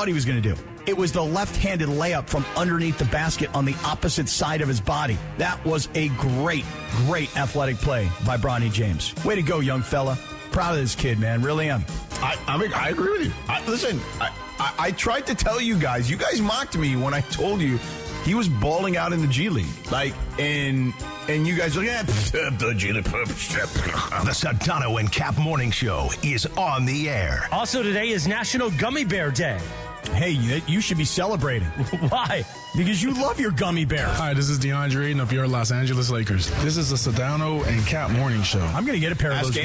thought he was going to do. It was the left-handed layup from underneath the basket on the opposite side of his body. That was a great, great athletic play by Bronny James. Way to go, young fella. Proud of this kid, man. Really am. I agree with you. Listen, I tried to tell you guys. You guys mocked me when I told you he was balling out in the G League. And you guys are like, the G League. The Sedano and Kap Morning Show is on the air. Also, today is National Gummy Bear Day. Hey, you should be celebrating. Why? Because you love your gummy bears. Hi, this is DeAndre Ayton of your Los Angeles Lakers. This is the Sedano and Kap Morning Show. I'm going to get a pair of those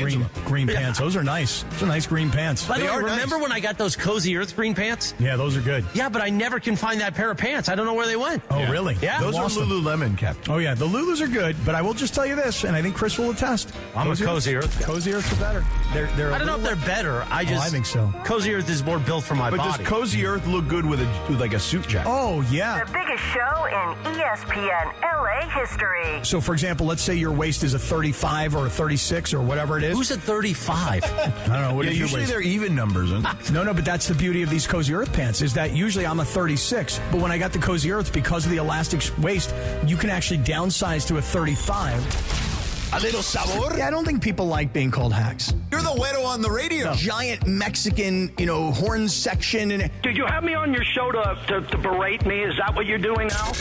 green pants. Those are nice. Those are nice green pants. By the way, remember nice. when I got those Cozy Earth green pants? Yeah, those are good. Yeah, but I never can find that pair of pants. I don't know where they went. Oh, really? Yeah. Those are Lululemon, Captain. Oh, yeah. The Lulus are good, but I will just tell you this, and I think Chris will attest. I'm a Cozy Earth. Cozy Earth's are better. They're I don't know if they're better. I think so. Cozy Earth is more built for my But body. does Cozy Earth look good with a suit jacket? Oh, yeah. The biggest show in ESPN LA history. So, for example, let's say your waist is a 35 or a 36 or whatever it is. Who's at 35? I don't know. What is your usually waist? they're even numbers. No, but that's the beauty of these Cozy Earth pants is that usually I'm a 36, but when I got the Cozy Earth, because of the elastic waist, you can actually downsize to a 35. A little sabor. Yeah, I don't think people like being called hacks. You're the widow on the radio. Giant Mexican, horn section. And Did you have me on your show to berate me? Is that what you're doing now?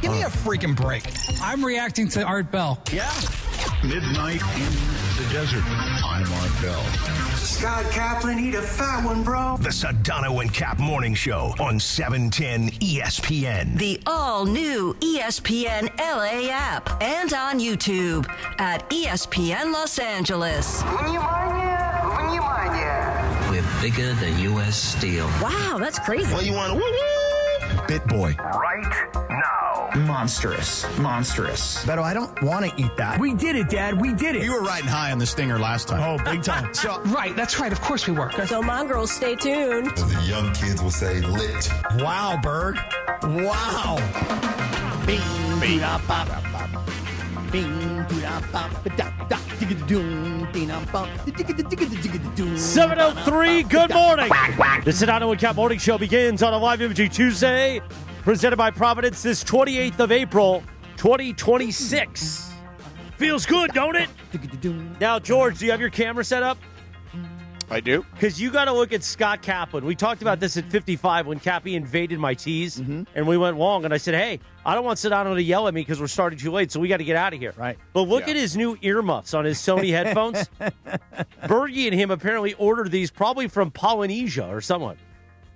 give me a freaking break. I'm reacting to Art Bell. Yeah. Midnight in the desert. I'm Art Bell. Scott Kaplan, eat a fat one, bro. The Sedano and Kap Morning Show on 710 ESPN. The all-new ESPN LA app and on YouTube at ESPN Los Angeles. We're bigger than U.S. Steel. Wow, that's crazy. Well, you want to Bit boy. Right now. Monstrous. Beto, I don't want to eat that. We did it, Dad. We did it. You were riding high on the stinger last time. Oh, big time. So, Right, that's right. Of course we were. So, mongrels, stay tuned. As the young kids will say, lit. wow, Berg. Wow. Bing, bing, da, ba, ba, ba. Bing, da, ba, ba, da, da, digga-da-doom, bing, da, ba, digga-da-digga-da-digga-da-doom. 7:03, good morning. The Sedano and Kap Morning Show begins on a live imaging Tuesday, presented by Providence this 28th of April, 2026. Feels good, don't it? Now, George, do you have your camera set up? I do. Because you got to look at Scott Kaplan. We talked about this at 55 when Cappy invaded my tees, and we went long. And I said, hey, I don't want Sedano to yell at me because we're starting too late, so we got to get out of here. Right. But look at his new earmuffs on his Sony headphones. Bergie and him apparently ordered these probably from Polynesia or someone.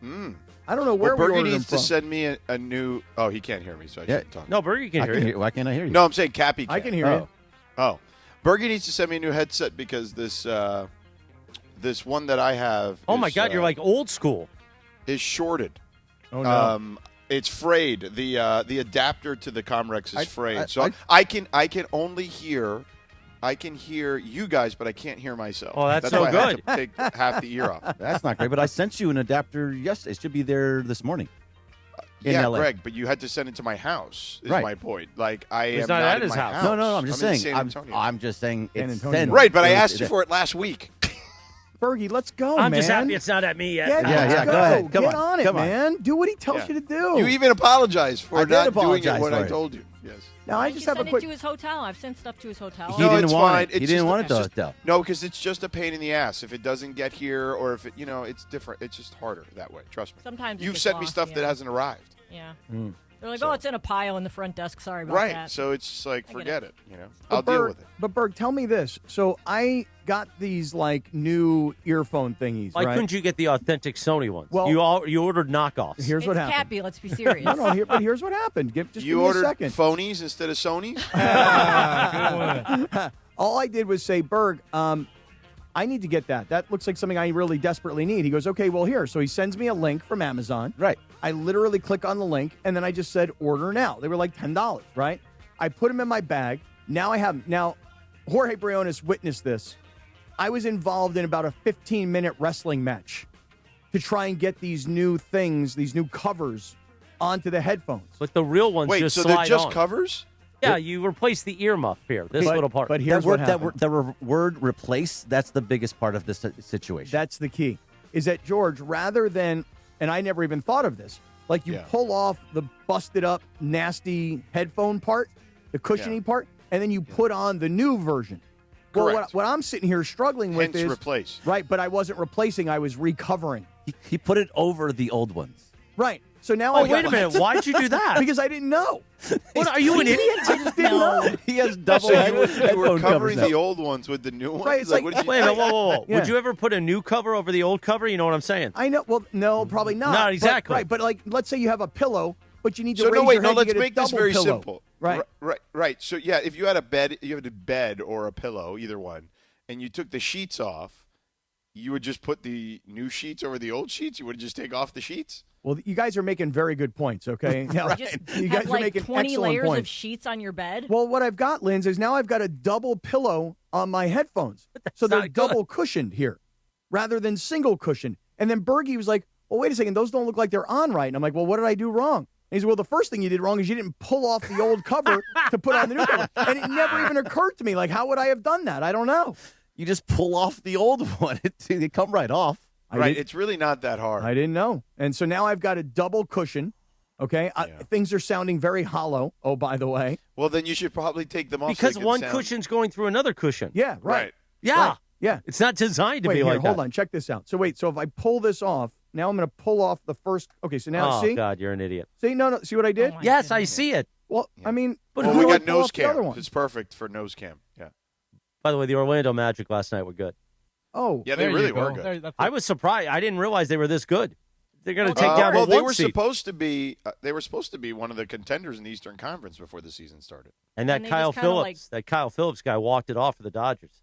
I don't know where we Bergie ordered needs them to from. send me a new. Oh, he can't hear me, so I shouldn't talk. No, Bergie can hear you. Why can't I hear you? No, I'm saying Cappy can. I can hear you. Oh, Bergie needs to send me a new headset because this one that I have. Oh, my God, you're like old school. Is shorted. Oh, no. It's frayed. The adapter to the Comrex is frayed. So I I can only hear. I can hear you guys, but I can't hear myself. Oh, that's why so I have good. to take half the ear off. That's not great, but I sent you an adapter yesterday. It should be there this morning. In Yeah, LA. Greg, but you had to send it to my house. Is Right. my point. Like I He's am not not at in his my house. No, I'm just I'm in saying. San Antonio. I'm just saying San it's Antonio. sent. Right, but I asked you for it last week. Bergie, let's go, I'm man. just happy it's not at me yet. Yeah, Yeah, let's yeah, go. go ahead. Come Get on. on it, Come on. man. Do what he tells Yeah. you to do. You even apologized for I did not doing apologize it when for I it. told you. Yes. Now, I just have a send quick... it to his hotel. I've sent stuff to his hotel. He No, didn't it's want fine. it. He It's didn't just- want it it's to just- hotel. No, because it's just a pain in the ass. If it doesn't get here, or if it, it's different. It's just harder that way. Trust me. Sometimes it You've gets sent me lost, stuff yeah. that hasn't arrived. Yeah. Mm. They're like, So- oh, it's in a pile in the front desk. Sorry about Right. that. So it's just like, I get forget it. it. I'll deal with it. But Berg, tell me this. So I got these new earphone thingies, Why right? couldn't you get the authentic Sony ones? Well- you ordered knockoffs. Here's it's what happened. Cappy. Let's be serious. No, but here's what happened. Just You give me a ordered second. phonies instead of Sonys? All I did was say, Berg, I need to get that. That looks like something I really desperately need. He goes, okay, well, here. So he sends me a link from Amazon. Right. I literally click on the link, and then I just said, order now. They were like $10, right? I put them in my bag. Now I have them. Now, Jorge Briones witnessed this. I was involved in about a 15-minute wrestling match to try and get these new things, these new covers onto the headphones. But the real ones Wait, just so slide they're just on. covers? Yeah, you replace the earmuff here, this little part. But here's what happened. The word replace, that's the biggest part of this situation. That's the key. Is that, George, rather than and I never even thought of this. Like you pull off the busted up, nasty headphone part, the cushiony part, and then you put on the new version. Well, what I'm sitting here struggling with is replace. Right, but I wasn't replacing; I was recovering. He put it over the old ones. Right. So now wait a minute. Why'd you do that? Because I didn't know. What, are you an idiot? I just didn't know. He has double you were covering the old ones with the new ones? Right, it's what did you wait a minute, whoa. Yeah. Would you ever put a new cover over the old cover? You know what I'm saying? I know. Well, no, probably not. Not exactly. But like, let's say you have a pillow, but you need to So raise your head let's to get make a this double very pillow. simple. Right. Right. So yeah, if you had a bed, or a pillow, either one, and you took the sheets off, you would just put the new sheets over the old sheets? You would just take off the sheets? Well, you guys are making very good points, okay? Now, You guys have are making 20 excellent layers points. of sheets on your bed? Well, what I've got, Linz, is now I've got a double pillow on my headphones. So they're double cushioned here rather than single cushioned. And then Bergie was like, well, wait a second, those don't look like they're on right. And I'm like, well, what did I do wrong? And he said, well, the first thing you did wrong is you didn't pull off the old cover to put on the new cover. And it never even occurred to me, like, how would I have done that? I don't know. You just pull off the old one. They come right off. It's really not that hard. I didn't know. And so now I've got a double cushion. Okay, things are sounding very hollow. Oh, by the way. Well, then you should probably take them off. Because one cushion's going through another cushion. Yeah, right. Yeah. Right. Yeah. It's not designed to be like that. Hold on. Check this out. So wait. So if I pull this off, now I'm going to pull off the first. Okay. So now see. Oh God, you're an idiot. See, no. See what I did? Yes, I see it. Well, I mean, we got nose cam. It's perfect for nose cam. Yeah. By the way, the Orlando Magic last night were good. Oh, yeah, they really were good. I was surprised. I didn't realize they were this good. They're going to take down the they one were seed. supposed to be. They were supposed to be one of the contenders in the Eastern Conference before the season started. And that Kyle Phillips guy walked it off for the Dodgers.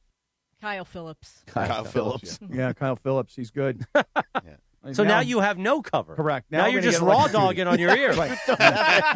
Kyle Phillips. Kyle Phillips. Yeah, Kyle Phillips. He's good. So now you have no cover. Correct. Now you're just raw dogging on your ear. Right.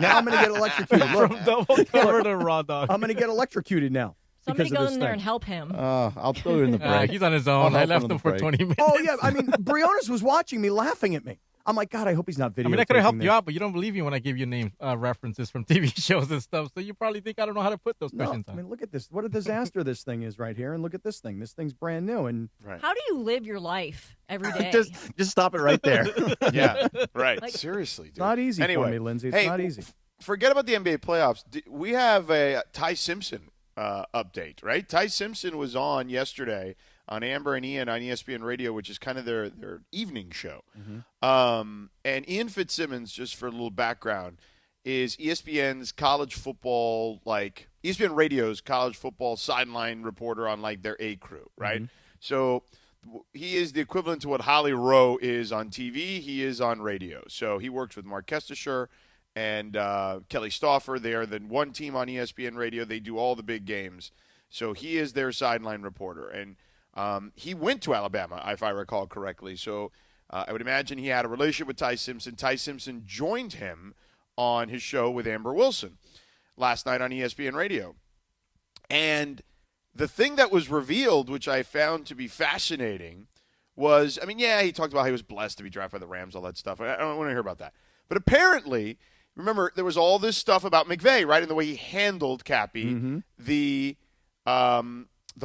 Now I'm going to get electrocuted. Look, From double cover to raw dog. I'm going to get electrocuted now. Somebody because go of this in there thing. and help him. I'll throw you in the break. He's on his own. I left him for 20 minutes. Oh, yeah. I mean, Briones was watching me, laughing at me. I'm like, God, I hope he's not videotaping I mean, I could have helped this. you out, but you don't believe me when I give you name references from TV shows and stuff. So you probably think I don't know how to put those questions on. I mean, look at this. What a disaster this thing is right here. And look at this thing. This thing's brand new. And How do you live your life every day? Just stop it right there. Yeah, right. Seriously, dude. It's not easy anyway, for me, Lindsay. It's not easy. Forget about the NBA playoffs. We have a Ty Simpson update, right? Ty Simpson was on yesterday on Amber and Ian on ESPN Radio, which is kind of their evening show. And Ian Fitzsimmons, just for a little background, is ESPN's college football, like ESPN Radio's college football sideline reporter on like their A crew, right? So he is the equivalent to what Holly Rowe is on TV. He is on radio. So he works with Mark Kestisher and Kelly Stauffer. They are the one team on ESPN Radio. They do all the big games. So he is their sideline reporter. And he went to Alabama, if I recall correctly. So I would imagine he had a relationship with Ty Simpson. Ty Simpson joined him on his show with Amber Wilson last night on ESPN Radio. And the thing that was revealed, which I found to be fascinating, was, I mean, yeah, he talked about how he was blessed to be drafted by the Rams, all that stuff. I don't want to hear about that. But apparently, remember, there was all this stuff about McVay, right, and the way he handled Cappy, the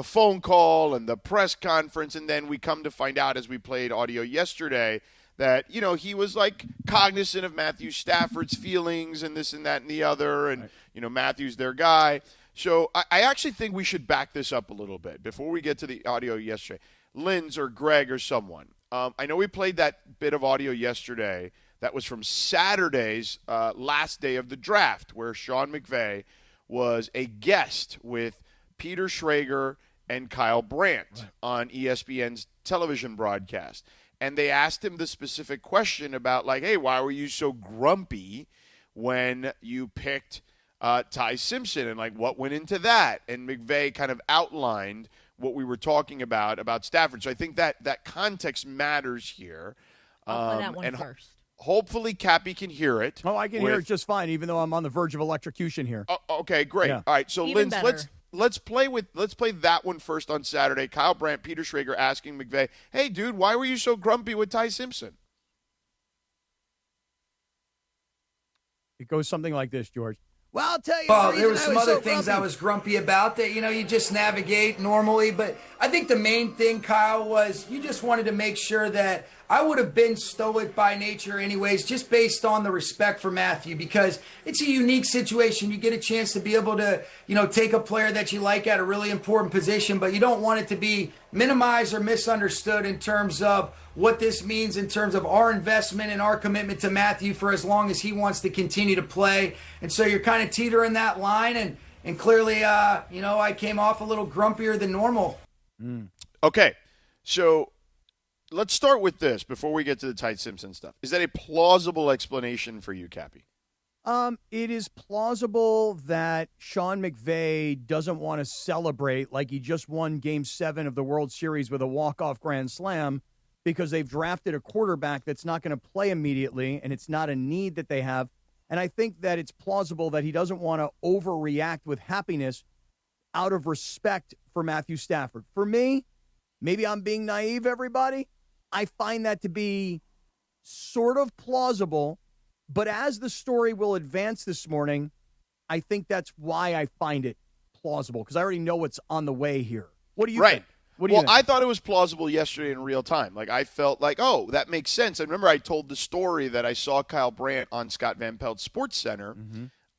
phone call and the press conference, and then we come to find out as we played audio yesterday that, you know, he was like cognizant of Matthew Stafford's feelings and this and that and the other, and, you know, Matthew's their guy. So I actually think we should back this up a little bit before we get to the audio yesterday. Linz or Greg or someone. I know we played that bit of audio yesterday that was from Saturday's last day of the draft, where Sean McVay was a guest with Peter Schrager and Kyle Brandt on ESPN's television broadcast. And they asked him the specific question about, like, hey, why were you so grumpy when you picked Ty Simpson? And, like, what went into that? And McVay kind of outlined what we were talking about Stafford. So I think that context matters here. I'll play that one first. Hopefully Cappy can hear it. Oh, I can hear it just fine, even though I'm on the verge of electrocution here. Okay, great. Yeah. All right, so Even Linz, let's play that one first on Saturday. Kyle Brandt, Peter Schrager asking McVay, hey, dude, why were you so grumpy with Ty Simpson? It goes something like this, George. Well, I'll tell you. Well, there were some other things I was grumpy about that, you know, you just navigate normally. But I think the main thing, Kyle, was you just wanted to make sure that I would have been stoic by nature anyways, just based on the respect for Matthew, because it's a unique situation. You get a chance to be able to, take a player that you like at a really important position, but you don't want it to be minimized or misunderstood in terms of what this means in terms of our investment and our commitment to Matthew for as long as he wants to continue to play. And so you're kind of teetering that line, and clearly, I came off a little grumpier than normal. Okay, so let's start with this before we get to the Ty Simpson stuff. Is that a plausible explanation for you, Cappy? It is plausible that Sean McVay doesn't want to celebrate like he just won Game 7 of the World Series with a walk-off grand slam because they've drafted a quarterback that's not going to play immediately, and it's not a need that they have. And I think that it's plausible that he doesn't want to overreact with happiness out of respect for Matthew Stafford. For me, maybe I'm being naive, everybody. I find that to be sort of plausible, but as the story will advance this morning, I think that's why I find it plausible, because I already know what's on the way here. What do you think? What do you think? I thought it was plausible yesterday in real time. Like, I felt like, oh, that makes sense. I remember I told the story that I saw Kyle Brandt on Scott Van Pelt's Sports Center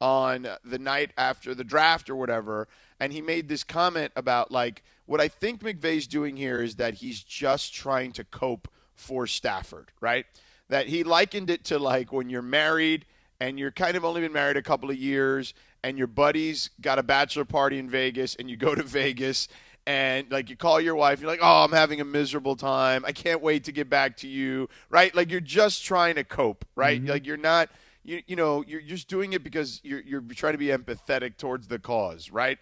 on the night after the draft or whatever, and he made this comment about, like, what I think McVay's doing here is that he's just trying to cope for Stafford, right? That he likened it to, like, when you're married and you're kind of only been married a couple of years and your buddy's got a bachelor party in Vegas and you go to Vegas and, like, you call your wife, you're like, oh, I'm having a miserable time. I can't wait to get back to you, right? Like, you're just trying to cope, right? Like, you're not, you're just doing it because you're trying to be empathetic towards the cause, right?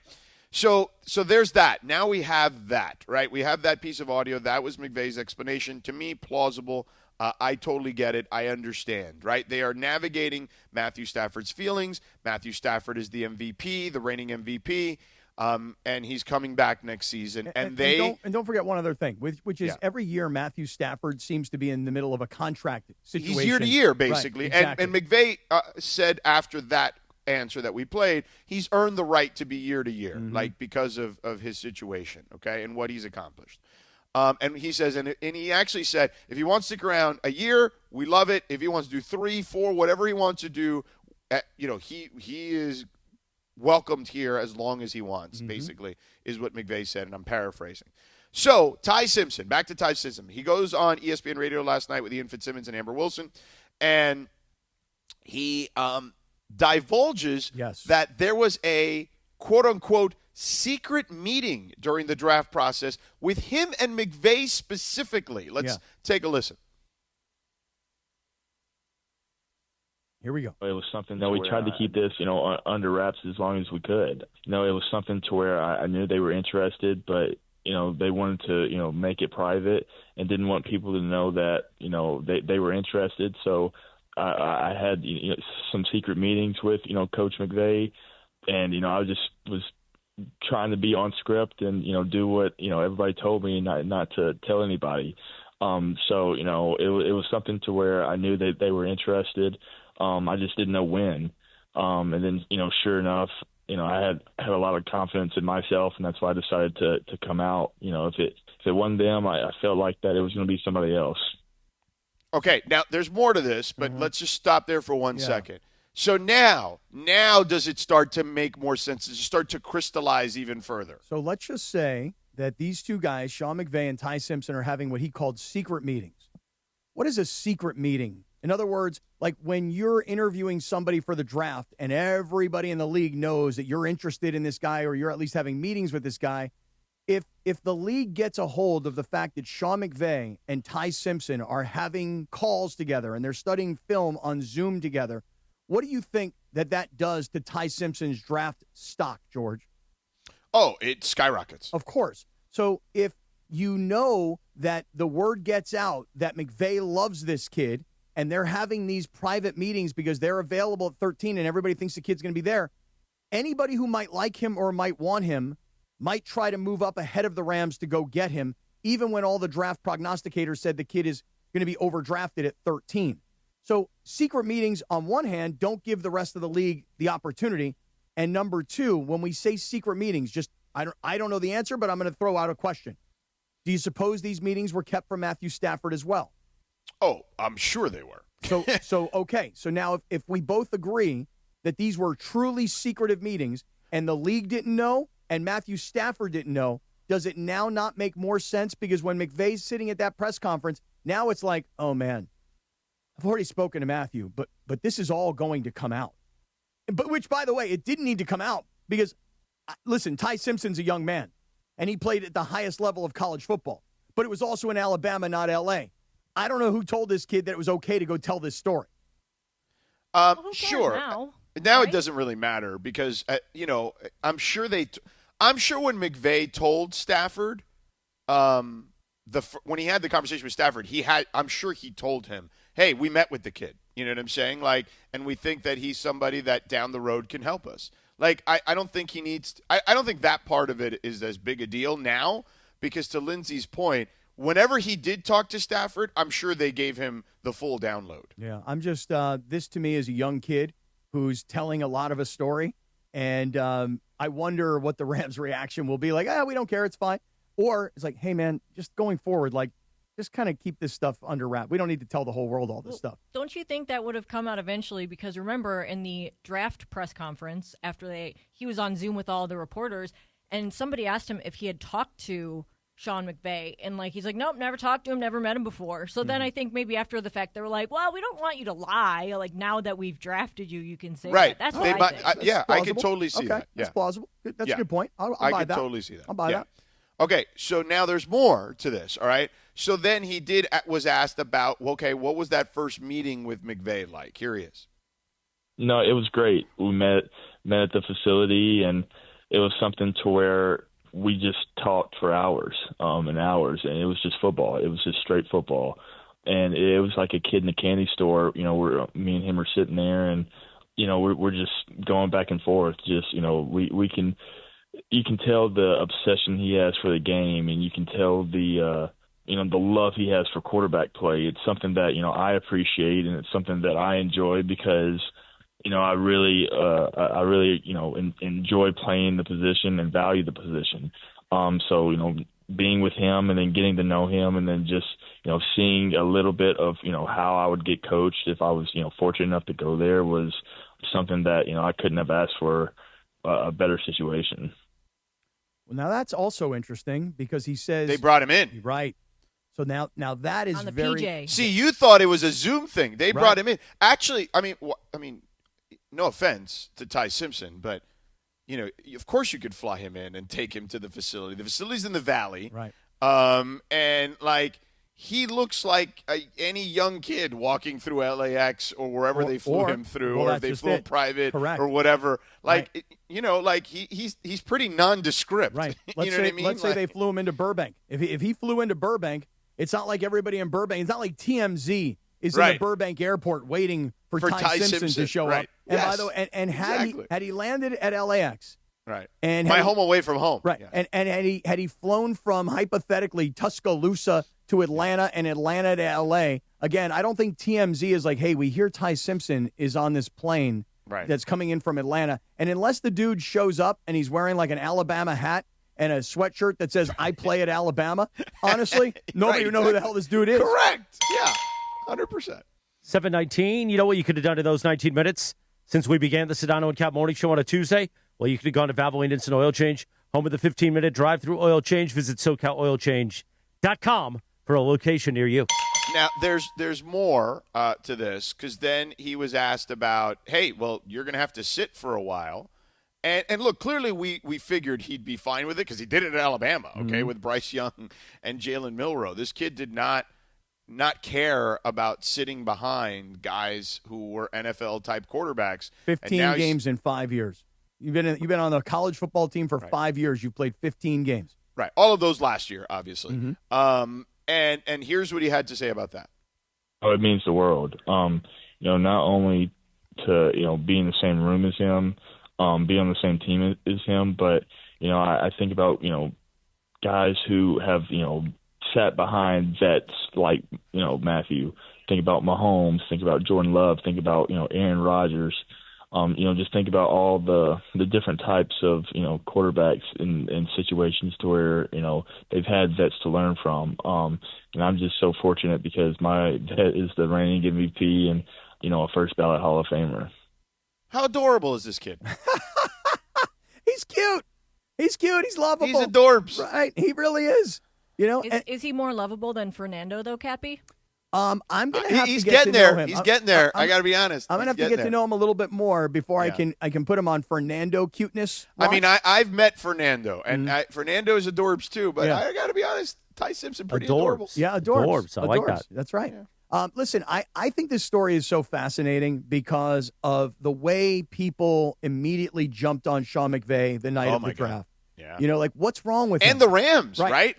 So there's that. Now we have that, right? We have that piece of audio. That was McVay's explanation. To me, plausible. I totally get it. I understand, right? They are navigating Matthew Stafford's feelings. Matthew Stafford is the MVP, the reigning MVP. And he's coming back next season. And don't forget one other thing, which is every year Matthew Stafford seems to be in the middle of a contract situation. He's year to year, basically. Right, exactly. And McVay said after that answer that we played, he's earned the right to be year to year, like because of his situation, okay, and what he's accomplished. And he says, and he actually said, if he wants to stick around a year, we love it. If he wants to do 3, 4, whatever he wants to do, he is welcomed here as long as he wants, basically, is what McVay said, and I'm paraphrasing. So, Ty Simpson, back to Ty Simpson. He goes on ESPN Radio last night with Ian Fitzsimmons and Amber Wilson, and he divulges that there was a quote-unquote secret meeting during the draft process with him and McVay specifically. Let's take a listen. Here we go. It was something that we tried to keep this, under wraps as long as we could. It was something to where I knew they were interested, but, they wanted to, make it private and didn't want people to know that, they were interested. So I had some secret meetings with, Coach McVay, and, I just was trying to be on script and, do what, everybody told me not to tell anybody. So, it was something to where I knew that they were interested. I just didn't know when. And then, sure enough, I had a lot of confidence in myself, and that's why I decided to come out. If it wasn't them, I felt like that it was going to be somebody else. Okay, now there's more to this, but let's just stop there for 1 second. So now does it start to make more sense? Does it start to crystallize even further? So let's just say that these two guys, Sean McVay and Ty Simpson, are having what he called secret meetings. What is a secret meeting? In other words, like when you're interviewing somebody for the draft and everybody in the league knows that you're interested in this guy or you're at least having meetings with this guy, if the league gets a hold of the fact that Sean McVay and Ty Simpson are having calls together and they're studying film on Zoom together, what do you think that does to Ty Simpson's draft stock, George? Oh, it skyrockets. Of course. So if you know that the word gets out that McVay loves this kid and they're having these private meetings because they're available at 13 and everybody thinks the kid's going to be there, anybody who might like him or might want him might try to move up ahead of the Rams to go get him, even when all the draft prognosticators said the kid is going to be overdrafted at 13. So secret meetings, on one hand, don't give the rest of the league the opportunity. And number two, when we say secret meetings, I don't know the answer, but I'm going to throw out a question. Do you suppose these meetings were kept from Matthew Stafford as well? Oh, I'm sure they were. So okay. So now if we both agree that these were truly secretive meetings and the league didn't know and Matthew Stafford didn't know, does it now not make more sense? Because when McVay's sitting at that press conference, now it's like, oh, man, I've already spoken to Matthew, but this is all going to come out. But which, by the way, it didn't need to come out because, listen, Ty Simpson's a young man, and he played at the highest level of college football. But it was also in Alabama, not L.A. I don't know who told this kid that it was okay to go tell this story. Sure. Now it doesn't really matter because, I'm sure I'm sure when McVay told Stafford, when he had the conversation with Stafford, I'm sure he told him, hey, we met with the kid. You know what I'm saying? And we think that he's somebody that down the road can help us. I don't think he needs – I don't think that part of it is as big a deal now because to Lindsay's point, whenever he did talk to Stafford, I'm sure they gave him the full download. Yeah, I'm just this to me is a young kid who's telling a lot of a story, and I wonder what the Rams' reaction will be. We don't care, it's fine. Or it's like, hey, man, just going forward, just kind of keep this stuff under wrap. We don't need to tell the whole world all this stuff. Don't you think that would have come out eventually? Because remember, in the draft press conference, after he was on Zoom with all the reporters, and somebody asked him if he had talked to Sean McVay, and he's like, nope, never talked to him, never met him before. So then I think maybe after the fact, they were like, well, we don't want you to lie. Now that we've drafted you, you can say right. that. That's what I think. I can totally see that. Yeah. That's plausible. That's a good point. I'll buy can that. totally see that. I'll buy that. Okay, so now there's more to this, all right? So then he was asked about, okay, what was that first meeting with McVay like? Here he is. No, it was great. We met at the facility, and it was something to where we just talked for hours and hours, and it was just football. It was just straight football. And it was like a kid in a candy store. Me and him are sitting there, and, we're just going back and forth. Just, you can tell the obsession he has for the game, and you can tell the love he has for quarterback play. It's something that, I appreciate, and it's something that I enjoy because, I really enjoy playing the position and value the position. So, being with him and then getting to know him and then just, seeing a little bit of, how I would get coached if I was, fortunate enough to go there was something that, I couldn't have asked for a better situation. Well, now that's also interesting because he says they brought him in. Right. So now that is on the very PJ. See, you thought it was a Zoom thing. They brought him in. Actually, I mean, no offense to Ty Simpson, but of course you could fly him in and take him to the facility. The facility's in the Valley, right? And he looks like any young kid walking through LAX or wherever they flew him through, or if they flew him private or whatever. He's pretty nondescript. Right. Let's say they flew him into Burbank. If he flew into Burbank, it's not like everybody in Burbank. It's not like TMZ is in the Burbank airport waiting for Ty Simpson to show up. And by the way, had he landed at LAX. Right. And my home away from home. Right. Yeah. And had he flown from hypothetically Tuscaloosa to Atlanta and Atlanta to LA, again, I don't think TMZ is like, hey, we hear Ty Simpson is on this plane that's coming in from Atlanta. And unless the dude shows up and he's wearing like an Alabama hat and a sweatshirt that says I play at Alabama, honestly, nobody would know who the hell this dude is. Correct. Yeah. 100%. 7:19. You know what you could have done in those 19 minutes since we began the Sedano and Kap Morning Show on a Tuesday? Well, you could have gone to Valvoline Instant Oil Change, home of the 15-minute drive-through oil change. Visit SoCalOilChange.com for a location near you. Now, there's more to this because then he was asked about, hey, well, you're going to have to sit for a while. And look, clearly we figured he'd be fine with it because he did it in Alabama, okay, with Bryce Young and Jalen Milroe. This kid did not care about sitting behind guys who were NFL-type quarterbacks. 15 games in 5 years. You've been on the college football team for 5 years. You've played 15 games. Right. All of those last year, obviously. Mm-hmm. And here's what he had to say about that. Oh, it means the world. Not only to, be in the same room as him, be on the same team as him, but, I think about, guys who have, sat behind vets like, Matthew. Think about Mahomes. Think about Jordan Love. Think about, Aaron Rodgers. Just think about all the different types of, quarterbacks in situations to where, they've had vets to learn from. And I'm just so fortunate because my vet is the reigning MVP and, a first ballot Hall of Famer. How adorable is this kid? He's cute. He's cute. He's lovable. He's adorbs. Right. He really is. Is he more lovable than Fernando, though, Cappy? I'm going to have he's to get getting to there. know him. He's getting there. I got to be honest. I'm going to have to get to know him a little bit more before I can put him on Fernando cuteness. I mean, I've met Fernando, and Fernando is adorbs too, but I got to be honest, Ty Simpson pretty adorable. Yeah, adorbs. I like that. That's right. Yeah. Listen, I think this story is so fascinating because of the way people immediately jumped on Sean McVay the night of the draft. Yeah. What's wrong with him? And the Rams, right?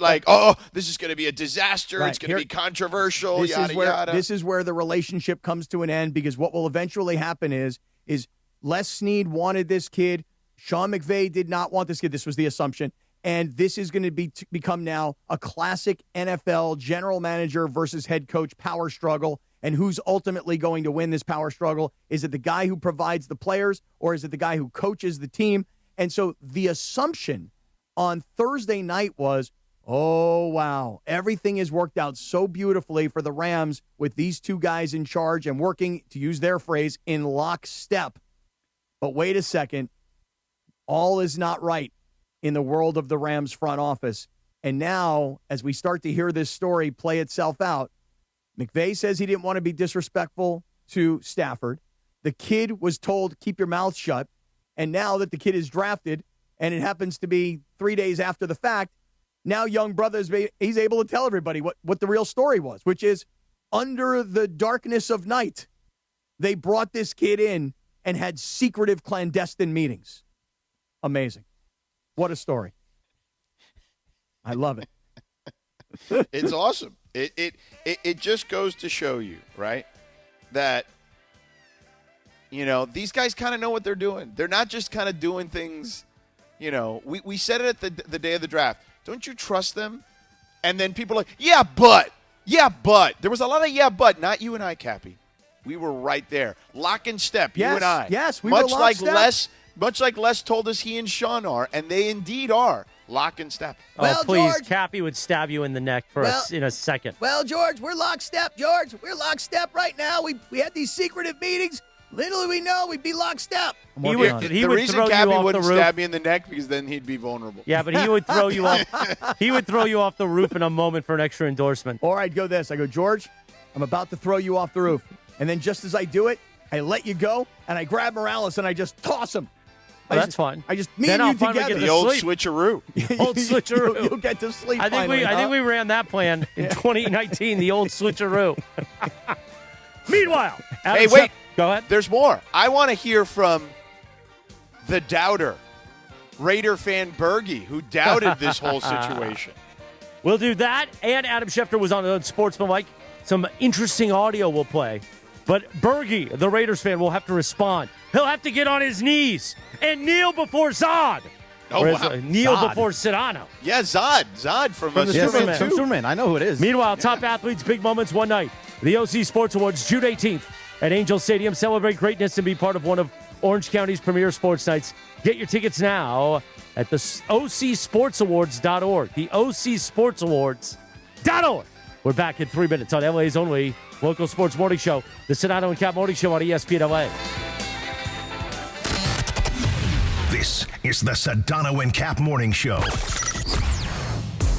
This is going to be a disaster. Right. It's going to be controversial, yada. This is where the relationship comes to an end because what will eventually happen is Les Snead wanted this kid. Sean McVay did not want this kid. This was the assumption. And this is going to become now a classic NFL general manager versus head coach power struggle. And who's ultimately going to win this power struggle? Is it the guy who provides the players or is it the guy who coaches the team? And so the assumption on Thursday night was, oh, wow, everything has worked out so beautifully for the Rams with these two guys in charge and working, to use their phrase, in lockstep. But wait a second, all is not right in the world of the Rams front office. And now, as we start to hear this story play itself out, McVay says he didn't want to be disrespectful to Stafford. The kid was told, keep your mouth shut. And now that the kid is drafted, and it happens to be 3 days after the fact, now young brother he's able to tell everybody what the real story was, which is under the darkness of night, they brought this kid in and had secretive clandestine meetings. Amazing. What a story. I love it. It's awesome. It just goes to show you, right, that these guys kind of know what they're doing. They're not just kind of doing things, We said it at the day of the draft. Don't you trust them? And then people are like, yeah, but. There was a lot of but. Not you and I, Cappy. We were right there. Lock and step, you and I. Yes, we were lockstep. Much like Les told us he and Sean are, and they indeed are. Lock and step. Well, please, George, Cappy would stab you in the neck in a second. Well, George, we're lockstep, George. We're lockstep right now. We had these secretive meetings. Little did we know we'd be lockstep. He would the reason throw Cappy you off wouldn't the roof. stab me in the neck because then he'd be vulnerable. Yeah, but he would throw you off. He would throw you off the roof in a moment for an extra endorsement. Or I'd go this. I go, George, I'm about to throw you off the roof. And then just as I do it, I let you go, and I grab Morales, and I just toss him. That's fine. I just me and you together. The old switcheroo. Old switcheroo. You'll get to sleep. I think we ran that plan in 2019. The old switcheroo. Meanwhile, hey, wait. Go ahead. There's more. I want to hear from the doubter, Raider fan Bergie, who doubted this whole situation. We'll do that. And Adam Schefter was on Sportsmanlike. Some interesting audio will play. But Bergie, the Raiders fan, will have to respond. He'll have to get on his knees and kneel before Zod. Oh, wow. Kneel before Sedano. Yeah, Zod from the Superman. From Superman. I know who it is. Meanwhile, top athletes, big moments, one night. The OC Sports Awards, June 18th at Angel Stadium. Celebrate greatness and be part of one of Orange County's premier sports nights. Get your tickets now at the OCSportsAwards.org. The OCSportsAwards.org. We're back in 3 minutes on LA's only local sports morning show, the Sedano and Kap Morning Show on ESPN LA. This is the Sedano and Kap Morning Show.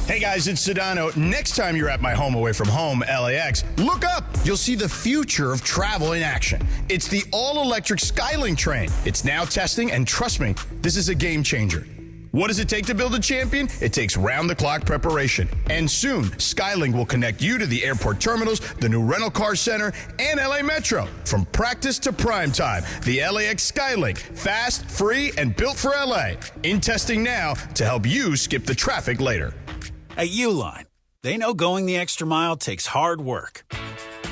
Hey guys, it's Sedano. Next time you're at my home away from home, LAX, look up. You'll see the future of travel in action. It's the all-electric Skylink train. It's now testing, and trust me, this is a game changer. What does it take to build a champion? It takes round-the-clock preparation. And soon, Skylink will connect you to the airport terminals, the new rental car center, and LA Metro. From practice to prime time, the LAX Skylink. Fast, free, and built for LA. In testing now to help you skip the traffic later. At Uline, they know going the extra mile takes hard work.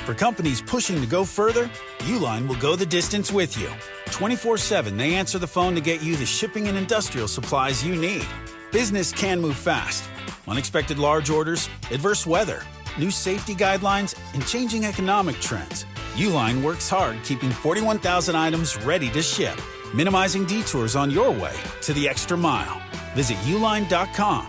For companies pushing to go further, Uline will go the distance with you. 24/7, they answer the phone to get you the shipping and industrial supplies you need. Business can move fast. Unexpected large orders, adverse weather, new safety guidelines, and changing economic trends. Uline works hard keeping 41,000 items ready to ship, minimizing detours on your way to the extra mile. Visit uline.com.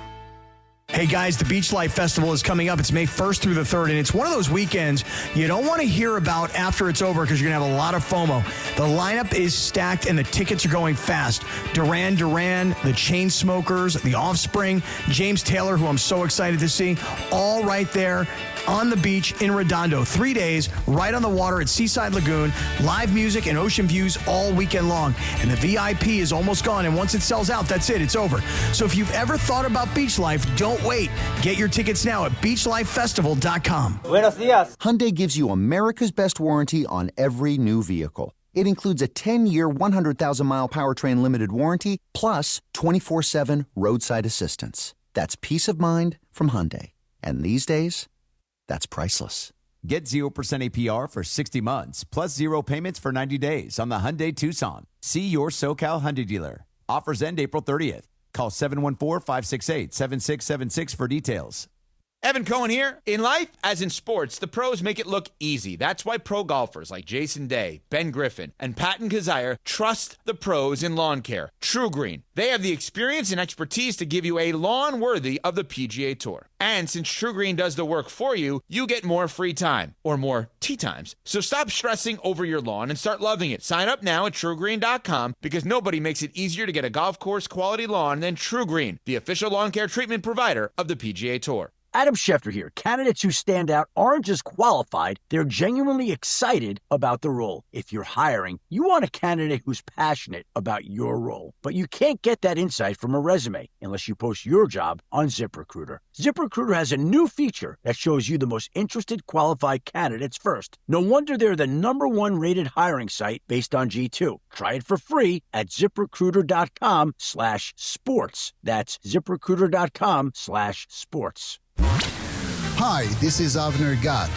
Hey guys, the Beach Life Festival is coming up. It's May 1st through the 3rd, and it's one of those weekends you don't want to hear about after it's over because you're going to have a lot of FOMO. The lineup is stacked, and the tickets are going fast. Duran Duran, the Chainsmokers, The Offspring, James Taylor, who I'm so excited to see, all right there on the beach in Redondo. 3 days, right on the water at Seaside Lagoon, live music and ocean views all weekend long. And the VIP is almost gone, and once it sells out, that's it. It's over. So if you've ever thought about beach life, don't wait. Get your tickets now at beachlifefestival.com. Buenos dias. Hyundai gives you America's best warranty on every new vehicle. It includes a 10-year, 100,000-mile powertrain limited warranty, plus 24/7 roadside assistance. That's peace of mind from Hyundai. And these days, that's priceless. Get 0% APR for 60 months, plus 0 payments for 90 days on the Hyundai Tucson. See your SoCal Hyundai dealer. Offers end April 30th. Call 714-568-7676 for details. Evan Cohen here. In life, as in sports, the pros make it look easy. That's why pro golfers like Jason Day, Ben Griffin, and Patton Kazire trust the pros in lawn care. True Green. They have the experience and expertise to give you a lawn worthy of the PGA Tour. And since True Green does the work for you, you get more free time, or more tee times. So stop stressing over your lawn and start loving it. Sign up now at TrueGreen.com because nobody makes it easier to get a golf course quality lawn than True Green, the official lawn care treatment provider of the PGA Tour. Adam Schefter here. Candidates who stand out aren't just qualified, they're genuinely excited about the role. If you're hiring, you want a candidate who's passionate about your role. But you can't get that insight from a resume unless you post your job on ZipRecruiter. ZipRecruiter has a new feature that shows you the most interested qualified candidates first. No wonder they're the #1 rated hiring site based on G2. Try it for free at ZipRecruiter.com/sports. That's ZipRecruiter.com/sports. Hi, this is Avner Gat,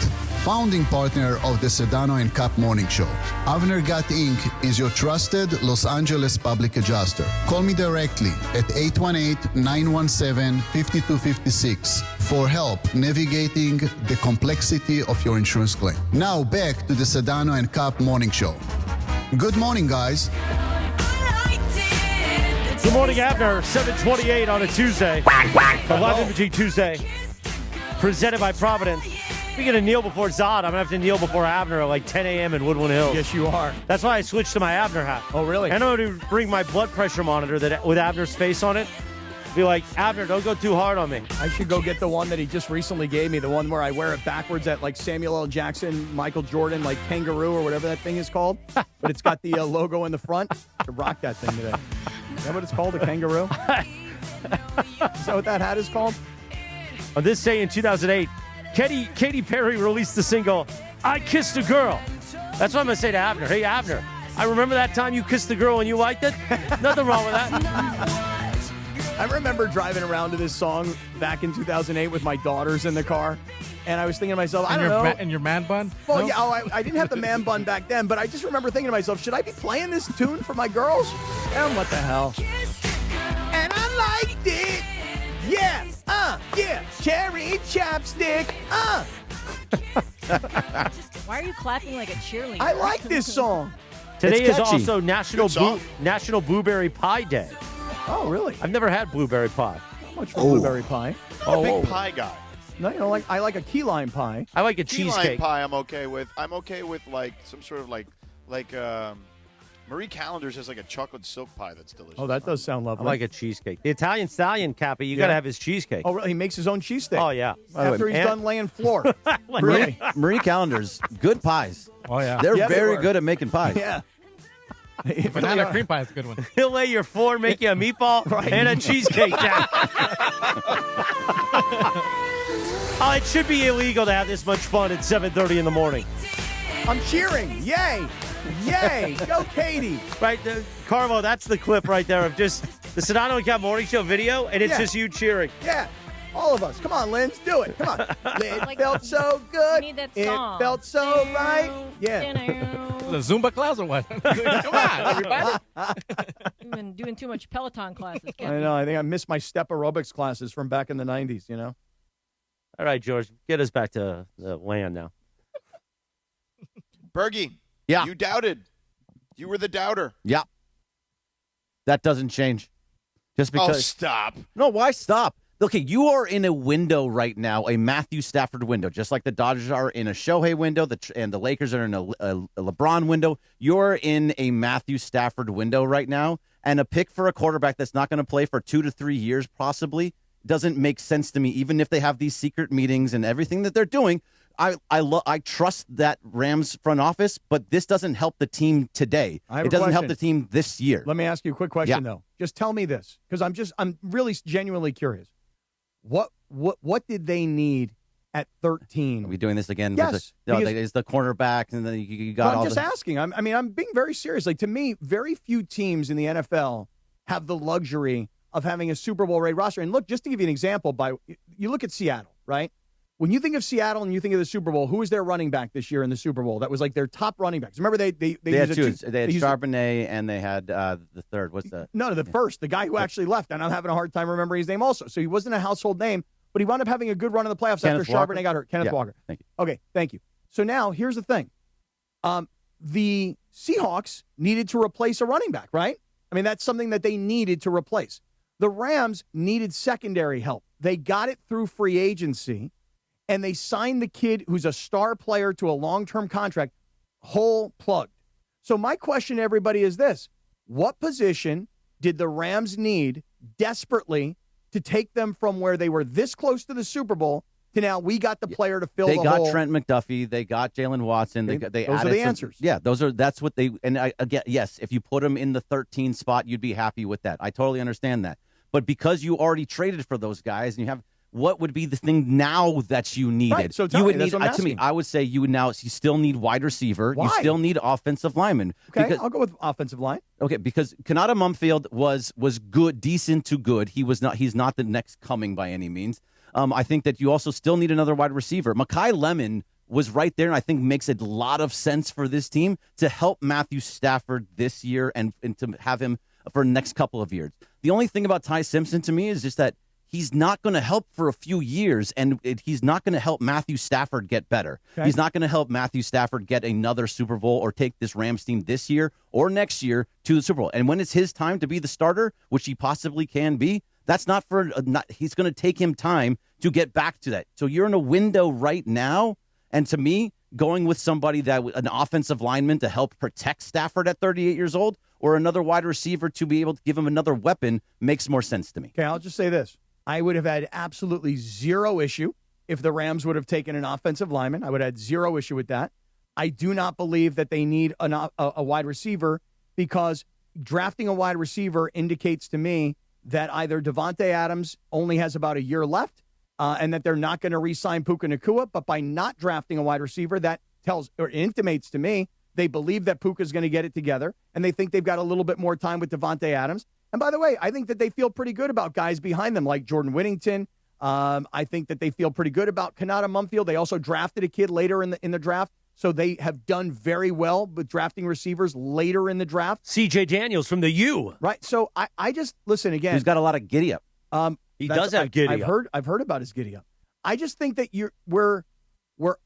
founding partner of the Sedano Kap Morning Show. Avner Gat Inc. is your trusted Los Angeles public adjuster. Call me directly at 818-917-5256 for help navigating the complexity of your insurance claim. Now back to the Sedano Kap Morning Show. Good morning, guys. Good morning, Abner. 7:28 on a Tuesday. Live Imaging Tuesday. Presented by Providence. We're going to kneel before Zod. I'm going to have to kneel before Abner at like 10 a.m. in Woodland Hills. Yes, you are. That's why I switched to my Abner hat. Oh, really? I know to bring my blood pressure monitor that with Abner's face on it. Be like, Abner, don't go too hard on me. I should go get the one that he just recently gave me, the one where I wear it backwards at like Samuel L. Jackson, Michael Jordan, like kangaroo or whatever that thing is called. But it's got the logo in the front. To rock that thing today. Is that what it's called, a kangaroo? Is that what that hat is called? On this day in 2008, Katy Perry released the single, I Kissed a Girl. That's what I'm going to say to Abner. Hey, Abner, I remember that time you kissed a girl and you liked it? Nothing wrong with that. I remember driving around to this song back in 2008 with my daughters in the car, and I was thinking to myself, I don't know. And your man bun? Well, No? yeah, I didn't have the man bun back then, but I just remember thinking to myself, should I be playing this tune for my girls? And what the hell? And I liked it. Yeah, yeah. Cherry chapstick, Why are you clapping like a cheerleader? I like this song. Today It's is catchy. also National Blueberry Pie Day. Oh, really? I've never had blueberry pie. How much for blueberry pie? I'm a big pie guy. No, you know, like I like a key lime pie. I like a Key cheesecake. lime pie I'm okay with. I'm okay with like some sort of like Marie Callender's has like a chocolate silk pie that's delicious. Oh, that does sound I lovely. like a cheesecake. The Italian stallion, Cappy, you got to have his cheesecake. Oh, really? He makes his own cheesesteak. Oh, yeah. After he's done laying floor. Marie, Marie Callender's good pies. Oh, yeah. They're Yeah, they very were. good at making pies. Yeah. Banana cream pie is a good one. He'll lay your floor, make you a meatball, and a cheesecake. Jack. Oh, it should be illegal to have this much fun at 7:30 in the morning. I'm cheering. Yay. Yay. Go, Katie. Right, Carlo, that's the clip right there of just the Sedano Kap Morning Show video, and it's Yeah. just you cheering. Yeah. All of us. Come on, Linz. Do it. Come on. It Like, felt so good. you need that It song. felt so right. Yeah. The Zumba class or what? Come on, everybody. You've been doing too much Peloton classes, I Kevin. know. I think I missed my step aerobics classes from back in the 90s, you know? All right, George, get us back to the land now. Bergie. Yeah. You doubted. You were the doubter. Yeah. That doesn't change. Just because. Oh, stop. No, why stop? Okay, you are in a window right now, a Matthew Stafford window, just like the Dodgers are in a Shohei window, and the Lakers are in a LeBron window. You're in a Matthew Stafford window right now, and a pick for a quarterback that's not going to play for 2 to 3 years possibly doesn't make sense to me, even if they have these secret meetings and everything that they're doing. I trust that Rams front office, but this doesn't help the team today. It doesn't help the team this year. Let me ask you a quick question, though. Just tell me this, because I'm really genuinely curious. What did they need at 13? Are we doing this again? Yes. Is the cornerback, and then you got all I'm just asking. I'm being very serious. Like, to me, very few teams in the NFL have the luxury of having a Super Bowl ready roster. And look, just to give you an example, you look at Seattle, right? When you think of Seattle and you think of the Super Bowl, who was their running back this year in the Super Bowl? That was like their top running backs. Remember, they had two. They had Charbonnet and they had the third. What's the? No, the first, the guy who actually left. And I'm having a hard time remembering his name also. So he wasn't a household name, but he wound up having a good run in the playoffs after Charbonnet got hurt. Kenneth Walker. Thank you. Okay, thank you. So now here's the thing. The Seahawks needed to replace a running back, right? I mean, that's something that they needed to replace. The Rams needed secondary help. They got it through free agency. And they signed the kid who's a star player to a long-term contract, whole plugged. So my question to everybody is this. What position did the Rams need desperately to take them from where they were this close to the Super Bowl to now we got the player to fill the hole? They got Trent McDuffie. They got Jalen Watson. They those added are the answers. Yeah, that's what they – and again, yes, if you put them in the 13 spot, you'd be happy with that. I totally understand that. But because you already traded for those guys and you have – what would be the thing now that you needed? Right, so tell you would me, need, that's what I'm to me, asking. I would say you still need wide receiver. Why? You still need offensive lineman. Okay, I'll go with offensive line. Okay, because Kanata Mumfield was good, decent to good. He's not the next coming by any means. I think that you also still need another wide receiver. Mekhi Lemon was right there, and I think makes a lot of sense for this team to help Matthew Stafford this year and to have him for the next couple of years. The only thing about Ty Simpson to me is just that he's not going to help for a few years, and he's not going to help Matthew Stafford get better. Okay. He's not going to help Matthew Stafford get another Super Bowl or take this Rams team this year or next year to the Super Bowl. And when it's his time to be the starter, which he possibly can be, that's not for he's going to take him time to get back to that. So you're in a window right now, and to me, going with somebody an offensive lineman to help protect Stafford at 38 years old or another wide receiver to be able to give him another weapon makes more sense to me. Okay, I'll just say this. I would have had absolutely zero issue if the Rams would have taken an offensive lineman. I would have had zero issue with that. I do not believe that they need a wide receiver because drafting a wide receiver indicates to me that either Devontae Adams only has about a year left and that they're not going to re-sign Puka Nacua. But by not drafting a wide receiver, that tells or intimates to me they believe that Puka's going to get it together and they think they've got a little bit more time with Devontae Adams. And by the way, I think that they feel pretty good about guys behind them like Jordan Whittington. I think that they feel pretty good about Kanata Mumfield. They also drafted a kid later in the draft, so they have done very well with drafting receivers later in the draft. C.J. Daniels from the U. Right. So I just listen again. He's got a lot of giddy up. He does have giddy up. I've heard about his giddy up. I just think that we're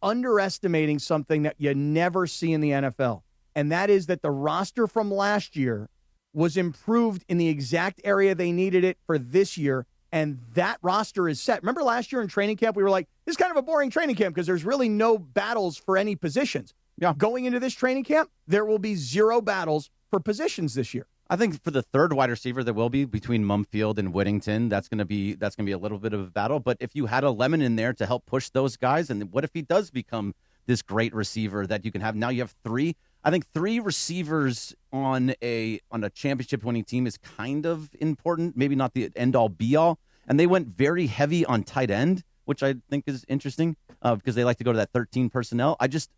underestimating something that you never see in the NFL, and that is that the roster from last year was improved in the exact area they needed it for this year, and that roster is set. Remember last year in training camp, we were like, this is kind of a boring training camp because there's really no battles for any positions. Yeah. Going into this training camp, there will be zero battles for positions this year. I think for the third wide receiver, there will be between Mumfield and Whittington. That's going to be a little bit of a battle. But if you had a Lemon in there to help push those guys, and what if he does become this great receiver that you can have? Now you have three. I think three receivers on a championship winning team is kind of important, maybe not the end all be all. And they went very heavy on tight end, which I think is interesting because they like to go to that 13 personnel. I just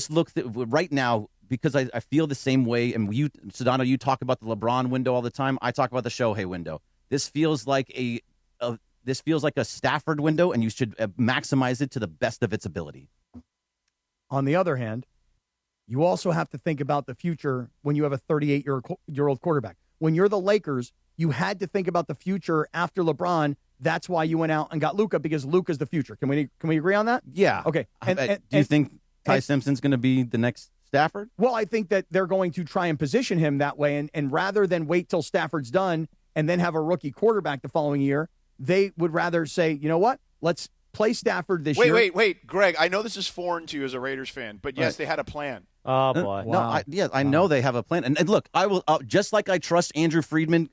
look right now because I feel the same way. And Sedano, you talk about the LeBron window all the time. I talk about the Shohei window. This feels like a Stafford window, and you should maximize it to the best of its ability. On the other hand, you also have to think about the future when you have a 38-year-old quarterback. When you're the Lakers, you had to think about the future after LeBron. That's why you went out and got Luka, because Luka's the future. Can we agree on that? Yeah. Okay. Do you think Ty Simpson's going to be the next Stafford? Well, I think that they're going to try and position him that way, and rather than wait till Stafford's done and then have a rookie quarterback the following year, they would rather say, you know what, let's play Stafford this year. Wait, Greg, I know this is foreign to you as a Raiders fan, but yes, they had a plan. Oh, boy. No, I know they have a plan. And look, I will just like I trust Andrew Friedman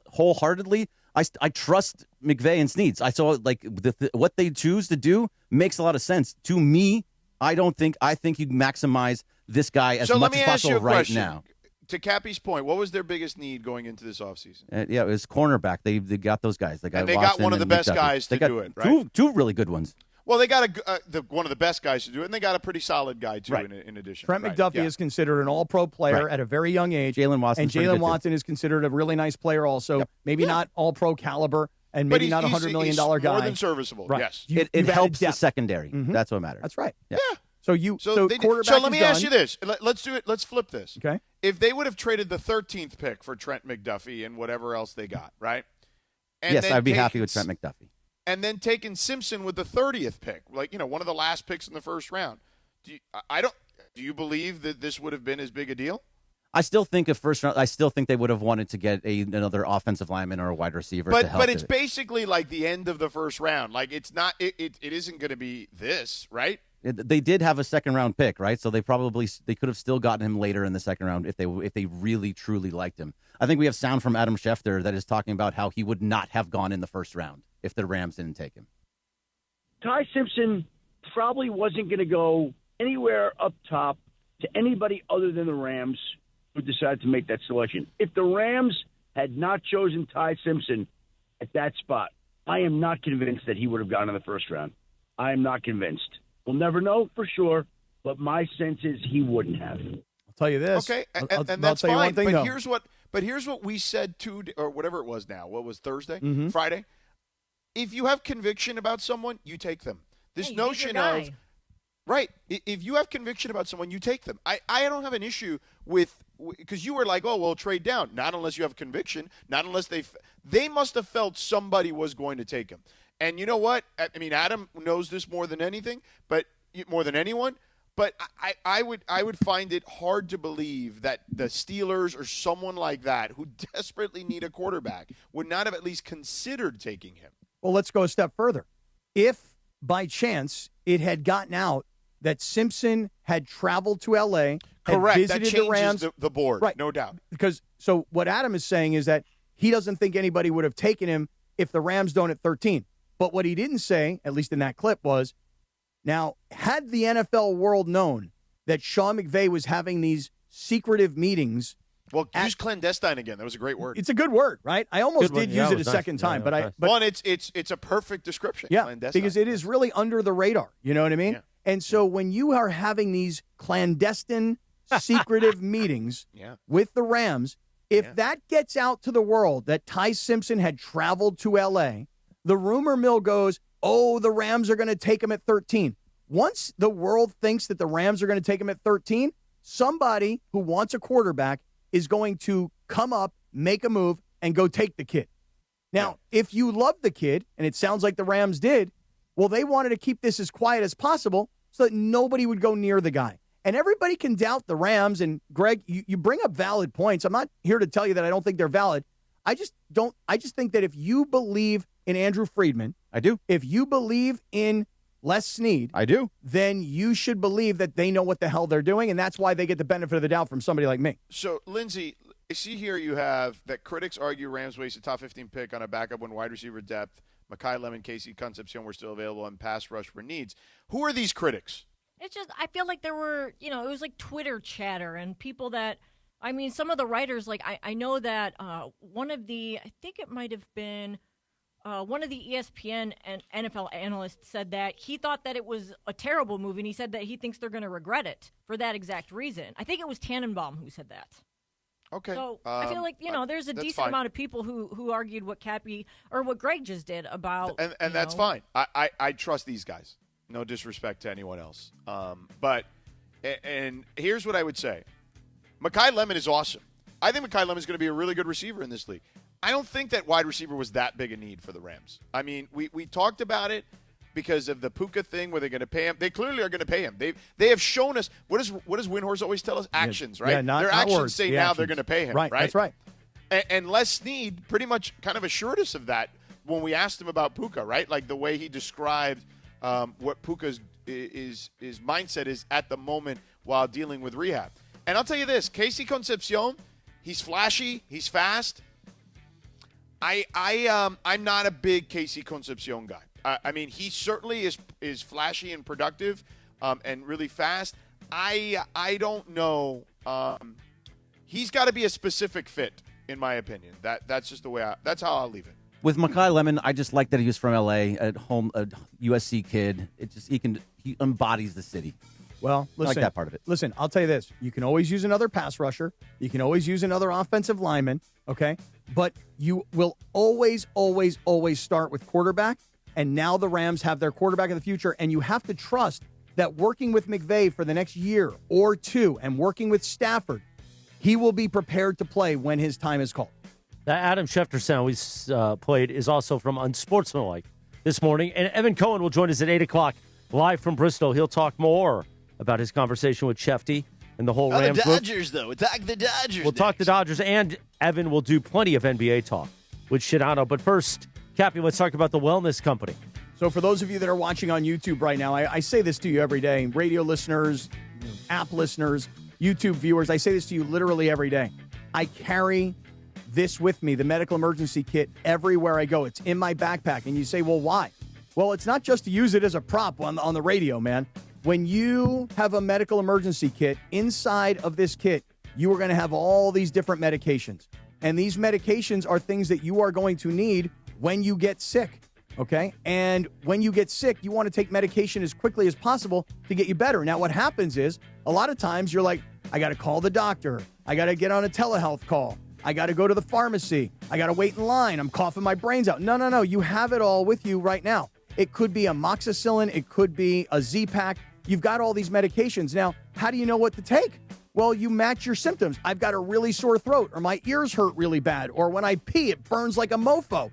wholeheartedly, I trust McVay and Sneeds. I saw like what they choose to do makes a lot of sense. To me, I think you maximize this guy as much as possible right now. To Cappy's point, what was their biggest need going into this offseason? Yeah, it was cornerback. They got those guys. They got one of the best guys to do it, right? Two really good ones. Well, they got one of the best guys to do it, and they got a pretty solid guy, too, in addition. Trent McDuffie is considered an all-pro player at a very young age. Jalen Watson. And Jalen Watson is considered a really nice player also. Yep. Maybe not all-pro caliber and maybe not a $100 million guy. More than serviceable, yes. It helps the secondary. Mm-hmm. That's what matters. That's right. Yeah. So quarterback let me ask you this. Let's do it. Let's flip this. Okay. If they would have traded the 13th pick for Trent McDuffie and whatever else they got, right? And yes, I'd be happy with Trent McDuffie. And then taking Simpson with the 30th pick, one of the last picks in the first round. Do you believe that this would have been as big a deal? I still think I still think they would have wanted to get another offensive lineman or a wide receiver. But it's basically like the end of the first round. Like it's not. It isn't going to be this, right? They did have a second-round pick, right? So they could have still gotten him later in the second round if they really, truly liked him. I think we have sound from Adam Schefter that is talking about how he would not have gone in the first round if the Rams didn't take him. Ty Simpson probably wasn't going to go anywhere up top to anybody other than the Rams who decided to make that selection. If the Rams had not chosen Ty Simpson at that spot, I am not convinced that he would have gone in the first round. I am not convinced. We'll never know for sure, but my sense is he wouldn't have. I'll tell you this. Okay, and that's fine. But here's what we said or whatever it was now. What was Thursday? Mm-hmm. Friday? If you have conviction about someone, you take them. This notion of right. If you have conviction about someone, you take them. I don't have an issue with because you were like, oh, well, trade down. Not unless you have conviction. Not unless they must have felt somebody was going to take him. And you know what? I mean, Adam knows this more than anything, but more than anyone. But I would find it hard to believe that the Steelers or someone like that who desperately need a quarterback would not have at least considered taking him. Well, let's go a step further. If by chance it had gotten out that Simpson had traveled to L.A., correct, visited that changes the Rams, the board, right? No doubt. Because so what Adam is saying is that he doesn't think anybody would have taken him if the Rams don't at 13. But what he didn't say, at least in that clip, was, now, had the NFL world known that Sean McVay was having these secretive meetings. Well, use clandestine again. That was a great word. It's a good word, right? I almost did use it a second time. But it's a perfect description. Yeah, because it is really under the radar. You know what I mean? Yeah. And so when you are having these clandestine, secretive meetings with the Rams, if that gets out to the world that Ty Simpson had traveled to L.A., the rumor mill goes, oh, the Rams are going to take him at 13. Once the world thinks that the Rams are going to take him at 13, somebody who wants a quarterback is going to come up, make a move, and go take the kid. Now, if you love the kid, and it sounds like the Rams did, well, they wanted to keep this as quiet as possible so that nobody would go near the guy. And everybody can doubt the Rams. And, Greg, you bring up valid points. I'm not here to tell you that I don't think they're valid. I just think that if you believe in Andrew Friedman, I do. If you believe in Les Snead, I do. Then you should believe that they know what the hell they're doing, and that's why they get the benefit of the doubt from somebody like me. So, Lindsay, see here you have that critics argue Rams wasted top 15 pick on a backup when wide receiver depth, Mekhi Lemon, Casey Concepcion were still available, and pass rush for needs. Who are these critics? It's just, I feel like there were, it was like Twitter chatter and people that, I mean, some of the writers, like, I know that one of the, I think it might have been one of the ESPN and NFL analysts said that he thought that it was a terrible move, and he said that he thinks they're going to regret it for that exact reason. I think it was Tannenbaum who said that. Okay. So I feel like, there's a decent amount of people who argued what Cappy or what Greg just did about. And that's fine. I trust these guys. No disrespect to anyone else. But here's what I would say. Mekhi Lemon is awesome. I think Mekhi Lemon is going to be a really good receiver in this league. I don't think that wide receiver was that big a need for the Rams. I mean, we talked about it. because of the Puka thing where they're going to pay him. They clearly are going to pay him. They have shown us what does Windhorst always tell us? Actions, right? Yeah, not Their actions words, say the now actions. they're going to pay him, Right, that's right. And Les Snead pretty much kind of assured us of that when we asked him about Puka, right? Like the way he described what Puka's his mindset is at the moment while dealing with rehab. And I'll tell you this, Casey Concepcion, he's flashy, he's fast. I'm not a big Casey Concepcion guy. I mean, he certainly is flashy and productive and really fast. I don't know. He's got to be a specific fit, in my opinion. That's just the way that's how I'll leave it. With Makai Lemon, I just like that he was from L.A. at home, a USC kid. It just he embodies the city. Well, listen, I like that part of it. Listen, I'll tell you this. You can always use another pass rusher. You can always use another offensive lineman, okay? But you will always, always, always start with quarterback. And now the Rams have their quarterback of the future. And you have to trust that working with McVay for the next year or two and working with Stafford, he will be prepared to play when his time is called. That Adam Schefter sound we played is also from Unsportsmanlike this morning. And Evan Cohen will join us at 8 o'clock live from Bristol. He'll talk more about his conversation with Schefty and the whole Rams the group. Dodgers, though. Attack the Dodgers. We'll talk the Dodgers, and Evan will do plenty of NBA talk with Sedano. But first, Cappy, let's talk about the Wellness Company. So for those of you that are watching on YouTube right now, I say this to you every day. Radio listeners, app listeners, YouTube viewers, I say this to you literally every day. I carry this with me, the medical emergency kit, everywhere I go. It's in my backpack. And you say, well, why? Well, it's not just to use it as a prop on the radio, man. When you have a medical emergency kit, inside of this kit, you are going to have all these different medications. And these medications are things that you are going to need when you get sick, okay? And when you get sick, you want to take medication as quickly as possible to get you better. Now, what happens is, a lot of times you're like, I got to call the doctor. I got to get on a telehealth call. I got to go to the pharmacy. I got to wait in line. I'm coughing my brains out. No. You have it all with you right now. It could be amoxicillin. It could be a Z-Pack. You've got all these medications. Now, how do you know what to take? Well, you match your symptoms. I've got a really sore throat, or my ears hurt really bad, or when I pee, it burns like a mofo.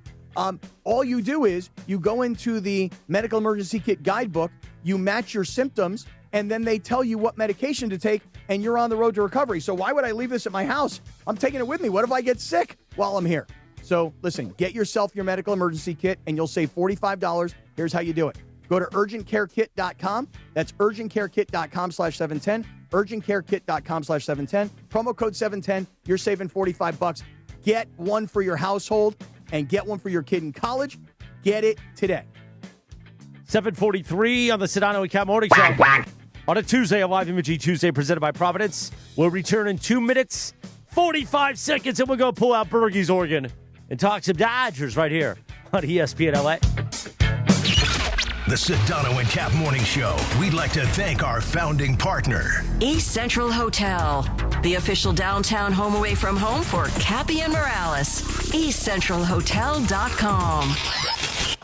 All you do is you go into the medical emergency kit guidebook, you match your symptoms, and then they tell you what medication to take, and you're on the road to recovery. So why would I leave this at my house? I'm taking it with me. What if I get sick while I'm here? So listen, get yourself your medical emergency kit, and you'll save $45. Here's how you do it. Go to urgentcarekit.com. That's urgentcarekit.com/710. urgentcarekit.com/710. Promo code 710. You're saving $45. Get one for your household and get one for your kid in college. Get it today. 7:43 on the Sedano and Kap Morning Show. On a Tuesday, a live imaging Tuesday presented by Providence. We'll return in 2 minutes, 45 seconds, and we'll go pull out Bergey's organ and talk some Dodgers right here on ESPN LA. The Sedano and Kap Morning Show. We'd like to thank our founding partner, East Central Hotel, the official downtown home away from home for Cappy and Morales. EastCentralHotel.com.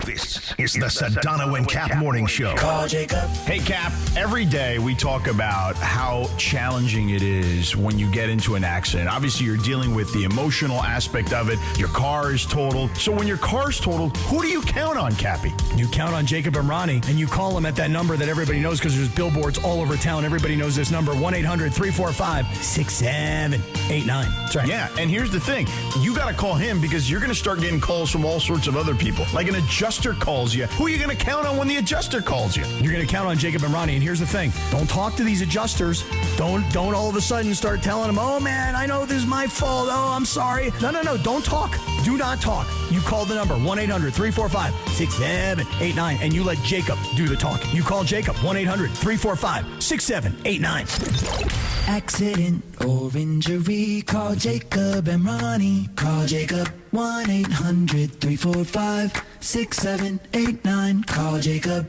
This is the Sedano and Kap Morning Show. Call Jacob. Hey, Cap, every day we talk about how challenging it is when you get into an accident. Obviously, you're dealing with the emotional aspect of it. Your car is totaled. So when your car's totaled, who do you count on, Cappy? You count on Jacob and Ronnie, and you call them at that number that everybody knows because there's billboards all over town. Everybody knows this number, 1-800-345-6789. That's right. Yeah, and here's the thing. You got to call him because you're going to start getting calls from all sorts of other people. Like an adjuster calls you. Who are you going to count on when the adjuster calls you? You're going to count on Jacob and Ronnie, and here's the thing. Don't talk to these adjusters. Don't all of a sudden start telling them, oh, man, I know this is my fault. Oh, I'm sorry. No. Don't talk. Do not talk. You call the number, 1-800-345-6789, and you let Jacob do the talking. You call Jacob, 1-800-345-6789. Accident or injury, call Jacob and Ronnie. Call Jacob, 1-800-345-6789. Call Jacob.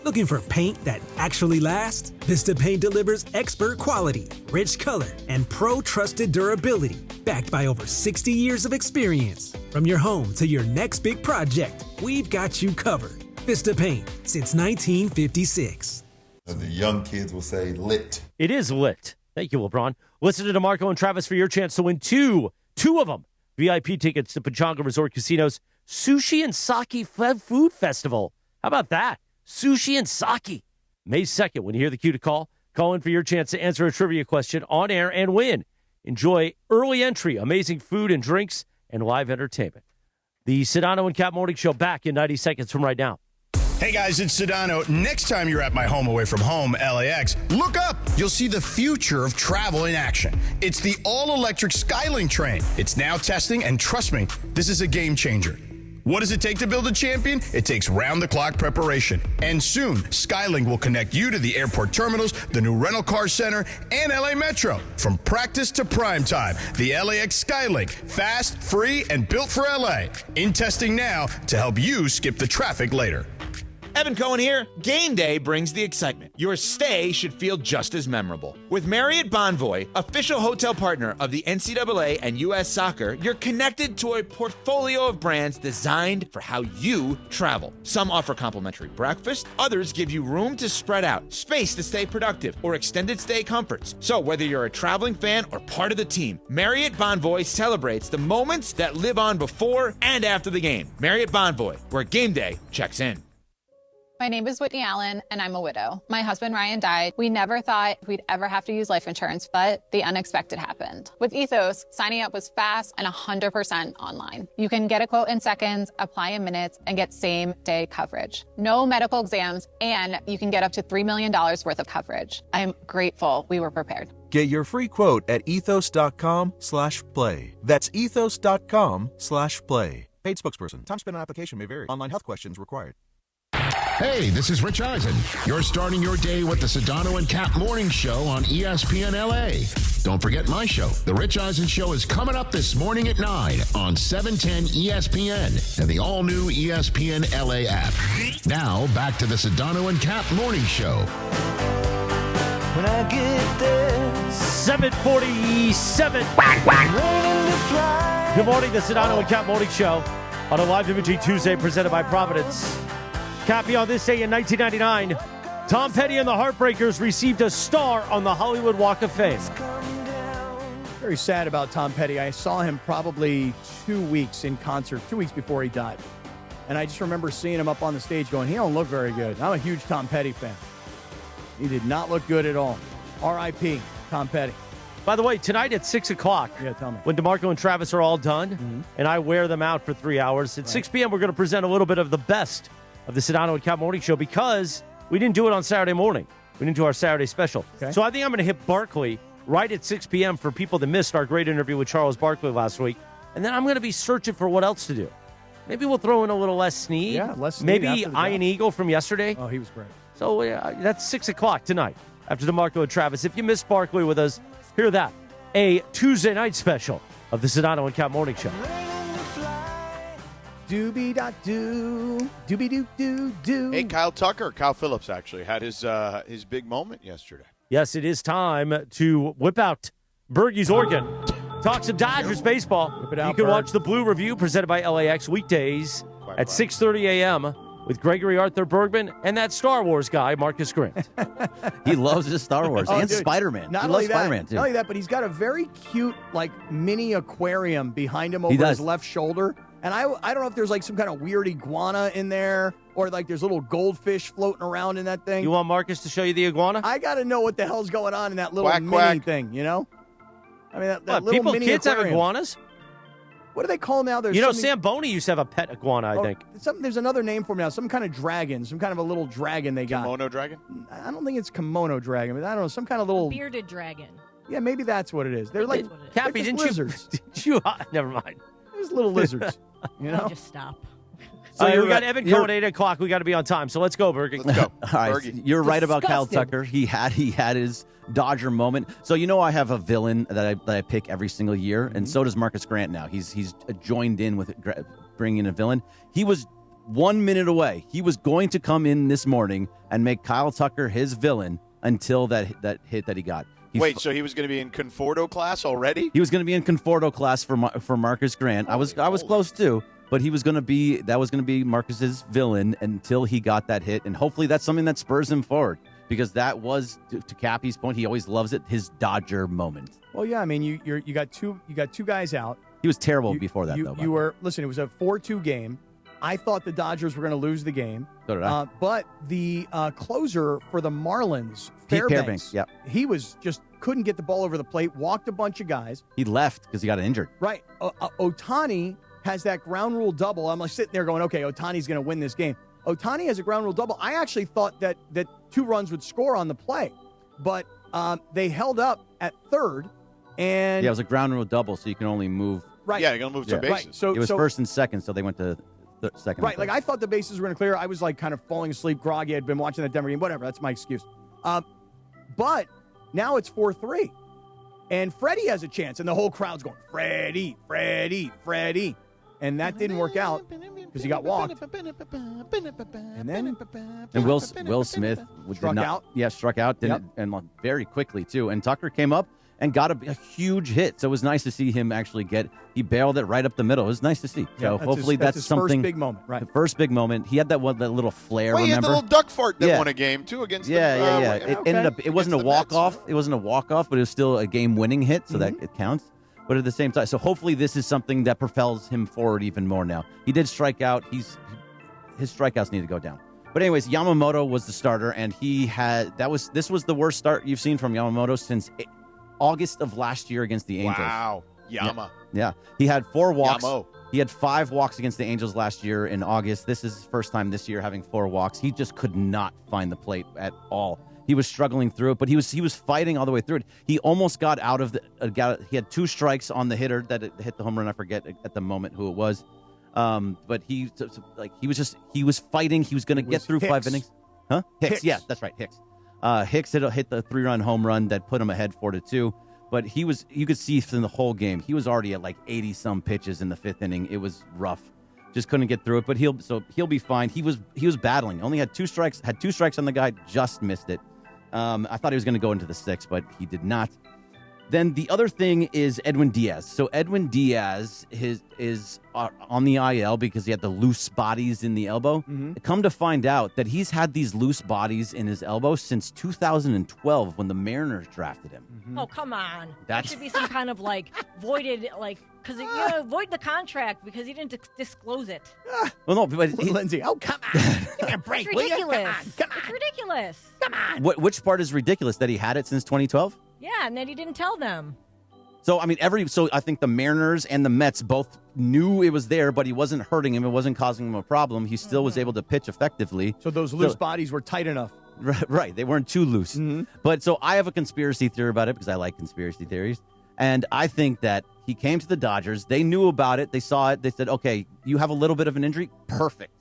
Looking for paint that actually lasts? Vista Paint delivers expert quality, rich color, and pro-trusted durability, backed by over 60 years of experience. From your home to your next big project, we've got you covered. Vista Paint, since 1956. As the young kids will say, lit. It is lit. Thank you, LeBron. Listen to DeMarco and Travis for your chance to win two of them. VIP tickets to Pechanga Resort Casino's Sushi and Sake Food Festival, How about that? Sushi and sake. May 2nd, when you hear the cue to call in for your chance to answer a trivia question on air and win. Enjoy early entry, amazing food and drinks, and live entertainment. The Sedano and Kap Morning Show back in 90 seconds from right now. Hey guys, it's Sedano. Next time you're at my home away from home, LAX, look up. You'll see the future of travel in action. It's the all-electric Skylink train. It's now testing, and trust me, this is a game changer. What does it take to build a champion? It takes round-the-clock preparation. And soon, Skylink will connect you to the airport terminals, the new rental car center, and LA Metro. From practice to prime time, the LAX Skylink. Fast, free, and built for LA. In testing now to help you skip the traffic later. Evan Cohen here. Game day brings the excitement. Your stay should feel just as memorable. With Marriott Bonvoy, official hotel partner of the NCAA and U.S. Soccer, you're connected to a portfolio of brands designed for how you travel. Some offer complimentary breakfast, others give you room to spread out, space to stay productive, or extended stay comforts. So whether you're a traveling fan or part of the team, Marriott Bonvoy celebrates the moments that live on before and after the game. Marriott Bonvoy, where game day checks in. My name is Whitney Allen, and I'm a widow. My husband, Ryan, died. We never thought we'd ever have to use life insurance, but the unexpected happened. With Ethos, signing up was fast and 100% online. You can get a quote in seconds, apply in minutes, and get same-day coverage. No medical exams, and you can get up to $3 million worth of coverage. I'm grateful we were prepared. Get your free quote at ethos.com/play. That's ethos.com/play. Paid spokesperson. Time spent on application may vary. Online health questions required. Hey, this is Rich Eisen. You're starting your day with the Sedano and Kap Morning Show on ESPN LA. Don't forget my show. The Rich Eisen Show is coming up this morning at 9 on 710 ESPN and the all-new ESPN LA app. Now, back to the Sedano and Kap Morning Show. When I get there. 7:47. Good morning, the Sedano and Kap Morning Show on a live imaging Tuesday presented by Providence. Cappy, on this day in 1999, Tom Petty and the Heartbreakers received a star on the Hollywood Walk of Fame. Very sad about Tom Petty. I saw him probably 2 weeks in concert, 2 weeks before he died. And I just remember seeing him up on the stage going, he don't look very good. I'm a huge Tom Petty fan. He did not look good at all. R.I.P. Tom Petty. By the way, tonight at 6 o'clock, when DeMarco and Travis are all done, and I wear them out for 3 hours, at 6 p.m. we're going to present a little bit of the best of the Sedano and Kap Morning Show because we didn't do it on Saturday morning. We didn't do our Saturday special. Okay. So I think I'm going to hit Barkley right at 6 p.m. for people that missed our great interview with Charles Barkley last week. And then I'm going to be searching for what else to do. Maybe we'll throw in a little Les Snead. Yeah, Les Snead. Maybe Iron Eagle from yesterday. Oh, he was great. So that's 6 o'clock tonight after DeMarco and Travis. If you missed Barkley with us, hear that. A Tuesday night special of the Sedano and Kap Morning Show. Doobie-da-doo, doobie-doo-doo-doo. Hey, Kyle Phillips actually had his big moment yesterday. Yes, it is time to whip out Bergie's organ. Talk some Dodgers baseball. Whip it out, you can Berg. watch the Blue Review presented by LAX weekdays at 6:30 a.m. with Gregory Arthur Bergman and that Star Wars guy, Marcus Grant. He loves his Star Wars and dude, Spider-Man. Not He only loves Spider-Man, that, too. not only that, but he's got a very cute, mini aquarium behind him He over does. his left shoulder. And I don't know if there's some kind of weird iguana in there or there's little goldfish floating around in that thing. You want Marcus to show you the iguana? I got to know what the hell's going on in that little Quack, mini quack. thing, you know? I mean, that What, little mini kids have aquarium. iguanas? What do they call them now? There's something- Sam Boney used to have a pet iguana, I think. There's another name for them now. Some kind of dragon. Some kind of a little dragon they got. Kimono dragon? I don't think it's kimono dragon. But I don't know. Some kind of little... Bearded dragon. Yeah, maybe that's what it is. They're like Cappy, they're just didn't lizards. you never mind. There's little lizards. You know? Just stop. So we you're got right. Evan Cohen at 8 o'clock. We got to be on time. So let's go, Bergie. Let's go. All right, Bergie. you're right about Kyle Disgusting. Tucker. He had his Dodger moment. So I have a villain that I pick every single year, and so does Marcus Grant now. He's joined in with bringing in a villain. He was 1 minute away. He was going to come in this morning and make Kyle Tucker his villain until that hit that he got. Wait, so he was going to be in Conforto class already? He was going to be in Conforto class for Marcus Grant. I was close too. But that was going to be Marcus's villain until he got that hit, and hopefully that's something that spurs him forward because that was to Cappy's point. He always loves it. His Dodger moment. Well, yeah. I mean, you got two guys out. He was terrible before that, though. You were listen. It was a 4-2 game. I thought the Dodgers were going to lose the game. So did I. But the closer for the Marlins, Pete Fairbanks, yep. he was just couldn't get the ball over the plate, walked a bunch of guys. He left because he got injured. Right. Ohtani has that ground rule double. I'm like sitting there going, okay, Ohtani's going to win this game. Ohtani has a ground rule double. I actually thought that 2 runs would score on the play, but they held up at third. And yeah, it was a ground rule double, so you can only move. Right. Yeah, you're going to move 2 bases. Right. So it was first and second, so they went to second. Right. Like I thought the bases were going to clear. I was like kind of falling asleep, groggy. I'd been watching that Denver game. Whatever. That's my excuse. But now it's 4-3. And Freddie has a chance, and the whole crowd's going, Freddie, Freddie, Freddie. And that didn't work out because he got walked. And then Will Smith struck out. Yeah, struck out, and very quickly too. And Tucker came up and got a huge hit. So it was nice to see him actually he bailed it right up the middle. It was nice to see. So hopefully that's his something. First big moment, right? The first big moment. He had that little flare. Well, he had the remember? little duck fart that won a game too against. Yeah. It ended up. It wasn't a walk off. It wasn't a walk off, but it was still a game-winning hit, so that it counts. But at the same time, so hopefully this is something that propels him forward even more now. He did strike out. His strikeouts need to go down. But anyways, Yamamoto was the starter, and this was the worst start you've seen from Yamamoto since August of last year against the Angels. Wow. Yama. Yeah. He had 4 walks. Yamo. He had 5 walks against the Angels last year in August. This is his first time this year having 4 walks. He just could not find the plate at all. He was struggling through it, but he was fighting all the way through it. He almost got out of he had 2 strikes on the hitter that hit the home run. I forget at the moment who it was. But he was fighting. He was going to get through Hicks. 5 innings. Huh? Hicks. Yeah, that's right. Hicks. Hicks hit the 3-run home run that put him ahead 4-2. But you could see from the whole game, he was already at like 80 some pitches in the 5th inning. It was rough. Just couldn't get through it, but he'll be fine. He was battling. Only had 2 strikes. Had 2 strikes on the guy. Just missed it. I thought he was going to go into the 6th, but he did not. Then the other thing is Edwin Diaz. So Edwin Diaz is on the IL because he had the loose bodies in the elbow. Mm-hmm. Come to find out that he's had these loose bodies in his elbow since 2012 when the Mariners drafted him. Mm-hmm. Oh, come on. That's- There should be some kind of voided, because void the contract because he didn't disclose it. Well, no, but Lindsay, oh, come on. Give me a break. It's will you? ridiculous. Come on. It's ridiculous. Come on. which part is ridiculous? That he had it since 2012? Yeah, and then he didn't tell them. So, I mean, I think the Mariners and the Mets both knew it was there, but he wasn't hurting him. It wasn't causing him a problem. He still was able to pitch effectively. So those loose bodies were tight enough. Right. They weren't too loose. Mm-hmm. But so I have a conspiracy theory about it because I like conspiracy theories. And I think that he came to the Dodgers. They knew about it. They saw it. They said, okay, you have a little bit of an injury. Perfect.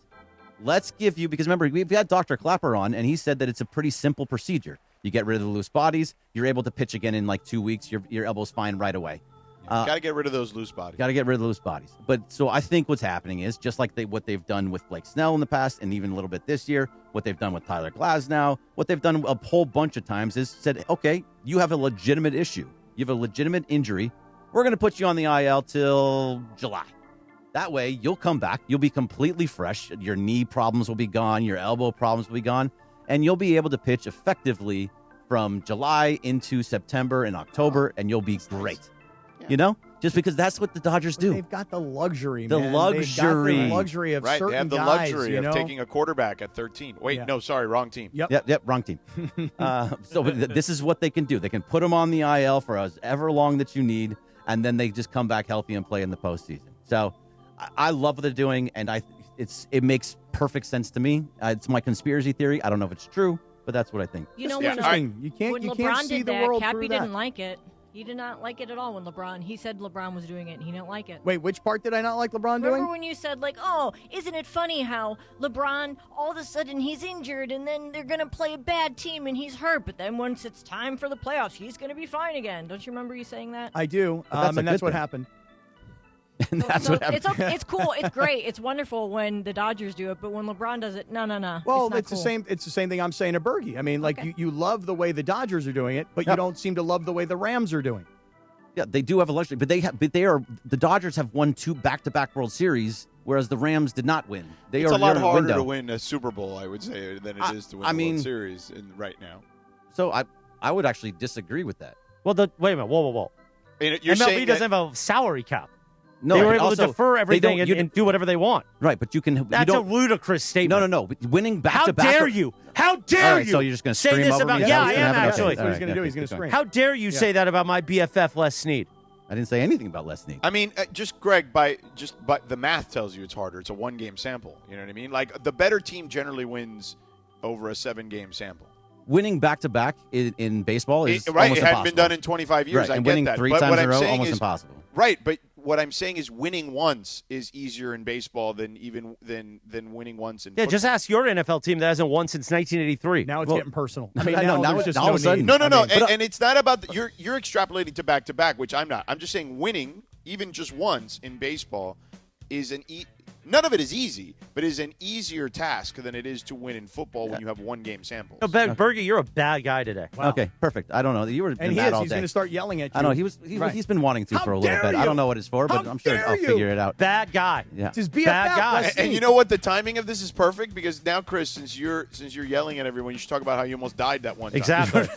Let's give you, because remember, we've had Dr. Clapper on, and he said that it's a pretty simple procedure. You get rid of the loose bodies. You're able to pitch again in like 2 weeks. Your elbow's fine right away. Got to get rid of those loose bodies. Got to get rid of the loose bodies. But so I think what's happening is just like what they've done with Blake Snell in the past, and even a little bit this year, what they've done with Tyler Glasnow, what they've done a whole bunch of times is said, okay, you have a legitimate issue. You have a legitimate injury. We're going to put you on the IL till July. That way, you'll come back. You'll be completely fresh. Your knee problems will be gone. Your elbow problems will be gone. And you'll be able to pitch effectively from July into September and October, and you'll be great. Yeah. You know? Just because that's what the Dodgers do. They've got the luxury, the man. Luxury. They've got the luxury of right, certain they have the guys, luxury of taking a quarterback at 13. Wait, no, sorry, wrong team. Yep, wrong team. This is what they can do. They can put them on the IL for as ever long that you need, and then they just come back healthy and play in the postseason. So I love what they're doing, and it makes perfect sense to me. It's my conspiracy theory. I don't know if it's true, but that's what I think. You know, when LeBron see did the that, world Cappy through didn't that. like it. He did not like it at all when he said LeBron was doing it, and he didn't like it. Wait, which part did I not like LeBron doing? Remember when you said, oh, isn't it funny how LeBron, all of a sudden, he's injured, and then they're going to play a bad team, and he's hurt, but then once it's time for the playoffs, he's going to be fine again. Don't you remember you saying that? I do, and that's what happened. And that's what happened. It's cool. It's great. It's wonderful when the Dodgers do it, but when LeBron does it, no. Well, it's the same. It's the same thing I'm saying to Bergie. I mean, you love the way the Dodgers are doing it, but you don't seem to love the way the Rams are doing. Yeah, they do have a luxury, but the Dodgers have won 2 back-to-back World Series, whereas the Rams did not win. It's a lot harder to win a Super Bowl, I would say, than it is to win the World Series right now. So I would actually disagree with that. Well, wait a minute. Whoa. You're MLB doesn't have a salary cap. No, they were and able to also, defer they everything don't- and do whatever they want. Right, but you can. That's you a don't, ludicrous statement. No. Winning back How to back. dare you? How dare All right, you? so you're just going to say scream this over about? me? Yeah, Is I that am what's gonna actually. happen? Okay. That's what he's going to do. He's going to Keep scream. How dare you say that about my BFF Les Snead? I didn't say anything about Les Snead. I mean, just Greg, by the math tells you it's harder. It's a 1-game sample. You know what I mean? Like the better team generally wins over a 7-game sample. Winning back to back in baseball is right. almost It hadn't impossible. been done in 25 years. Right, I and get winning that. 3 But times what in I'm a row saying almost is, impossible. Right, but what I'm saying is winning once is easier in baseball than winning once in Yeah, football. just ask your NFL team that hasn't won since 1983. Now it's getting personal. I mean, I know, now there's it's just all of a sudden. need. No. I mean, And it's not about you're extrapolating to back-to-back, which I'm not. I'm just saying winning, even just once in baseball, is none of it is easy, but is an easier task than it is to win in football when you have 1-game samples. No, Berge, you're a bad guy today. Wow. Okay, perfect. I don't know. You were And he mad is. all He's day. going to start yelling at you. I know Right. he's been wanting to How for a little dare bit. I you? don't know what it's for, but How I'm sure dare I'll you? figure it out. Bad guy. Yeah. It's his BFF. Bad guy. Les And you Snead. know what? The timing of this is perfect because now, Chris, since you're yelling at everyone, you should talk about how you almost died that one time. Exactly.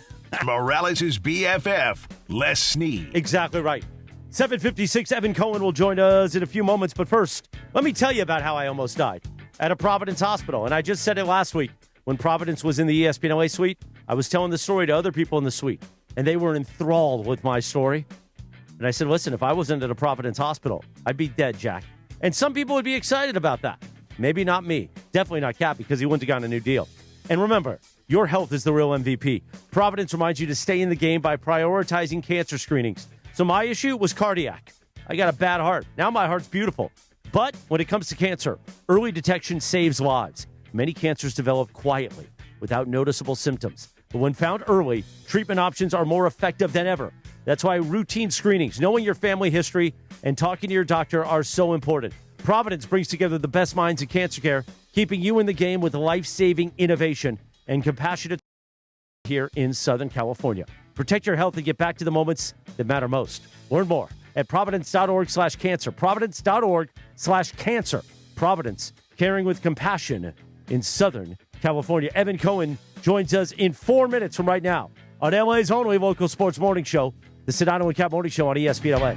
Morales' BFF, Les Snead. Exactly right. 7:56, Evan Cohen will join us in a few moments. But first, let me tell you about how I almost died at a Providence hospital. And I just said it last week when Providence was in the ESPN LA suite. I was telling the story to other people in the suite, and they were enthralled with my story. And I said, listen, if I wasn't at a Providence hospital, I'd be dead, Jack. And some people would be excited about that. Maybe not me. Definitely not Cap, because he wouldn't have gotten a new deal. And remember, your health is the real MVP. Providence reminds you to stay in the game by prioritizing cancer screenings. So my issue was cardiac. I got a bad heart. Now my heart's beautiful. But when it comes to cancer, early detection saves lives. Many cancers develop quietly, without noticeable symptoms. But when found early, treatment options are more effective than ever. That's why routine screenings, knowing your family history, and talking to your doctor are so important. Providence brings together the best minds in cancer care, keeping you in the game with life-saving innovation and compassionate here in Southern California. Protect your health and get back to the moments that matter most. Learn more at providence.org/cancer. Providence.org/cancer. Providence, caring with compassion in Southern California. Evan Cohen joins us in 4 minutes from right now on LA's only local sports morning show, the Sedano and Kap Morning Show on ESPN LA.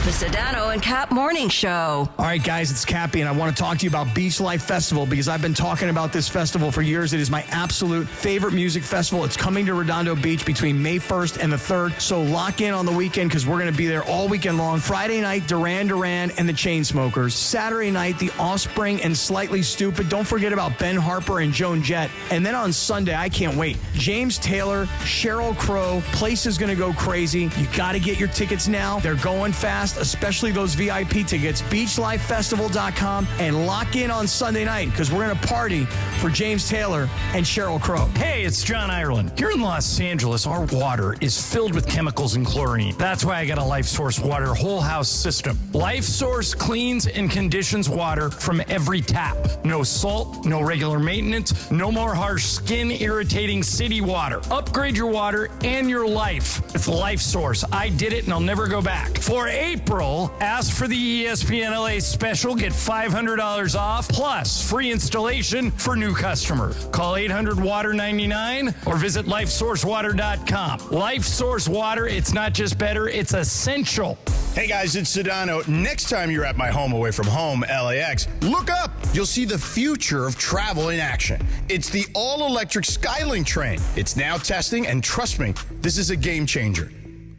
The Sedano and Kap Morning Show. All right, guys, it's Cappy, and I want to talk to you about Beach Life Festival because I've been talking about this festival for years. It is my absolute favorite music festival. It's coming to Redondo Beach between May 1st and the 3rd, so lock in on the weekend because we're going to be there all weekend long. Friday night, Duran Duran and the Chainsmokers. Saturday night, The Offspring and Slightly Stupid. Don't forget about Ben Harper and Joan Jett. And then on Sunday, I can't wait. James Taylor, Sheryl Crow. Place is going to go crazy. You got to get your tickets now. They're going fast, especially those VIP tickets. BeachLifeFestival.com and lock in on Sunday night because we're going to party for James Taylor and Sheryl Crow. Hey, it's John Ireland. Here in Los Angeles, our water is filled with chemicals and chlorine. That's why I got a Life Source Water whole house system. Life Source cleans and conditions water from every tap. No salt, no regular maintenance, no more harsh skin irritating city water. Upgrade your water and your life with Life Source. I did it and I'll never go back. For April, ask for the ESPN LA special. Get $500 off plus free installation for new customer. Call 800-WATER-99 or visit lifesourcewater.com. Life Source Water, it's not just better, it's essential. Hey guys, it's Sedano. Next time you're at my home away from home, LAX, look up. You'll see the future of travel in action. It's the all-electric Skylink train. It's now testing, and trust me, this is a game changer.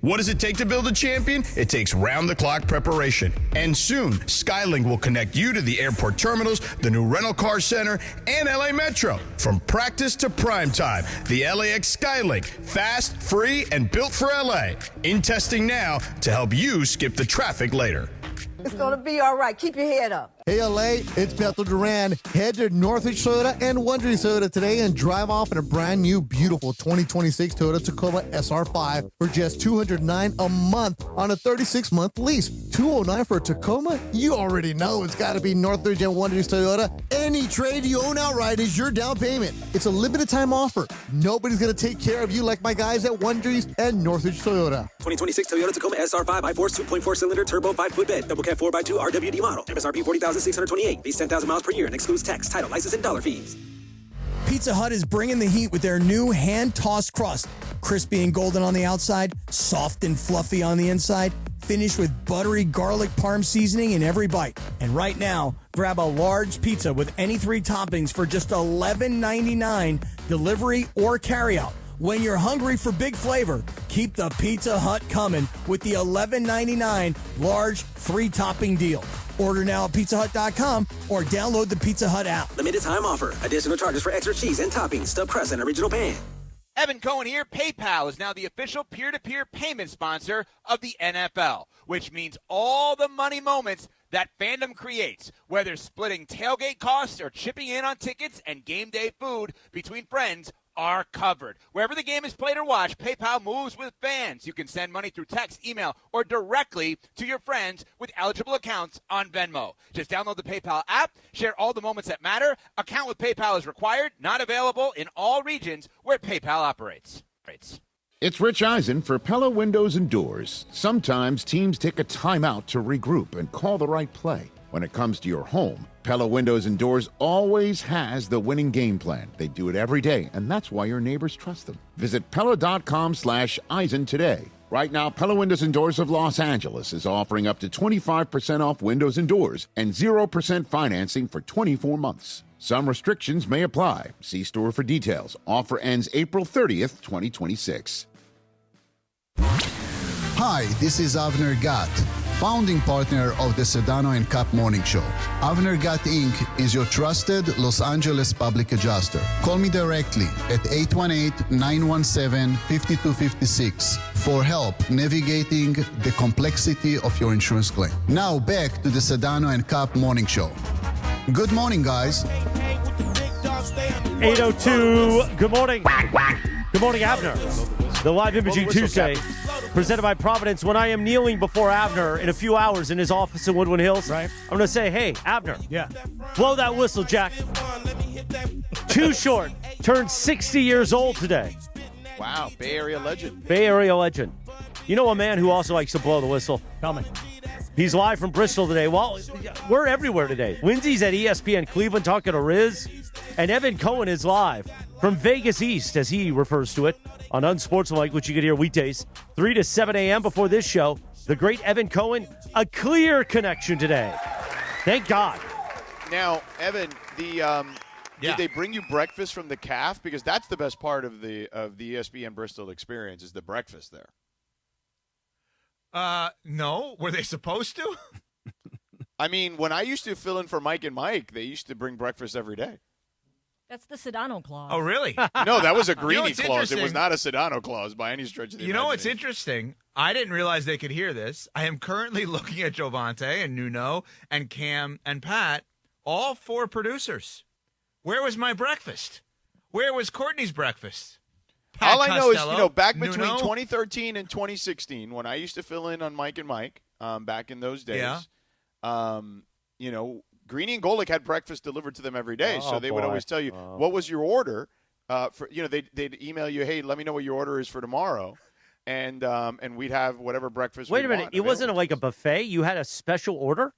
What does it take to build a champion? It takes round-the-clock preparation. And soon, Skylink will connect you to the airport terminals, the new rental car center, and LA Metro. From practice to prime time, the LAX Skylink. Fast, free, and built for LA. In testing now to help you skip the traffic later. It's going to be all right. Keep your head up. Hey, LA, it's Bethel Duran. Head to Northridge Toyota and Wondery Toyota today and drive off in a brand new, beautiful 2026 Toyota Tacoma SR5 for just $209 a month on a 36-month lease. $209 for a Tacoma? You already know it's got to be Northridge and Wondery Toyota. Any trade you own outright is your down payment. It's a limited time offer. Nobody's going to take care of you like my guys at Wondery's and Northridge Toyota. 2026 Toyota Tacoma SR5 I-Force 2.4-cylinder turbo 5-foot bed, double cab 4x2 RWD model. MSRP $40,628. Base 10,000 miles per year and excludes tax, title, license, and dollar fees. Pizza Hut is bringing the heat with their new hand-tossed crust. Crispy and golden on the outside, soft and fluffy on the inside. finished with buttery garlic parm seasoning in every bite. And right now, grab a large pizza with any 3 toppings for just $11.99, delivery or carryout. When you're hungry for big flavor, keep the Pizza Hut coming with the $11.99 large 3-topping deal. Order now at pizzahut.com or download the Pizza Hut app. Limited time offer. Additional charges for extra cheese and toppings, stuffed crust, and original pan. Evan Cohen here. PayPal is now the official peer-to-peer payment sponsor of the NFL, which means all the money moments that fandom creates, whether splitting tailgate costs or chipping in on tickets and game day food between friends, are covered. Wherever the game is played or watched, PayPal moves with fans. You can send money through text, email, or directly to your friends with eligible accounts on Venmo. Just download the PayPal app, share all the moments that matter. Account with PayPal is required, not available in all regions where PayPal operates. It's Rich Eisen for Pella Windows and Doors. Sometimes teams take a timeout to regroup and call the right play. When it comes to your home, Pella Windows and Doors always has the winning game plan. They do it every day, and that's why your neighbors trust them. Visit Pella.com/Eisen today. Right now, Pella Windows and Doors of Los Angeles is offering up to 25% off windows and doors and 0% financing for 24 months. Some restrictions may apply. See store for details. Offer ends April 30th, 2026. Hi, this is Avner Gatt, founding partner of the Sedano Kap Morning Show. Avner Gatt Inc. is your trusted Los Angeles public adjuster. Call me directly at 818-917-5256 for help navigating the complexity of your insurance claim. Now back to the Sedano Kap Morning Show. Good morning, guys. 8:02. Good morning. Good morning, Abner. The Live Imaging Tuesday, presented by Providence. When I am kneeling before Abner in a few hours in his office in Woodland Hills, I'm going to say, hey, Abner, blow that whistle, Jack. Too Short turned 60 years old today. Wow, Bay Area legend. Bay Area legend. You know a man who also likes to blow the whistle? Coming. He's live from Bristol today. Well, we're everywhere today. Lindsay's at ESPN Cleveland talking to Riz, and Evan Cohen is live from Vegas East, as he refers to it, on Unsportsmanlike, which you can hear weekdays 3 to 7 a.m. before this show. The great Evan Cohen, a clear connection today. Thank God. Now, Evan, did they bring you breakfast from the calf? Because that's the best part of the ESPN Bristol experience is the breakfast there. No. Were they supposed to? I mean, when I used to fill in for Mike and Mike, they used to bring breakfast every day. That's the Sedano clause. Oh, really? No, that was a Greenie clause. It was not a Sedano clause by any stretch of the imagination. You know what's interesting? I didn't realize they could hear this. I am currently looking at Jovante and Nuno and Cam and Pat, all 4 producers. Where was my breakfast? Where was Courtney's breakfast? Pat All I know Costello, is, back between Nuno? 2013 and 2016, when I used to fill in on Mike and Mike, back in those days, Greenie and Golick had breakfast delivered to them every day, so they would always tell you, what was your order? They'd email you, hey, let me know what your order is for tomorrow, and we'd have whatever breakfast Wait a minute. It wasn't like a buffet? You had a special order?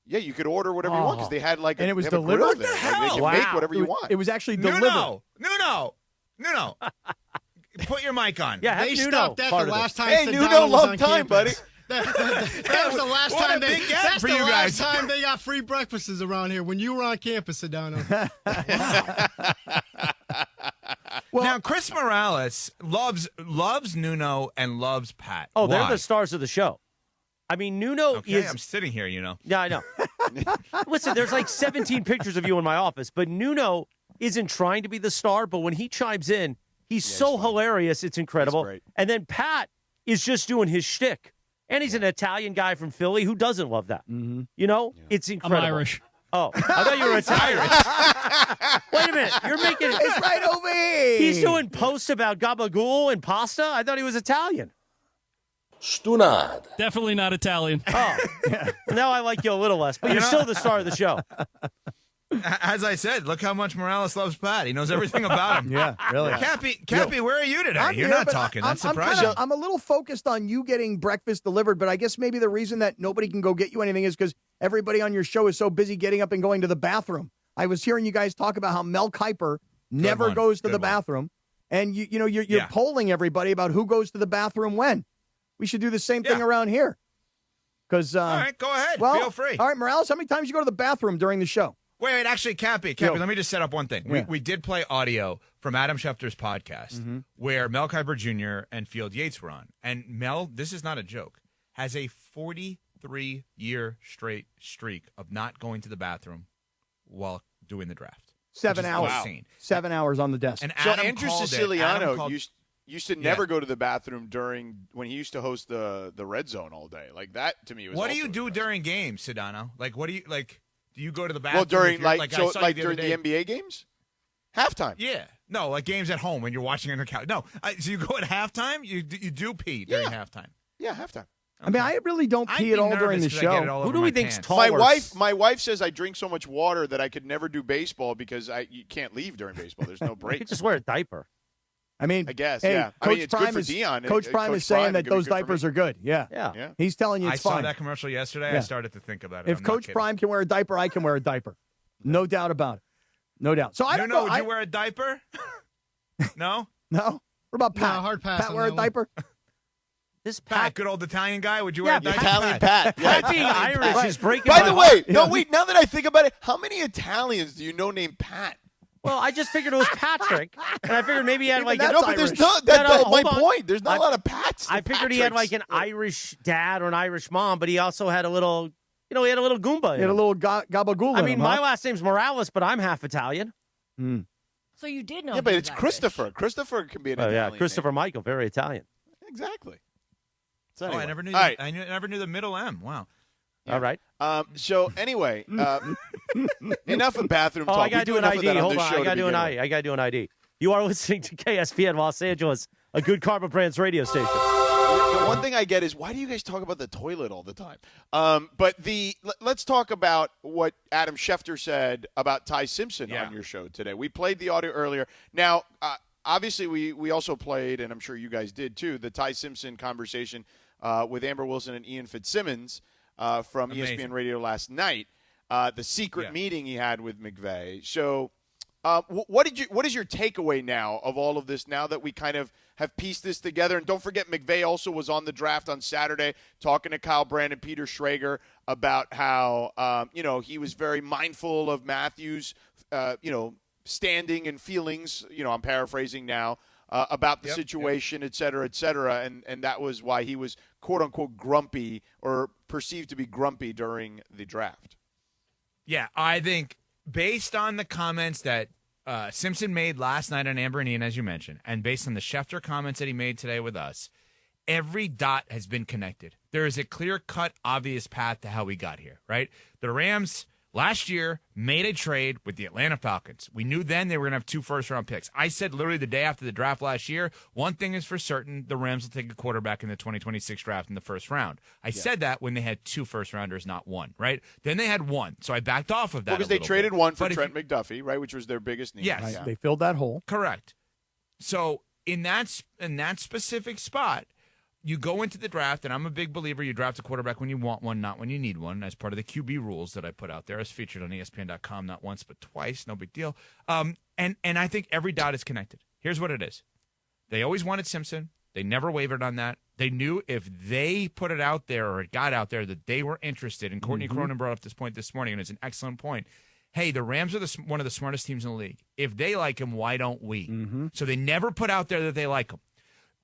Yeah, you could order whatever you want because they had and it was delivered. delivered? They can make whatever you want. It was actually delivered. Nuno. Put your mic on. Yeah, they Nuno stopped that the last time. Hey, Sedano Nuno, was long on time, campus. buddy. That was the last What time a big gap That's for the you last guys. time they got free breakfasts around here when you were on campus, Sedano. Now, Chris Morales loves Nuno and loves Pat. Oh, Why? they're the stars of the show. I mean, Nuno is... I'm sitting here, Yeah, I know. Listen, there's like 17 pictures of you in my office, but Nuno isn't trying to be the star, but when he chimes in, he's so hilarious, it's incredible. And then Pat is just doing his shtick. And he's an Italian guy from Philly who doesn't love that. Mm-hmm. You know? It's incredible. I'm Irish. Oh, I thought you were Italian. Wait a minute. You're making... It's right over here. He's doing posts about gabagool and pasta? I thought he was Italian. Stunad. Definitely not Italian. Oh, now I like you a little less, but you're still the star of the show. As I said, look how much Morales loves Pat. He knows everything about him. Yeah, really. Cappy, where are you today? I'm You're here, not but talking. That's I'm surprising. I'm a little focused on you getting breakfast delivered, but I guess maybe the reason that nobody can go get you anything is because everybody on your show is so busy getting up and going to the bathroom. I was hearing you guys talk about how Mel Kiper never goes to the bathroom, and you're polling everybody about who goes to the bathroom when. We should do the same thing around here. Because all right, go ahead. Well, Feel free. All right, Morales, how many times you go to the bathroom during the show? Wait, actually, Cappy, let me just set up one thing. Yeah. We did play audio from Adam Schefter's podcast where Mel Kiper Jr. and Field Yates were on. And Mel, this is not a joke, has a 43-year straight streak of not going to the bathroom while doing the draft. 7 hours. Insane. 7 hours on the desk. And So Adam Andrew called it. Siciliano Adam called- used to never go to the bathroom when he used to host the Red Zone all day. Like that to me was. What do also you do impressive. during games, Sedano? Like, what do you like? Do you go to the bathroom? Well, during if you're- I saw you during other the day. NBA games, halftime. Yeah, no, like games at home when you're watching on the couch. No, so you go at halftime. You do pee during halftime. Yeah, halftime. I mean, I really don't I'd pee be at all during nervous the 'cause I get it show. all Who over do my we think's pants. taller? My wife says I drink so much water that I could never do baseball because you can't leave during baseball. There's no You break. could just wear a diaper. I mean, I guess, hey, yeah. I Coach mean, it's Prime good for is, Dion. Coach Prime Coach is saying Prime, that it could be those good for diapers me. are good. Yeah. Yeah. He's telling you I it's saw fine. that commercial yesterday. Yeah. I started to think about it. If I'm not Coach kidding. Prime can wear a diaper, I can wear a diaper. No doubt about it. No doubt. So I don't know. Would you wear a diaper? No. No. What about Pat? No, hard pass Pat on wear a that one. diaper? This Pat, good old Italian guy. Would you Yeah, wear a diaper? Italian Pat. Yeah, Pat being Italian Irish Pat. is breaking By my the way, heart. no, wait. Now that I think about it, how many Italians do you know named Pat? Well, I just figured it was Patrick, and I figured maybe he had like Even an that's No, but there's Irish. not. No, That's my hold on. point. There's not I- a lot of Pats. I and figured he had like an Patricks. Irish dad or an Irish mom, but he also had a little, he had a little Goomba. He in had a him. little gabagool I in mean, him, my huh? last name's Morales, but I'm half Italian. So you did know. Yeah, but he it's was Irish. Christopher. Christopher can be an Oh Italian. yeah, Christopher Michael, very Italian. name. Exactly. So Oh, anyway. I never knew. All right. I never knew the middle M. Wow. All right. So anyway, enough of bathroom Oh, talk. I gotta We do an enough of ID. that on Hold this on, show I to gotta do an begin ID. with. I gotta do an ID. You are listening to KSPN Los Angeles, a good Karma Brands radio station. The one thing I get is why do you guys talk about the toilet all the time? But let's talk about what Adam Schefter said about Ty Simpson on your show today. We played the audio earlier. Now, obviously, we also played, and I'm sure you guys did too, the Ty Simpson conversation with Amber Wilson and Ian Fitzsimmons from Amazing. ESPN Radio last night. The secret meeting he had with McVay. So, what is your takeaway now of all of this? Now that we kind of have pieced this together, and don't forget, McVay also was on the draft on Saturday, talking to Kyle Brand and Peter Schrager about how he was very mindful of Matthews, standing and feelings. I'm paraphrasing now. About the situation, et cetera, and that was why he was quote-unquote grumpy or perceived to be grumpy during the draft. Yeah, I think based on the comments that Simpson made last night on Amber and Ian, as you mentioned, and based on the Schefter comments that he made today with us, every dot has been connected. There is a clear-cut, obvious path to how we got here, right? The Rams last year made a trade with the Atlanta Falcons. We knew then they were going to have 2 first-round picks. I said literally the day after the draft last year, one thing is for certain, the Rams will take a quarterback in the 2026 draft in the first round. I said that when they had 2 first-rounders, not 1, right? Then they had 1, so I backed off of that Because a they little traded bit. 1 for But if Trent McDuffie, right, which was their biggest need. Yes. They filled that hole. Correct. So in that specific spot, you go into the draft, and I'm a big believer you draft a quarterback when you want one, not when you need one, as part of the QB rules that I put out there, as featured on ESPN.com not once but twice, no big deal. And I think every dot is connected. Here's what it is. They always wanted Simpson. They never wavered on that. They knew if they put it out there or it got out there that they were interested, and Courtney Cronin brought up this point this morning, and it's an excellent point. Hey, the Rams are one of the smartest teams in the league. If they like him, why don't we? So they never put out there that they like him.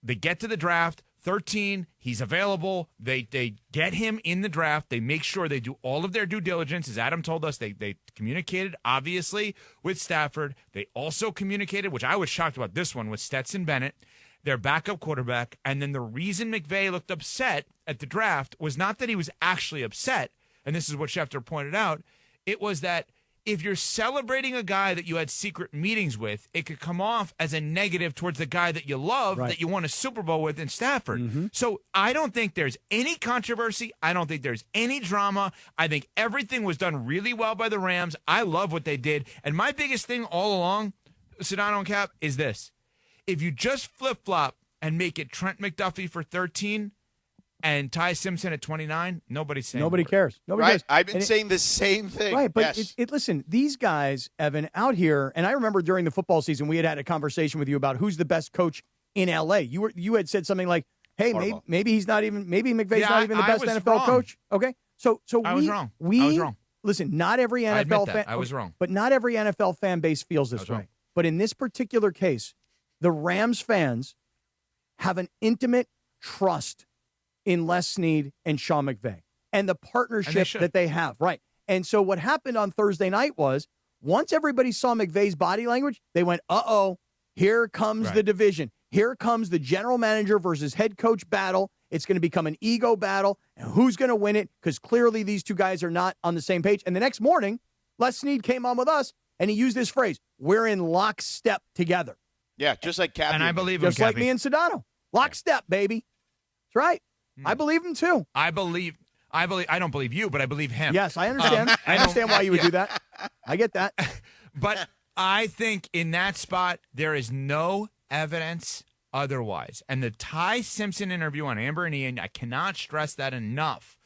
They get to the draft, 13, he's available. They get him in the draft. They make sure they do all of their due diligence. As Adam told us, they communicated, obviously, with Stafford. They also communicated, which I was shocked about this one, with Stetson Bennett, their backup quarterback. And then the reason McVay looked upset at the draft was not that he was actually upset, and this is what Schefter pointed out, it was that if you're celebrating a guy that you had secret meetings with, it could come off as a negative towards the guy that you love, that you won a Super Bowl with in Stafford. So I don't think there's any controversy. I don't think there's any drama. I think everything was done really well by the Rams. I love what they did. And my biggest thing all along, Sedano and Cap, is this. If you just flip-flop and make it Trent McDuffie for 13 and Ty Simpson at 29, nobody's saying Nobody cares. Nobody Right. cares. I've been And saying the same thing. Right, but Yes. listen, these guys, Evan, out here, and I remember during the football season, we had a conversation with you about who's the best coach in L.A. You had said something like, Hey, maybe he's not even. Maybe McVay's not even the best NFL coach. Okay, so I was wrong. I was wrong. Listen, not every I admit NFL that. fan. I was wrong. But not every NFL fan base feels this way. wrong. But in this particular case, the Rams fans have an intimate trust in Les Snead and Sean McVay and the partnership that they have. Right. And so what happened on Thursday night was once everybody saw McVay's body language, they went, uh-oh, here comes the division. Here comes the general manager versus head coach battle. It's going to become an ego battle. And who's going to win it? Because clearly these two guys are not on the same page. And the next morning, Les Snead came on with us, and he used this phrase, we're in lockstep together. Yeah, just like Cappy. And I believe him, Just like Cappy. me and Sedano. Lockstep, baby. That's right. I believe him, too. I don't believe you, but I believe him. Yes, I understand. I understand why you would do that. I get that. But I think in that spot, there is no evidence otherwise. And the Ty Simpson interview on Amber and Ian, I cannot stress that enough,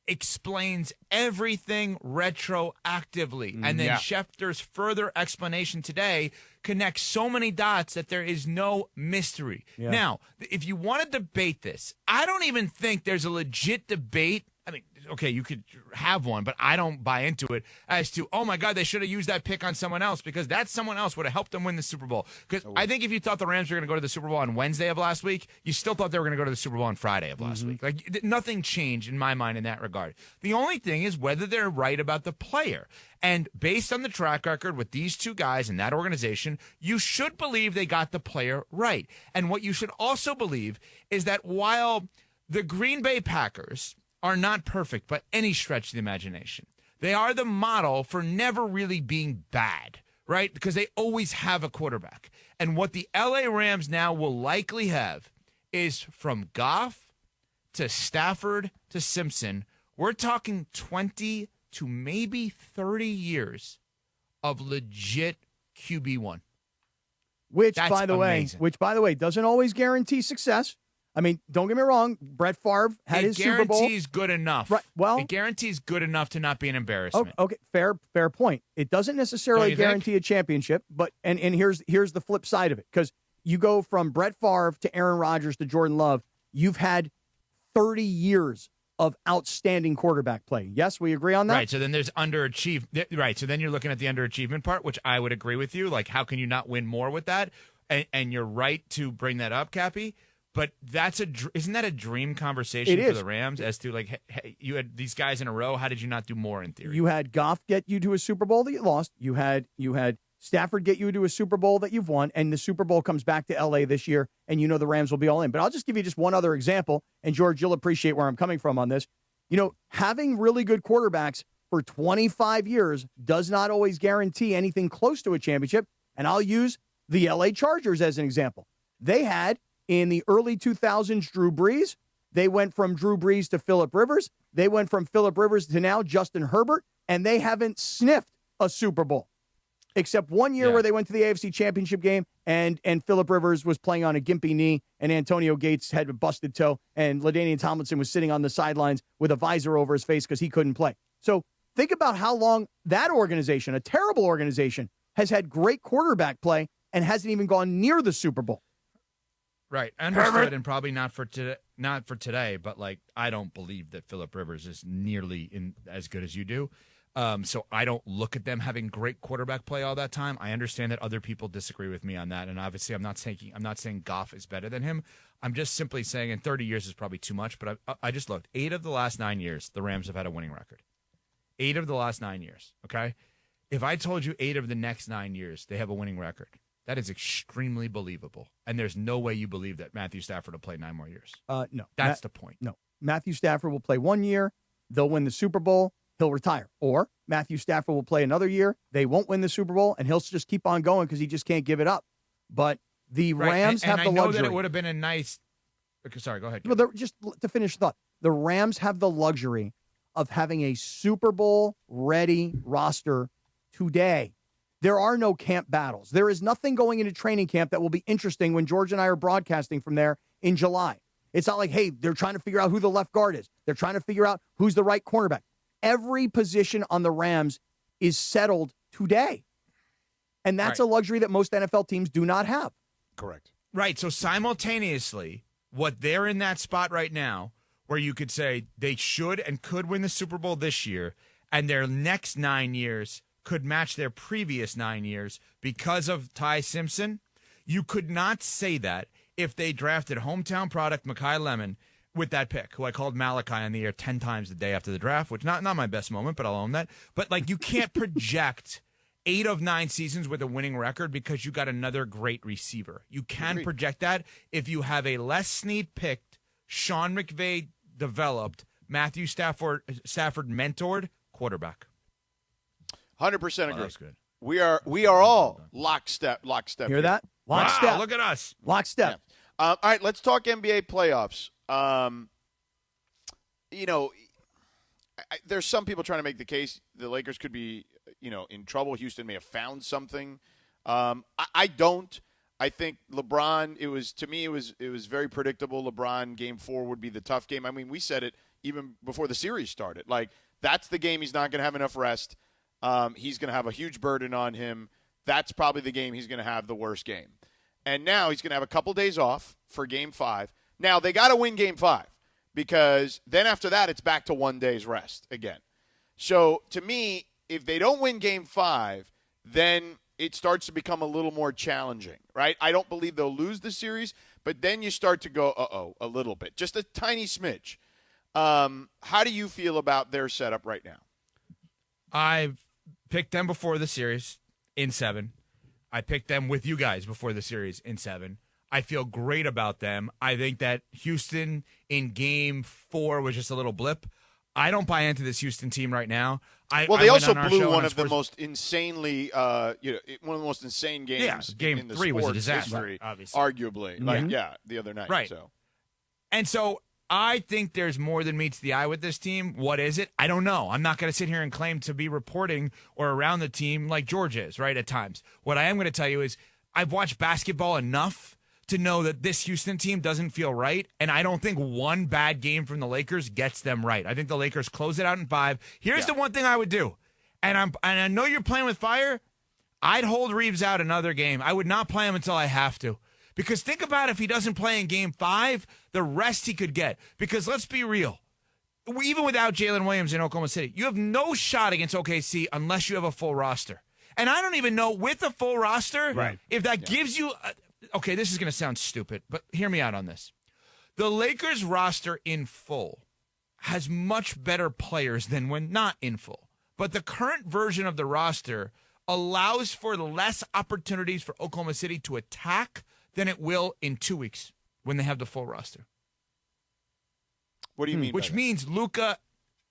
explains everything retroactively. And then Schefter's further explanation today connects so many dots that there is no mystery. Yeah. Now, if you want to debate this, I don't even think there's a legit debate. I mean, okay, you could have one, but I don't buy into it as to, oh, my God, they should have used that pick on someone else because that someone else would have helped them win the Super Bowl. Because I think if you thought the Rams were going to go to the Super Bowl on Wednesday of last week, you still thought they were going to go to the Super Bowl on Friday of last week. Like, nothing changed in my mind in that regard. The only thing is whether they're right about the player. And based on the track record with these two guys in that organization, you should believe they got the player right. And what you should also believe is that while the Green Bay Packers are not perfect by any stretch of the imagination, they are the model for never really being bad, right? Because they always have a quarterback. And what the LA Rams now will likely have is from Goff to Stafford to Simpson, we're talking 20 to maybe 30 years of legit QB1. Which, That's by the way, doesn't always guarantee success. I mean, don't get me wrong. Brett Favre had his Super Bowl. It guarantees good enough. Right. Well, it guarantees good enough to not be an embarrassment. Okay, fair point. It doesn't necessarily guarantee a championship, but and here's the flip side of it, because you go from Brett Favre to Aaron Rodgers to Jordan Love. You've had 30 years of outstanding quarterback play. Yes, we agree on that? Right, so then there's underachievement. Right, so then you're looking at the underachievement part, which I would agree with you. Like, how can you not win more with that? And you're right to bring that up, Cappy. But isn't that a dream conversation for the Rams as to, like, hey, you had these guys in a row. How did you not do more in theory? You had Goff get you to a Super Bowl that you lost. You had Stafford get you to a Super Bowl that you've won, and the Super Bowl comes back to L.A. this year, and you know the Rams will be all in. But I'll just give you just one other example, and George, you'll appreciate where I'm coming from on this. You know, having really good quarterbacks for 25 years does not always guarantee anything close to a championship, and I'll use the L.A. Chargers as an example. They had, in the early 2000s, Drew Brees. They went from Drew Brees to Phillip Rivers. They went from Phillip Rivers to now Justin Herbert, and they haven't sniffed a Super Bowl, except one year where they went to the AFC Championship game, and Phillip Rivers was playing on a gimpy knee, and Antonio Gates had a busted toe, and LaDainian Tomlinson was sitting on the sidelines with a visor over his face because he couldn't play. So think about how long that organization, a terrible organization, has had great quarterback play and hasn't even gone near the Super Bowl. Right, understood, and probably not for today. But like, I don't believe that Phillip Rivers is nearly as good as you do. So I don't look at them having great quarterback play all that time. I understand that other people disagree with me on that, and obviously I'm not saying Goff is better than him. I'm just simply saying, and 30 years is probably too much. But I just looked. 8 of the last 9 years, the Rams have had a winning record. 8 of the last 9 years. Okay, if I told you 8 of the next 9 years they have a winning record, that is extremely believable. And there's no way you believe that Matthew Stafford will play 9 more years. No. That's the point. No. Matthew Stafford will play 1 year. They'll win the Super Bowl. He'll retire. Or Matthew Stafford will play another year. They won't win the Super Bowl, and he'll just keep on going because he just can't give it up. But the Rams have the luxury. And I know that it would have been a nice – sorry, go ahead. Well, just to finish the thought, the Rams have the luxury of having a Super Bowl-ready roster today. There are no camp battles. There is nothing going into training camp that will be interesting when George and I are broadcasting from there in July. It's not like, hey, they're trying to figure out who the left guard is. They're trying to figure out who's the right cornerback. Every position on the Rams is settled today. And that's a luxury that most NFL teams do not have. Correct. Right. So simultaneously, what they're in that spot right now where you could say they should and could win the Super Bowl this year, and their next 9 years could match their previous 9 years because of Ty Simpson. You could not say that if they drafted hometown product McVay Lemon with that pick, who I called Malachi on the air 10 times the day after the draft, which not my best moment, but I'll own that. But, like, you can't project 8 of 9 seasons with a winning record because you got another great receiver. You can project that if you have a Les Snead-picked, Sean McVay developed, Matthew Stafford mentored quarterback. 100% agree. That's good. We are all lockstep. Hear that? Lockstep. Wow, look at us. Lockstep. Yeah. All right, let's talk NBA playoffs. There's some people trying to make the case the Lakers could be, in trouble. Houston may have found something. I don't. I think LeBron. It was very predictable. LeBron Game 4 would be the tough game. I mean, we said it even before the series started. Like, that's the game he's not going to have enough rest. He's going to have a huge burden on him. That's probably the game he's going to have the worst game. And now he's going to have a couple days off for Game 5. Now, they got to win Game 5 because then after that, it's back to 1 day's rest again. So, to me, if they don't win Game 5, then it starts to become a little more challenging, right? I don't believe they'll lose the series, but then you start to go, a little bit. Just a tiny smidge. How do you feel about their setup right now? I've picked them before the series in 7. I picked them with you guys before the series in 7. I feel great about them. I think that Houston in Game 4 was just a little blip. I don't buy into this Houston team right now. They also blew one of the most insanely, one of the most insane games. Yeah, Game in the 3 was a sports disaster, history, obviously. Arguably, the other night. Right. So I think there's more than meets the eye with this team. What is it? I don't know. I'm not going to sit here and claim to be reporting or around the team like George is, right, at times. What I am going to tell you is I've watched basketball enough to know that this Houston team doesn't feel right, and I don't think one bad game from the Lakers gets them right. I think the Lakers close it out in 5. Here's the one thing I would do, and I know you're playing with fire. I'd hold Reeves out another game. I would not play him until I have to. Because think about if he doesn't play in Game 5, the rest he could get. Because let's be real. Even without Jalen Williams in Oklahoma City, you have no shot against OKC unless you have a full roster. And I don't even know with a full roster if that gives you okay, this is going to sound stupid, but hear me out on this. The Lakers roster in full has much better players than when not in full. But the current version of the roster allows for less opportunities for Oklahoma City to attack than it will in 2 weeks when they have the full roster. What do you mean? Which means Luka,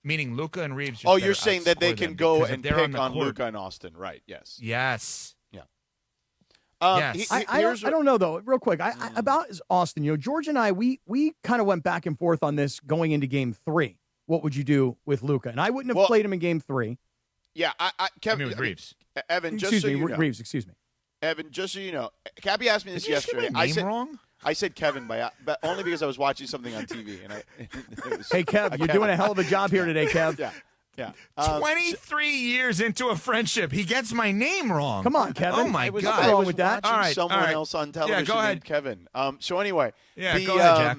meaning Luka and Reeves. You're saying that they can go and pick on Luka and Austin, right? Yes. Yes. Yeah. Yes. I don't know, though, real quick. About Austin, George and I, we kind of went back and forth on this going into Game 3. What would you do with Luka? And I wouldn't have played him in Game 3. Yeah, Kevin. with Reeves. Evan, just excuse so me, you know. Reeves, excuse me. Evan, just so you know, Cappy asked me this yesterday. Did you say my name wrong? I said Kevin, but only because I was watching something on TV. And Hey, Kev, you're doing a hell of a job here today, Kev. Yeah. 23 years into a friendship, he gets my name wrong. Come on, Kevin. Oh, my God. God. I was with that? watching someone else on television go ahead. named Kevin. So anyway. Yeah, go ahead,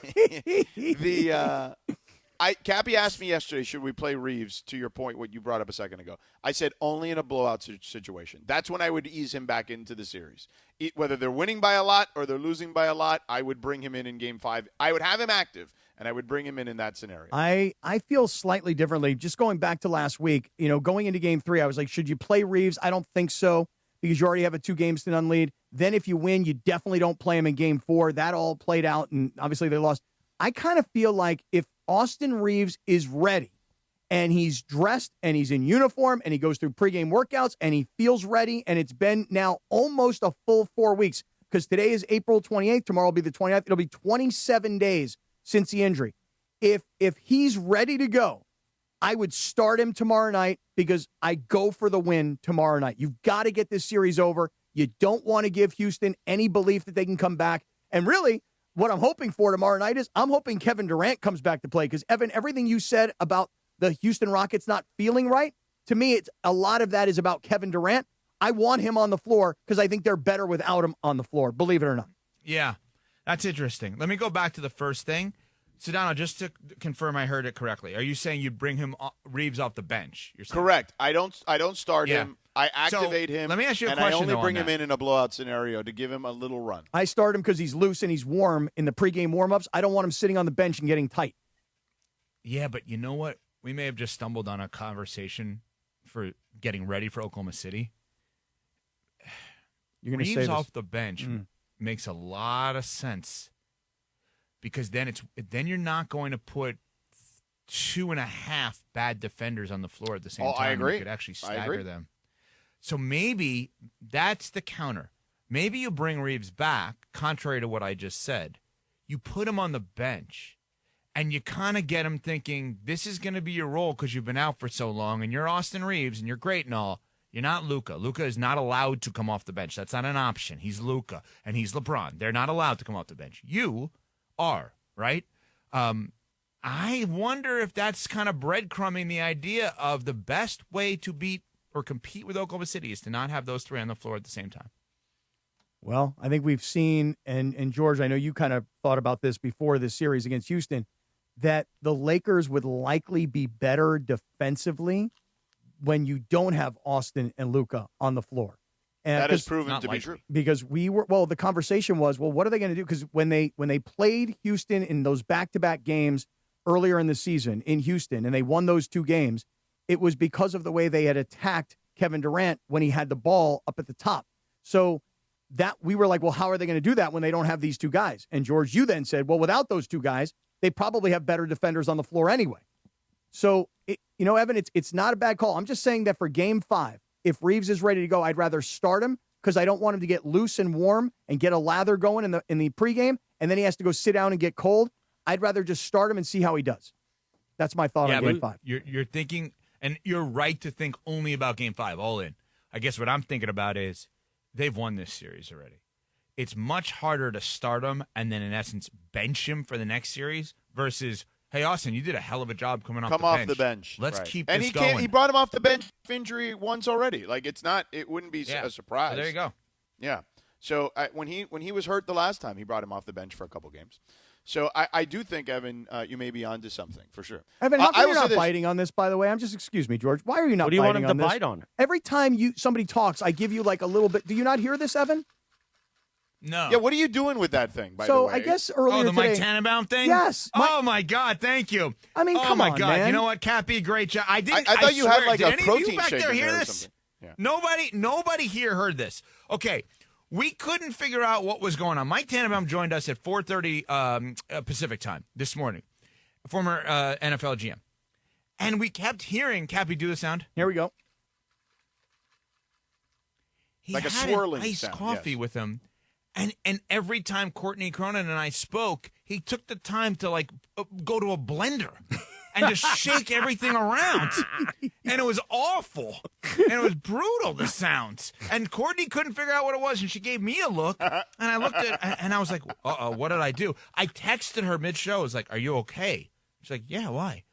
Jack. Cappy asked me yesterday, should we play Reeves, to your point, what you brought up a second ago. I said only in a blowout situation. That's when I would ease him back into the series. Whether they're winning by a lot or they're losing by a lot, I would bring him in Game 5. I would have him active, and I would bring him in that scenario. I feel slightly differently. Just going back to last week, going into Game 3, I was like, should you play Reeves? I don't think so because you already have a 2-game lead. Then if you win, you definitely don't play him in Game 4. That all played out, and obviously they lost. I kind of feel like if Austin Reeves is ready and he's dressed and he's in uniform and he goes through pregame workouts and he feels ready, and it's been now almost a full 4 weeks because today is April 28th. Tomorrow will be the 29th. It'll be 27 days since the injury. If he's ready to go, I would start him tomorrow night because I go for the win tomorrow night. You've got to get this series over. You don't want to give Houston any belief that they can come back. And really, what I'm hoping for tomorrow night is I'm hoping Kevin Durant comes back to play because, Evan, everything you said about the Houston Rockets not feeling right, to me, a lot of that is about Kevin Durant. I want him on the floor because I think they're better without him on the floor, believe it or not. Yeah. That's interesting. Let me go back to the first thing. Sedano, just to confirm I heard it correctly, are you saying you'd bring him Reeves off the bench? You're saying? Correct. I don't start him. I activate him. Let me ask you a and question. I only bring on him that. in a blowout scenario to give him a little run. I start him because he's loose and he's warm in the pregame warmups. I don't want him sitting on the bench and getting tight. Yeah, but you know what? We may have just stumbled on a conversation for getting ready for Oklahoma City. You're going to say Reeves this. off the bench makes a lot of sense because then you're not going to put 2.5 bad defenders on the floor at the same time. I agree. You could actually stagger them. So maybe that's the counter. Maybe you bring Reeves back, contrary to what I just said. You put him on the bench, and you kind of get him thinking, this is going to be your role because you've been out for so long, and you're Austin Reeves, and you're great and all. You're not Luka. Luka is not allowed to come off the bench. That's not an option. He's Luka, and he's LeBron. They're not allowed to come off the bench. You are, right? I wonder if that's kind of breadcrumbing the idea of the best way to beat or compete with Oklahoma City is to not have those three on the floor at the same time. Well, I think we've seen, and George, I know you kind of thought about this before this series against Houston, that the Lakers would likely be better defensively when you don't have Austin and Luka on the floor. And that has proven to be true. Because the conversation was, what are they going to do? Because when they played Houston in those back-to-back games earlier in the season in Houston, and they won those 2 games, it was because of the way they had attacked Kevin Durant when he had the ball up at the top. So that we were like, well, how are they going to do that when they don't have these 2 guys? And George, you then said, well, without those 2 guys, they probably have better defenders on the floor anyway. So, Evan, it's not a bad call. I'm just saying that for Game 5, if Reeves is ready to go, I'd rather start him because I don't want him to get loose and warm and get a lather going in the pregame, and then he has to go sit down and get cold. I'd rather just start him and see how he does. That's my thought on Game 5. You're thinking, and you're right to think only about Game 5, all in. I guess what I'm thinking about is they've won this series already. It's much harder to start him and then, in essence, bench him for the next series versus, hey, Austin, you did a hell of a job coming off the bench. Let's keep this going. He brought him off the bench injury once already. Like, it wouldn't be a surprise. So there you go. Yeah. So when he was hurt the last time, he brought him off the bench for a couple games. So I do think, Evan, you may be onto something for sure. Evan, how come you're not biting on this, by the way? Excuse me, George. Why are you not biting on this? What do you want him to bite on? Every time somebody talks, I give you like a little bit. Do you not hear this, Evan? No. Yeah, what are you doing with that thing, by the way? So I guess earlier the today. Mike Tannenbaum thing? Yes. Oh, my God. Thank you. I mean, come on, Oh, my God. man. You know what, Cappy? Great job. I thought you had like did a any protein of you back shake there in hear there or this? something. Yeah. Nobody here heard this. Okay. We couldn't figure out what was going on. Mike Tannenbaum joined us at 4:30 Pacific time this morning, former NFL GM. And we kept hearing, Cappy, do the sound. Here we go. He like a had swirling an iced sound, coffee yes. with him. And every time Courtney Cronin and I spoke, he took the time to go to a blender and just shake everything around. And it was awful. And it was brutal, the sounds. And Courtney couldn't figure out what it was, and she gave me a look. And I looked at and I was like, uh-oh, what did I do? I texted her mid-show. I was like, are you okay? She's like, yeah, why?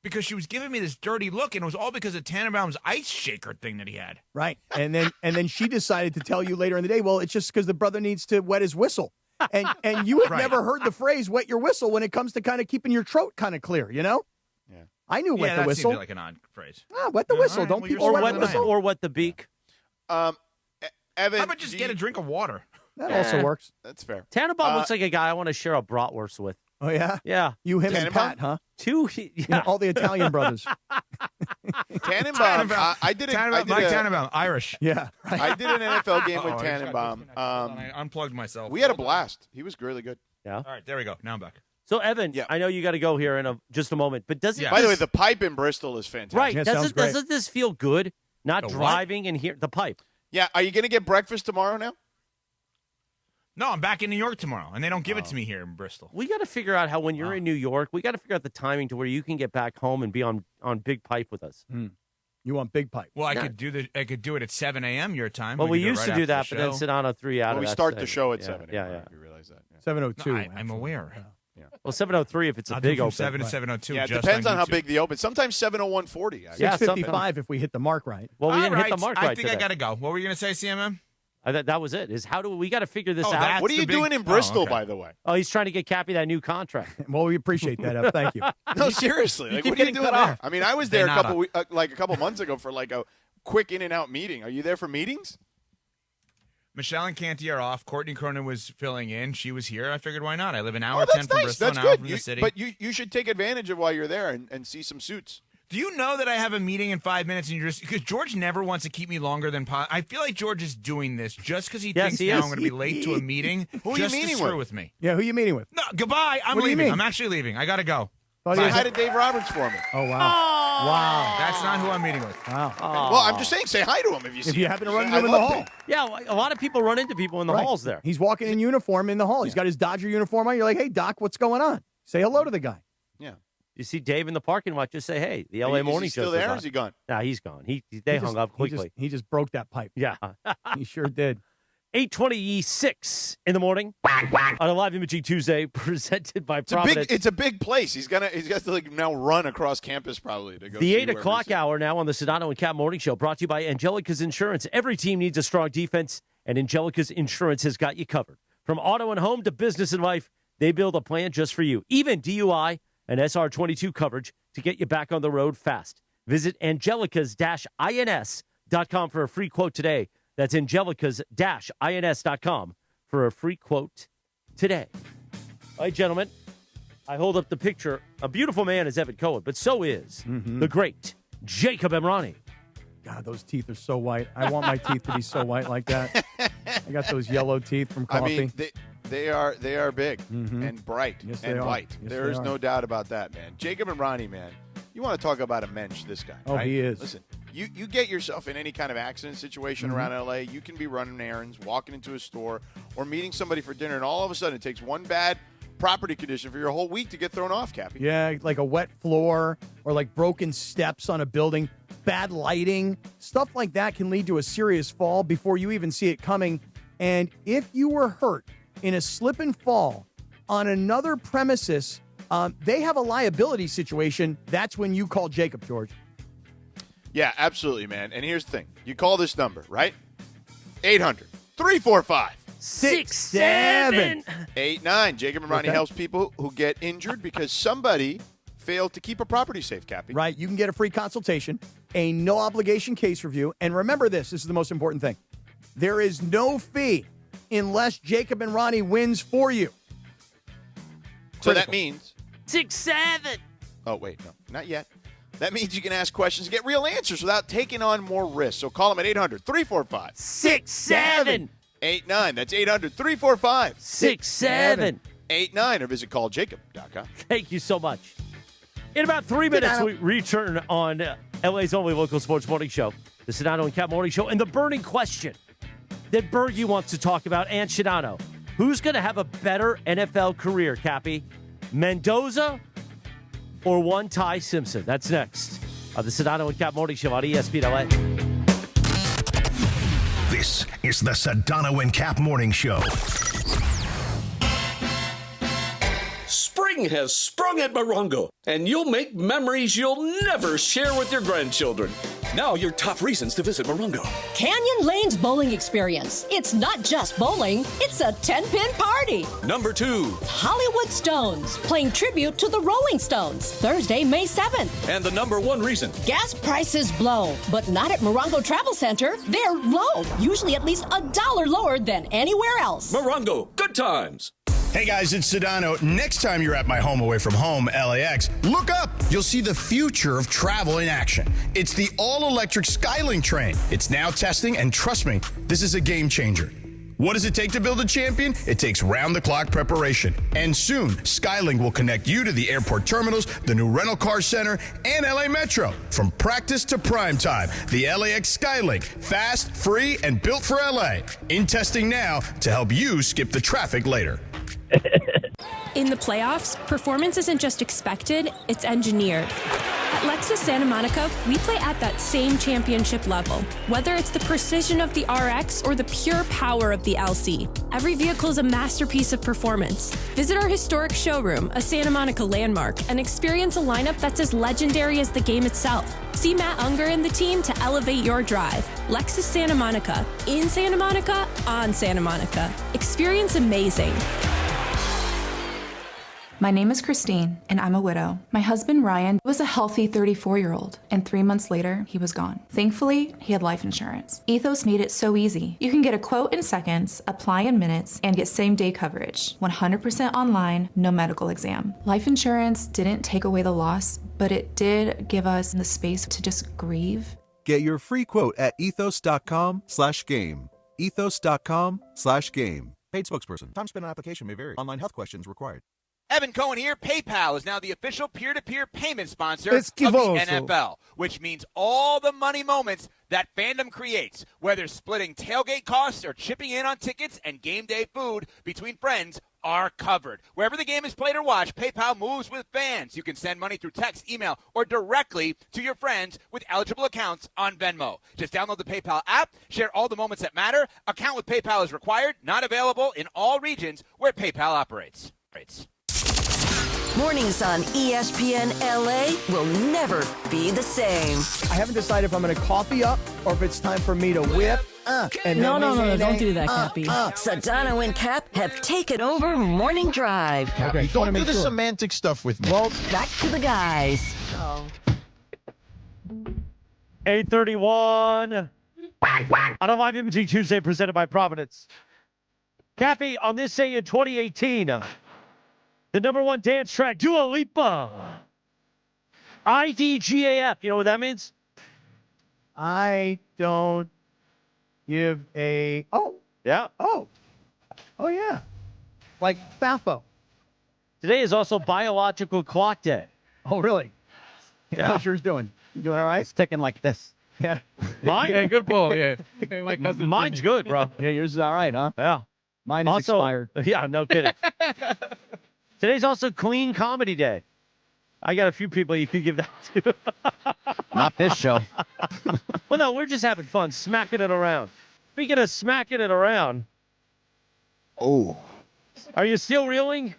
Because she was giving me this dirty look, and it was all because of Tannenbaum's ice shaker thing that he had. Right. And then she decided to tell you later in the day, well, it's just because the brother needs to wet his whistle. And you had never heard the phrase wet your whistle when it comes to kind of keeping your throat kind of clear, you know? Yeah. I knew wet the whistle. Seemed like an odd phrase. Wet the whistle. Don't people wet the whistle? Or wet the beak. Evan, how about just get a drink of water? That also works. That's fair. Tannenbaum looks like a guy I want to share a bratwurst with. Oh, yeah? Yeah. You, him, and Tannenbaum? Pat, huh? Yeah. All the Italian brothers. Tannenbaum. Mike Tannenbaum, Irish. Yeah. Right. I did an NFL game with Tannenbaum. I unplugged myself. We had a blast. He was really good. Yeah. All right, there we go. Now I'm back. So, Evan, I know you got to go here in just a moment, but does it? By the way, the pipe in Bristol is fantastic. Right. Yeah, Doesn't this feel good? Not The what? driving and hear the pipe. Yeah. Are you going to get breakfast tomorrow now? No, I'm back in New York tomorrow, and they don't give it to me here in Bristol. We got to figure out how when you're in New York, we got to figure out the timing to where you can get back home and be on Big Pipe with us. You want big pipe? Well, I could do it at 7 a.m. your time. Well, we could do it used right to do after that, the but then show. Sedano 3 out Well, of we that start thing. the show at Yeah, 7. Yeah. You realize that. Yeah. 7:02. No, I'm aware. Yeah. Well, 7:03 if it's a I'll do big from open. 7 to 7:02. Yeah, it just depends on how YouTube. big the open. Sometimes 7:01:40. Yeah, 6:55 if we hit the mark right. Well, we All didn't right, hit the mark I right think today. I got to go. What were you going to say, CMM? That was it. We got to figure this out? What are you doing in Bristol, by the way? Oh, he's trying to get Cappy that new contract. Well, we appreciate that, Ev. Thank you. No, seriously. Like, keep what are you getting doing cut there? off. I mean, I was there a couple months ago for like a quick in and out meeting. Are you there for meetings? Michelle and Canty are off. Courtney Cronin was filling in. She was here. I figured, why not? I live an hour 10 from Bristol, That's an hour good. from the city. But you should take advantage of while you're there and see some suits. Do you know that I have a meeting in 5 minutes and because George never wants to keep me longer than I feel like George is doing this just because he thinks now I'm going to be late to a meeting. Who are just you meeting to screw with? with me? Yeah, who are you meeting with? No, goodbye. I'm What do you leaving. mean? I'm actually leaving. I got to go. Say hi to Dave Roberts for me. Oh, wow. Wow. That's not who I'm meeting with. Wow. Well, I'm just saying, say hi to him if you see If you him. happen to run I into him in the love hall. it. Yeah, a lot of people run into people in the Right. halls there. He's walking in uniform in the hall. He's got his Dodger uniform on. You're like, hey, Doc, what's going on? Say hello to the guy. Yeah. You see Dave in the parking lot, just say, hey, the LA Morning Show. Still there or is he gone? Nah, he's gone. They hung up quickly. He just broke that pipe. Yeah. He sure did. 8:26 in the morning on a live imaging Tuesday presented by Providence. It's a big place. He's got to like now run across campus probably to go. The see 8 whoever o'clock he's at. hour now on the Sedano and Kap Morning Show, brought to you by Angelica's Insurance. Every team needs a strong defense, and Angelica's Insurance has got you covered. From auto and home to business and life, they build a plan just for you. Even DUI and SR22 coverage to get you back on the road fast. Visit angelicas-ins.com for a free quote today. That's angelicas-ins.com for a free quote today. All right, gentlemen, I hold up the picture. A beautiful man is Evan Cohen, but so is the great Jacob Emrani. God, those teeth are so white. I want my teeth to be so white like that. I got those yellow teeth from coffee. I mean, they are big and bright Yes, they and are. white. Yes, There they is are. no doubt about that, man. Jacob and Ronnie, man. You want to talk about a mensch, this guy. Oh, right? he is. Listen, you get yourself in any kind of accident situation around L.A., you can be running errands, walking into a store, or meeting somebody for dinner, and all of a sudden it takes one bad property condition for your whole week to get thrown off, Cappy. Yeah, like a wet floor or like broken steps on a building, bad lighting, stuff like that can lead to a serious fall before you even see it coming. And if you were hurt in a slip and fall on another premises, they have a liability situation. That's when you call Jacob, George. Yeah, absolutely, man. And here's the thing. You call this number, right? 800-345-6789. Jacob and Ronnie helps people who get injured because somebody failed to keep a property safe, Cappy. Right. You can get a free consultation, a no-obligation case review. And remember this is the most important thing. There is no fee unless Jacob and Ronnie wins for you. So that means 6-7. Oh, wait, no, not yet. That means you can ask questions and get real answers without taking on more risk. So call them at 800-345-6789. That's 800-345-6789 or visit calljacob.com. Thank you so much. In about 3 minutes, we return on LA's only local sports morning show, the Sedano and Kap Morning Show, and the burning question that Bergie wants to talk about, and Sedano. Who's going to have a better NFL career, Cappy? Mendoza or one Ty Simpson? That's next on the Sedano and Kap Morning Show on ESPN LA. This is the Sedano and Kap Morning Show. Spring has sprung at Morongo, and you'll make memories you'll never share with your grandchildren. Now your top reasons to visit Morongo. Canyon Lane's bowling experience. It's not just bowling, it's a 10-pin party. Number 2. Hollywood Stones, playing tribute to the Rolling Stones, Thursday, May 7th. And the number 1 reason. Gas prices blow, but not at Morongo Travel Center. They're low, usually at least $1 lower than anywhere else. Morongo, good times. Hey guys, it's Sedano. Next time you're at my home away from home, LAX, look up. You'll see the future of travel in action. It's the all-electric Skylink train. It's now testing, and trust me, this is a game changer. What does it take to build a champion? It takes round-the-clock preparation. And soon, Skylink will connect you to the airport terminals, the new rental car center, and LA Metro. From practice to prime time, the LAX Skylink. Fast, free, and built for LA. In testing now to help you skip the traffic later. In the playoffs, performance isn't just expected, it's engineered. At Lexus Santa Monica, we play at that same championship level. Whether it's the precision of the RX or the pure power of the LC, every vehicle is a masterpiece of performance. Visit our historic showroom, a Santa Monica landmark, and experience a lineup that's as legendary as the game itself. See Matt Unger and the team to elevate your drive. Lexus Santa Monica. In Santa Monica, on Santa Monica. Experience amazing. My name is Christine, and I'm a widow. My husband, Ryan, was a healthy 34-year-old, and 3 months later, he was gone. Thankfully, he had life insurance. Ethos made it so easy. You can get a quote in seconds, apply in minutes, and get same-day coverage. 100% online, no medical exam. Life insurance didn't take away the loss, but it did give us the space to just grieve. Get your free quote at ethos.com/game. Ethos.com/game. Paid spokesperson. Time spent on application may vary. Online health questions required. Evan Cohen here. PayPal is now the official peer-to-peer payment sponsor It's of the Kivoso. NFL, which means all the money moments that fandom creates, whether splitting tailgate costs or chipping in on tickets and game day food between friends, are covered. Wherever the game is played or watched, PayPal moves with fans. You can send money through text, email, or directly to your friends with eligible accounts on Venmo. Just download the PayPal app, share all the moments that matter. Account with PayPal is required, not available in all regions where PayPal operates. Mornings on ESPN LA will never be the same. I haven't decided if I'm going to coffee up or if it's time for me to whip. No, don't do that, Cappy. Sedano and Cap have taken over Morning Drive. Okay, Don't do the semantic stuff with me. Well, back to the guys. 8:31 on a Live Imaging Tuesday presented by Providence. Cappy, on this day in 2018, the number one dance track, Dua Lipa. IDGAF. You know what that means? I don't give a... Oh. Yeah. Oh, yeah. Like FAFO. Today is also Biological Clock Day. Oh, really? Yeah. How's yours doing? You doing all right? It's ticking like this. Yeah. Mine? Yeah, good pull, yeah. Mine's good, bro. Yeah, yours is all right, huh? Yeah. Mine is Also, expired. Yeah, no kidding. Today's also Clean Comedy Day. I got a few people you could give that to. Not this show. Well, no, we're just having fun, smacking it around. Speaking of smacking it around. Oh. Are you still reeling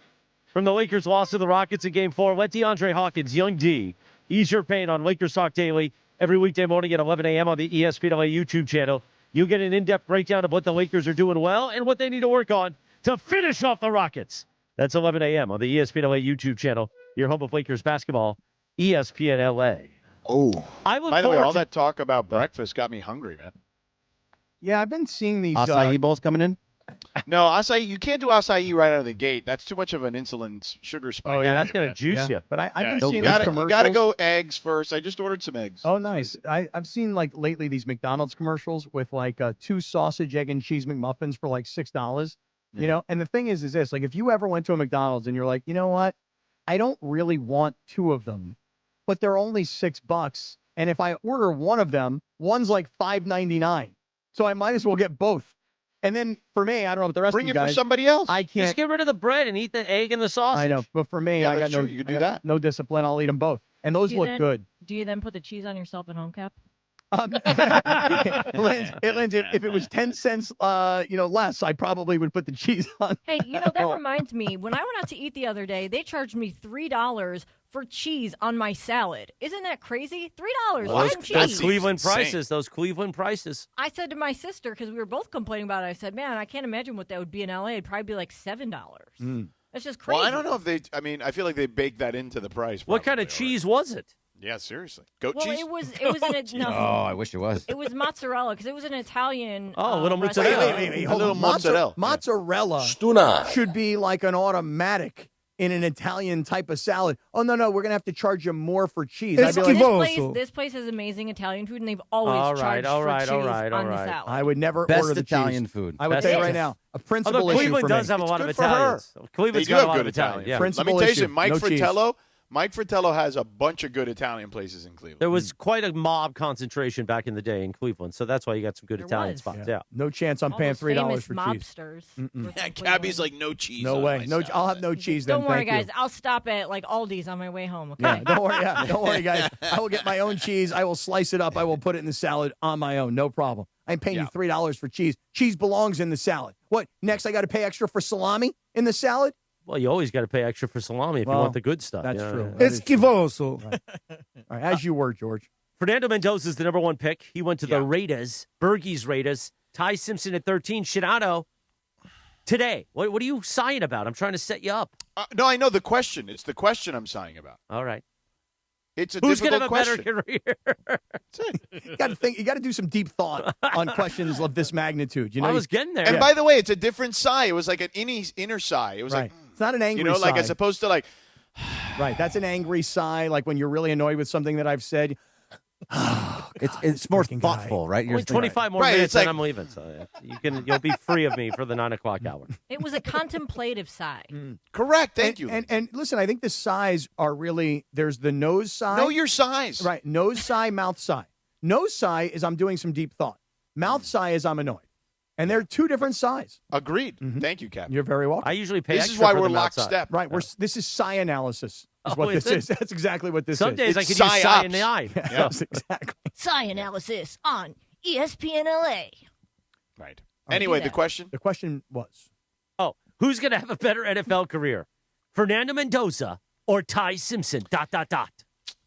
from the Lakers' loss to the Rockets in Game 4? Let DeAndre Hawkins, Young D, ease your pain on Lakers Talk Daily every weekday morning at 11 a.m. on the ESPN LA YouTube channel. You get an in-depth breakdown of what the Lakers are doing well and what they need to work on to finish off the Rockets. That's 11 a.m. on the ESPN LA YouTube channel, your home of Lakers basketball, ESPN LA. Oh. I look By the way, forward all to- that talk about breakfast got me hungry, man. Yeah, I've been seeing these... Acai bowls coming in? No, acai, you can't do acai right out of the gate. That's too much of an insulin sugar spike. Oh, yeah, that's going to juice you. But I've been Yeah, seeing you these gotta, commercials. you gotta go eggs first. I just ordered some eggs. Oh, nice. I've seen, like, lately these McDonald's commercials with, like, 2 sausage, egg, and cheese McMuffins for, like, $6. You know? And the thing is this. Like, if you ever went to a McDonald's and you're like, you know what? I don't really want 2 of them, but they're only $6. And if I order one of them, one's like $5.99. So I might as well get both. And then for me, I don't know what the rest Bring of you it for guys. somebody else. I can't. Just get rid of the bread and eat the egg and the sausage. I know. But for me, Yeah, I got that's no, true. You could do I got that. no discipline. I'll eat them both. And those look good. Do you then put the cheese on yourself at home, Cap? Lindsay, if it was 10 cents, less, I probably would put the cheese on. Hey, that reminds me. When I went out to eat the other day, they charged me $3 for cheese on my salad. Isn't that crazy? $3. Why Those cheese? Cleveland prices. Those Cleveland prices. I said to my sister, because we were both complaining about it, I said, man, I can't imagine what that would be in LA. It'd probably be like $7. That's just crazy. Well, I don't know if they. I mean, I feel like they baked that into the price. What kind of cheese was it? Yeah, seriously. Goat Well, cheese? it was no. Oh, I wish it was. It was mozzarella because it was an Italian. Oh, a little restaurant. mozzarella. Wait, A hold little on. mozzarella. Mozzarella should be like an automatic in an Italian type of salad. Oh, no, we're going to have to charge you more for cheese. It's I'd be like, This place has amazing Italian food, and they've always All charged right, for cheese on the salad. I would never Best order the Italian cheese. food. I would Best tell you right Italian. now, a principal Although issue Cleveland for does me. have a lot of good for her. Italians. Cleveland's They do got have a lot good of Italian. Italian. Yeah. Principal Let me tell you issue. something. Mike No cheese. Fratello, Mike Fratello has a bunch of good Italian places in Cleveland. There was quite a mob concentration back in the day in Cleveland, so that's why you got some good Italian spots. Yeah. No chance I'm paying $3 for cheese. Mobsters. Yeah, Cabby's like, no cheese. No on way. my No, salad. I'll have no cheese then. Don't worry, Thank you. guys. I'll stop at like Aldi's on my way home. Okay. Yeah, don't worry. Yeah, don't worry, guys. I will get my own cheese. I will slice it up. I will put it in the salad on my own. No problem. I'm paying you $3 for cheese. Cheese belongs in the salad. What next? I got to pay extra for salami in the salad? Well, you always got to pay extra for salami if you want the good stuff. That's true. Yeah. That is true. Right. All right, as you were, George. Fernando Mendoza is the number 1 pick. He went to the Raiders, Bergey's Raiders. Ty Simpson at 13. Sedano today. What are you sighing about? I'm trying to set you up. No, I know the question. It's the question I'm sighing about. All right. It's a Who's going to difficult have a better question. career? You got to think. You got to do some deep thought on questions of this magnitude. You know, I was getting there. And by the way, it's a different sigh. It was like an inner sigh. It was like, it's not an angry you know, like sigh. as opposed to like, right. That's an angry sigh, like when you're really annoyed with something that I've said. It's more thoughtful, right? Only 25 more Right, minutes it's like- and I'm leaving. So you'll be free of me for the 9 o'clock hour. It was a contemplative sigh. Correct. Thank you. And listen, I think the sighs are really, there's the nose sigh. Know your sighs. Right. Nose sigh, mouth sigh. Nose sigh is I'm doing some deep thought. Mouth sigh is I'm annoyed. And they're two different sighs. Agreed. Thank you, Captain. You're very welcome. I usually pay This extra is why for we're the mouth sigh. lockstep. Right. This is sigh analysis is what is this it? is. That's exactly what this Some is. days I It's could use sigh psyops. in the eye. Yes, exactly. Sigh analysis on ESPN LA. Right. Anyway, do the that. question. The question was. Oh, who's going to have a better NFL career? Fernando Mendoza or Ty Simpson? ...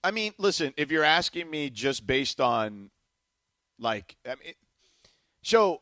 I mean, listen, if you're asking me just based on, like, I mean, so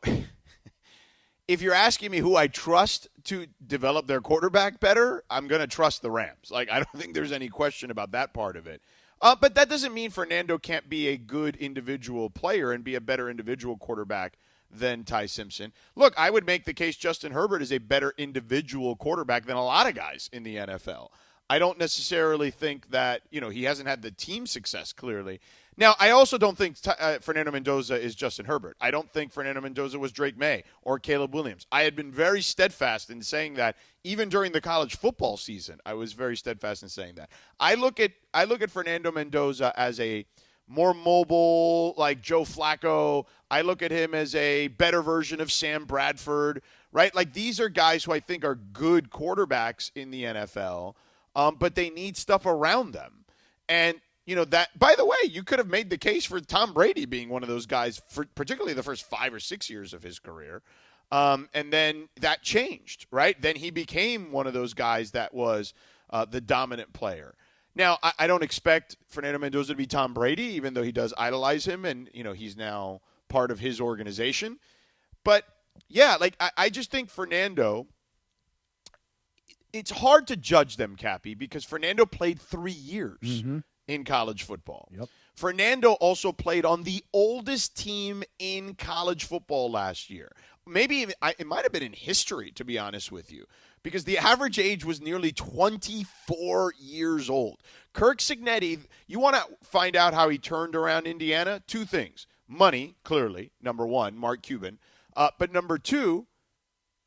if you're asking me who I trust to develop their quarterback better, I'm going to trust the Rams. Like, I don't think there's any question about that part of it. But that doesn't mean Fernando can't be a good individual player and be a better individual quarterback than Ty Simpson. Look, I would make the case Justin Herbert is a better individual quarterback than a lot of guys in the NFL. I don't necessarily think that, he hasn't had the team success, clearly. Now, I also don't think Fernando Mendoza is Justin Herbert. I don't think Fernando Mendoza was Drake May or Caleb Williams. I had been very steadfast in saying that even during the college football season. I was very steadfast in saying that. I look at Fernando Mendoza as a more mobile, like Joe Flacco. I look at him as a better version of Sam Bradford, right? Like, these are guys who I think are good quarterbacks in the NFL, but they need stuff around them. And that, by the way, you could have made the case for Tom Brady being one of those guys, for particularly the first 5 or 6 years of his career. And then that changed, right? Then he became one of those guys that was the dominant player. Now, I don't expect Fernando Mendoza to be Tom Brady, even though he does idolize him, and he's now part of his organization. But yeah, like I just think Fernando. It's hard to judge them, Cappy, because Fernando played 3 years in college football. Yep. Fernando also played on the oldest team in college football last year. Maybe even, it might have been in history, to be honest with you, because the average age was nearly 24 years old. Kirk Cignetti, you want to find out how he turned around Indiana? 2 things. Money, clearly, number 1, Mark Cuban. But number 2,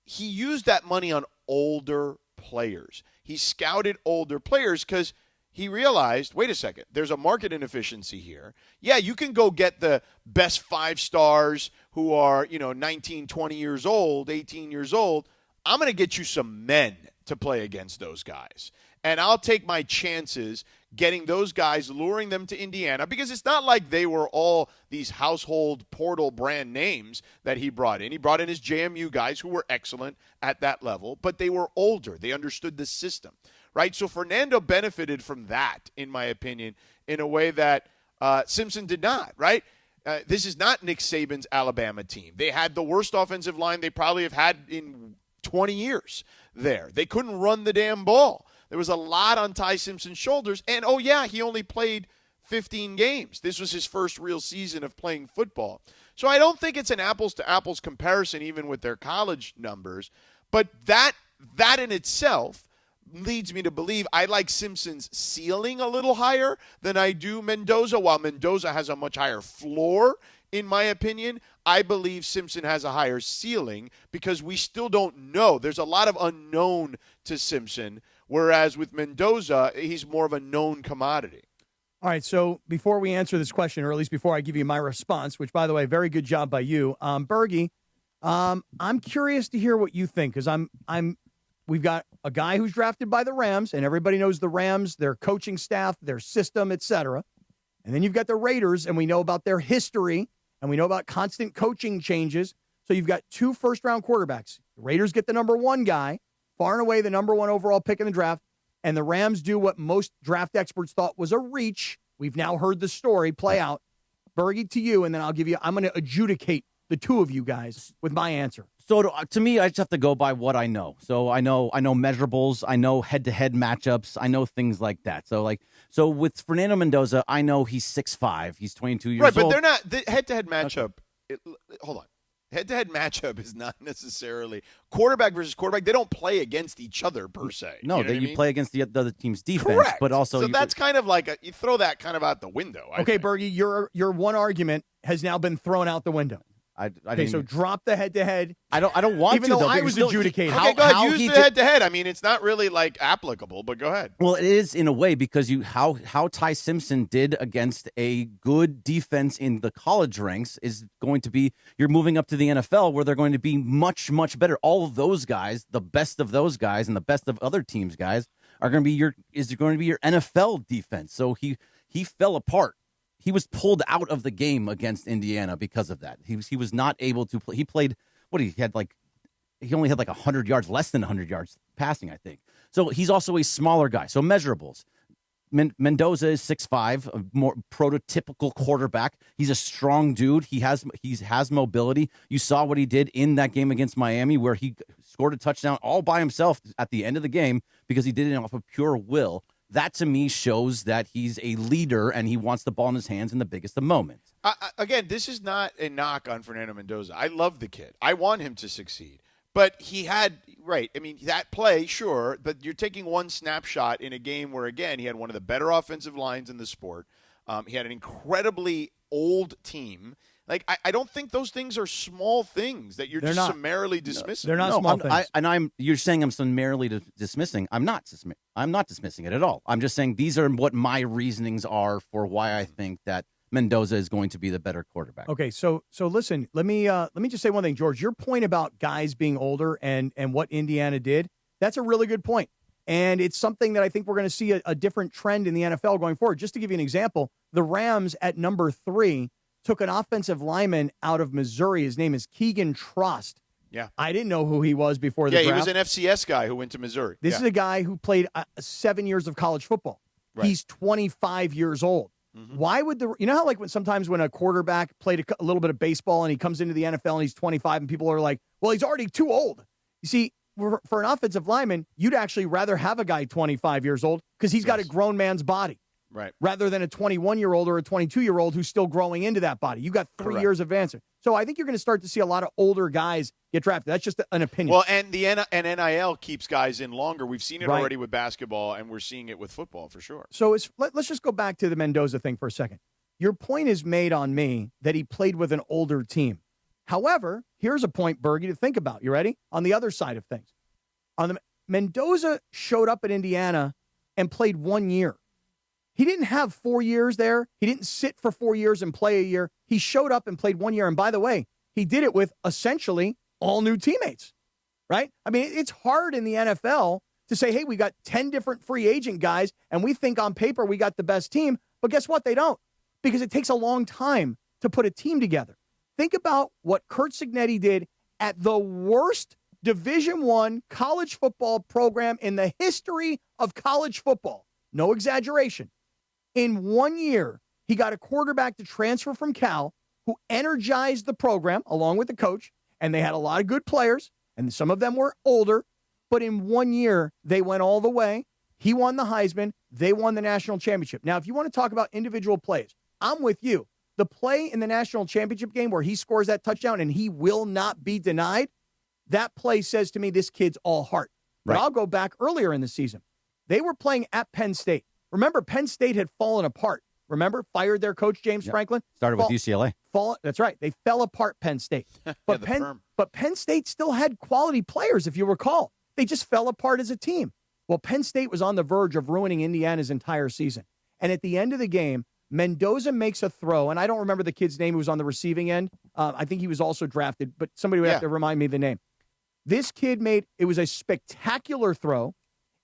he used that money on older players. He scouted older players because he realized, wait a second, there's a market inefficiency here. Yeah, you can go get the best 5 stars who are, 19, 20 years old, 18 years old. I'm going to get you some men to play against those guys. And I'll take my chances getting those guys, luring them to Indiana, because it's not like they were all these household portal brand names that he brought in. He brought in his JMU guys who were excellent at that level, but they were older. They understood the system, right? So Fernando benefited from that, in my opinion, in a way that Simpson did not, right? This is not Nick Saban's Alabama team. They had the worst offensive line they probably have had in 20 years there. They couldn't run the damn ball. There was a lot on Ty Simpson's shoulders. And, oh, yeah, he only played 15 games. This was his first real season of playing football. So I don't think it's an apples-to-apples comparison, even with their college numbers. But that in itself leads me to believe I like Simpson's ceiling a little higher than I do Mendoza. While Mendoza has a much higher floor, in my opinion, I believe Simpson has a higher ceiling because we still don't know. There's a lot of unknown to Simpson. Whereas with Mendoza, he's more of a known commodity. All right, so before we answer this question, or at least before I give you my response, which, by the way, very good job by you, Bergie, I'm curious to hear what you think, because we've got a guy who's drafted by the Rams, and everybody knows the Rams, their coaching staff, their system, etc. And then you've got the Raiders, and we know about their history, and we know about constant coaching changes. So you've got 2 first-round quarterbacks. The Raiders get the number 1 guy, far and away the number 1 overall pick in the draft, and the Rams do what most draft experts thought was a reach. We've now heard the story play out. Bergie, to you, and then I'm going to adjudicate the 2 of you guys with my answer. So to me, I just have to go by what I know. So I know measurables, I know head-to-head matchups, I know things like that. So with Fernando Mendoza, I know he's 6'5", he's 22 years old. Right, but they're not the head-to-head matchup. Hold on. Head-to-head matchup is not necessarily quarterback versus quarterback. They don't play against each other per se. No, you play against the other team's defense. Correct. But also, so that's kind of like you throw that kind of out the window. Okay, Bergie, your one argument has now been thrown out the window. So drop the head-to-head. I don't want even to, though though, I was adjudicating. Okay, go ahead. Use the head-to-head. I mean, it's not really like applicable, but go ahead. Well, it is in a way because how Ty Simpson did against a good defense in the college ranks is going to be you're moving up to the NFL where they're going to be much, much better. All of those guys, the best of those guys and the best of other teams' guys are going to be your NFL defense. So he fell apart. He was pulled out of the game against Indiana because of that. He was not able to play. He played he only had 100 yards, less than 100 yards passing, I think. So he's also a smaller guy. So measurables. Mendoza is 6'5", a more prototypical quarterback. He's a strong dude. He has mobility. You saw what he did in that game against Miami where he scored a touchdown all by himself at the end of the game because he did it off of pure will. That, to me, shows that he's a leader and he wants the ball in his hands in the biggest of moments. Again, this is not a knock on Fernando Mendoza. I love the kid. I want him to succeed. But he had, right, I mean, that play, sure, but you're taking one snapshot in a game where, again, he had one of the better offensive lines in the sport. He had an incredibly old team. Like, I don't think those things are small things that you're summarily dismissing. They're not small things. You're saying I'm summarily dismissing. I'm not dismissing it at all. I'm just saying these are what my reasonings are for why I think that Mendoza is going to be the better quarterback. Okay, so listen, let me just say one thing, George. Your point about guys being older and what Indiana did, that's a really good point. And it's something that I think we're going to see a different trend in the NFL going forward. Just to give you an example, the Rams at number 3 took an offensive lineman out of Missouri. His name is Keegan Trost. Yeah. I didn't know who he was before the draft. Yeah, he was an FCS guy who went to Missouri. This is a guy who played 7 years of college football. Right. He's 25 years old. Mm-hmm. Why would you know how like sometimes when a quarterback played a little bit of baseball and he comes into the NFL and he's 25 and people are like, well, he's already too old. You see, for an offensive lineman, you'd actually rather have a guy 25 years old because he's got a grown man's body. Right. Rather than a 21-year-old or a 22-year-old who's still growing into that body. You got 3 years of answer. So I think you're going to start to see a lot of older guys get drafted. That's just an opinion. Well, and the NIL keeps guys in longer. We've seen it already with basketball, and we're seeing it with football for sure. So let's just go back to the Mendoza thing for a second. Your point is made on me that he played with an older team. However, here's a point, Bergie, to think about. You ready? On the other side of things. Mendoza showed up at Indiana and played 1 year. He didn't have 4 years there. He didn't sit for 4 years and play a year. He showed up and played 1 year. And by the way, he did it with essentially all new teammates, right? I mean, it's hard in the NFL to say, hey, we got 10 different free agent guys, and we think on paper we got the best team. But guess what? They don't, because it takes a long time to put a team together. Think about what Curt Cignetti did at the worst Division I college football program in the history of college football. No exaggeration. In 1 year, he got a quarterback to transfer from Cal who energized the program along with the coach, and they had a lot of good players, and some of them were older, but in 1 year, they went all the way. He won the Heisman. They won the national championship. Now, if you want to talk about individual plays, I'm with you. The play in the national championship game where he scores that touchdown and he will not be denied, that play says to me this kid's all heart. But I'll go back earlier in the season. They were playing at Penn State. Remember, Penn State had fallen apart. Remember, fired their coach, James Franklin. Started with UCLA. That's right. They fell apart, Penn State. But Penn State still had quality players, if you recall. They just fell apart as a team. Well, Penn State was on the verge of ruining Indiana's entire season. And at the end of the game, Mendoza makes a throw, and I don't remember the kid's name who was on the receiving end. I think he was also drafted, but somebody would have to remind me of the name. This kid it was a spectacular throw.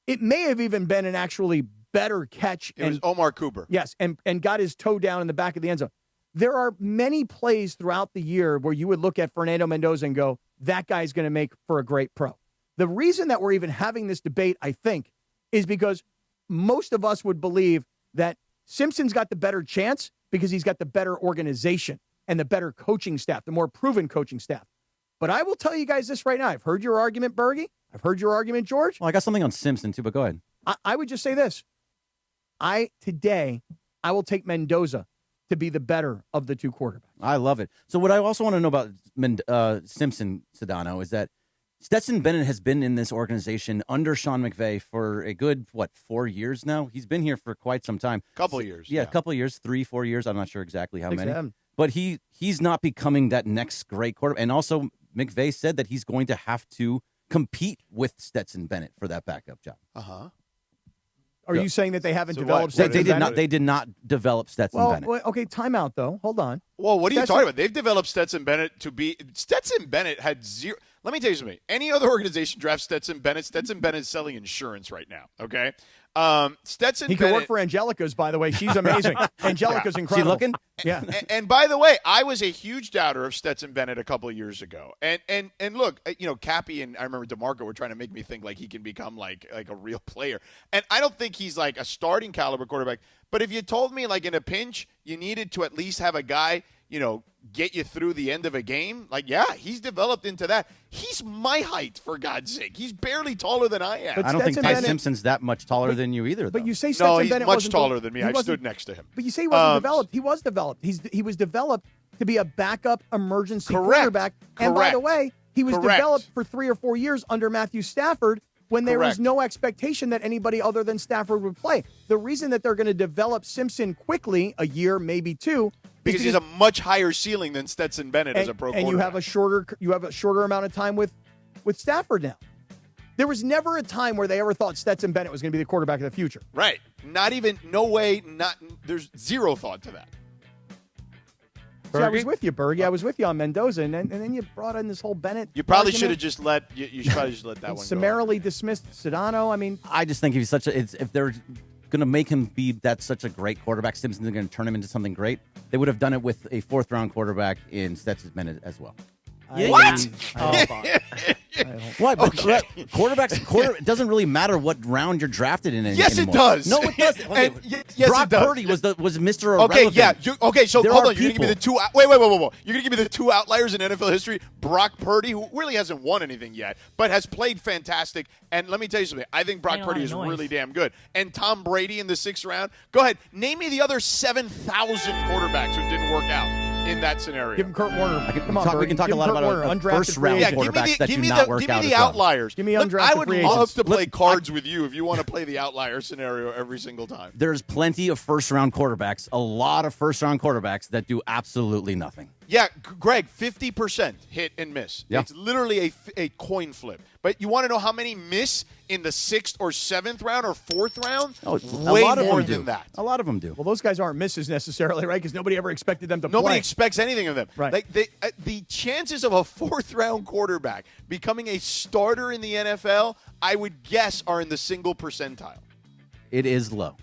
It may have even been an actually better catch. It was Omar Cooper. Yes, and got his toe down in the back of the end zone. There are many plays throughout the year where you would look at Fernando Mendoza and go, that guy's going to make for a great pro. The reason that we're even having this debate, I think, is because most of us would believe that Simpson's got the better chance because he's got the better organization and the better coaching staff, the more proven coaching staff. But I will tell you guys this right now. I've heard your argument, Bergie. I've heard your argument, George. Well, I got something on Simpson, too, but go ahead. I would just say this. Today, I will take Mendoza to be the better of the two quarterbacks. I love it. So what I also want to know about Simpson, Sedano, is that Stetson Bennett has been in this organization under Sean McVay for a good, 4 years now? He's been here for quite some time. Couple of years. Yeah, a couple of years, 3-4 years. I'm not sure exactly how many. 7. But he's not becoming that next great quarterback. And also, McVay said that he's going to have to compete with Stetson Bennett for that backup job. Uh-huh. Are you saying that they haven't developed They Stetson did Bennett? not. They did not develop Stetson Bennett. Well, okay, timeout, though. Hold on. Well, what are you talking about? They've developed Stetson Bennett to be – Stetson Bennett had zero – let me tell you something. Any other organization drafts Stetson Bennett is selling insurance right now, okay? Stetson He Bennett could work for Angelica's, by the way. She's amazing. Angelica's incredible. She looking? Yeah. And by the way, I was a huge doubter of Stetson Bennett a couple of years ago. And look, Cappy and I remember DeMarco were trying to make me think like he can become like a real player. And I don't think he's like a starting caliber quarterback. But if you told me like in a pinch you needed to at least have a guy, get you through the end of a game, like, yeah, he's developed into that. He's my height, for God's sake. He's barely taller than I am. But I don't think Ty Simpson's that much taller than you either, though. But you say Stetson Bennett much wasn't taller than me. I stood next to him. But you say he wasn't developed. He was developed. He was developed to be a backup emergency quarterback. And by the way, he was developed for 3 or 4 years under Matthew Stafford when there was no expectation that anybody other than Stafford would play. The reason that they're going to develop Simpson quickly, a year, maybe 2, because he's a much higher ceiling than Stetson Bennett as a pro quarterback. And you have a shorter amount of time with Stafford now. There was never a time where they ever thought Stetson Bennett was going to be the quarterback of the future. Right. No way, there's zero thought to that. See, I was with you, Bergie. I was with you on Mendoza, and then you brought in this whole Bennett. You probably should have just let that one summarily dismissed Sedano. I mean, I just think if they're going to make him be such a great quarterback, Simpson's going to turn him into something great. They would have done it with a 4th-round quarterback in Stetson Bennett as well. What? What? But quarterbacks. It doesn't really matter what round you're drafted in. Yes, anymore. it does. No, it doesn't. Okay. Yes, Brock it does. Purdy was Mr. Irrelevant. Okay, yeah. So there hold are on. You're going to give me the two. Wait. You're going to give me the two outliers in NFL history. Brock Purdy, who really hasn't won anything yet, but has played fantastic. And let me tell you something. I think Brock Purdy is really damn good. And Tom Brady in the 6th round. Go ahead. Name me the other 7,000 quarterbacks who didn't work out in that scenario. Give him Kurt Warner. We can talk a lot about first-round quarterbacks that do not work out. Give me the outliers. Give me undrafted I would free love agents. to play cards with you if you want to play the outlier scenario every single time. There's plenty of first-round quarterbacks, a lot of first-round quarterbacks that do absolutely nothing. Yeah, Greg, 50% hit and miss. Yeah. It's literally a coin flip. But you want to know how many miss in the 6th or 7th round or 4th round? Way more than that. A lot of them do. Well, those guys aren't misses necessarily, right? Because nobody ever expected them to play. Nobody expects anything of them. Right. Like the chances of a 4th-round quarterback becoming a starter in the NFL, I would guess, are in the single percentile. It is low.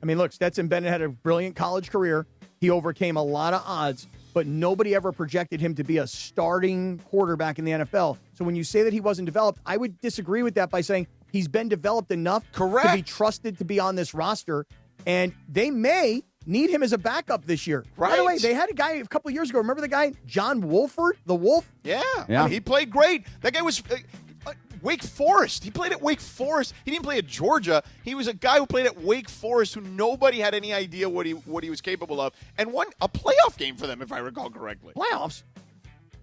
I mean, look, Stetson Bennett had a brilliant college career. He overcame a lot of odds, but nobody ever projected him to be a starting quarterback in the NFL. So when you say that he wasn't developed, I would disagree with that by saying he's been developed enough to be trusted to be on this roster, and they may need him as a backup this year. Right. By the way, they had a guy a couple of years ago. Remember the guy, John Wolford, the Wolf? Yeah. Yeah. I mean, he played great. That guy was Wake Forest. He played at Wake Forest. He didn't play at Georgia. He was a guy who played at Wake Forest who nobody had any idea what he was capable of, and won a playoff game for them, if I recall correctly. Playoffs?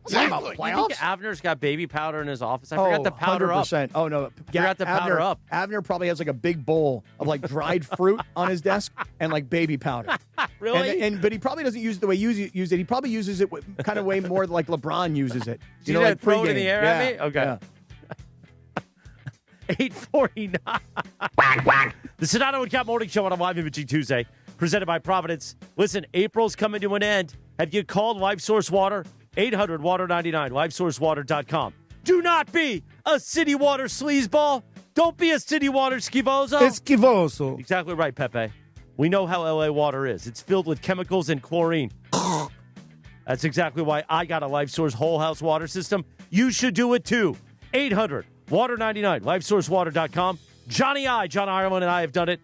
Exactly. You think Avner's got baby powder in his office? I forgot to powder 100%. up. Oh, no. Forgot to powder up. Abner probably has like a big bowl of like dried fruit on his desk and like baby powder. Really? But he probably doesn't use it the way you use it. He probably uses it kind of way more like LeBron uses it. You know, like throw it in the air at me? Okay. Yeah. 8:49. The Sedano and Kap Morning Show on a live imaging Tuesday, presented by Providence. Listen, April's coming to an end. Have you called LifeSource Water? 800-WATER-99, LifeSourceWater.com. Do not be a city water sleazeball. Don't be a city water schivoso. Esquivoso. Exactly right, Pepe. We know how LA water is. It's filled with chemicals and chlorine. That's exactly why I got a LifeSource whole house water system. You should do it too. 800-WATER-99, LifeSourceWater.com. John Ireland and I have done it.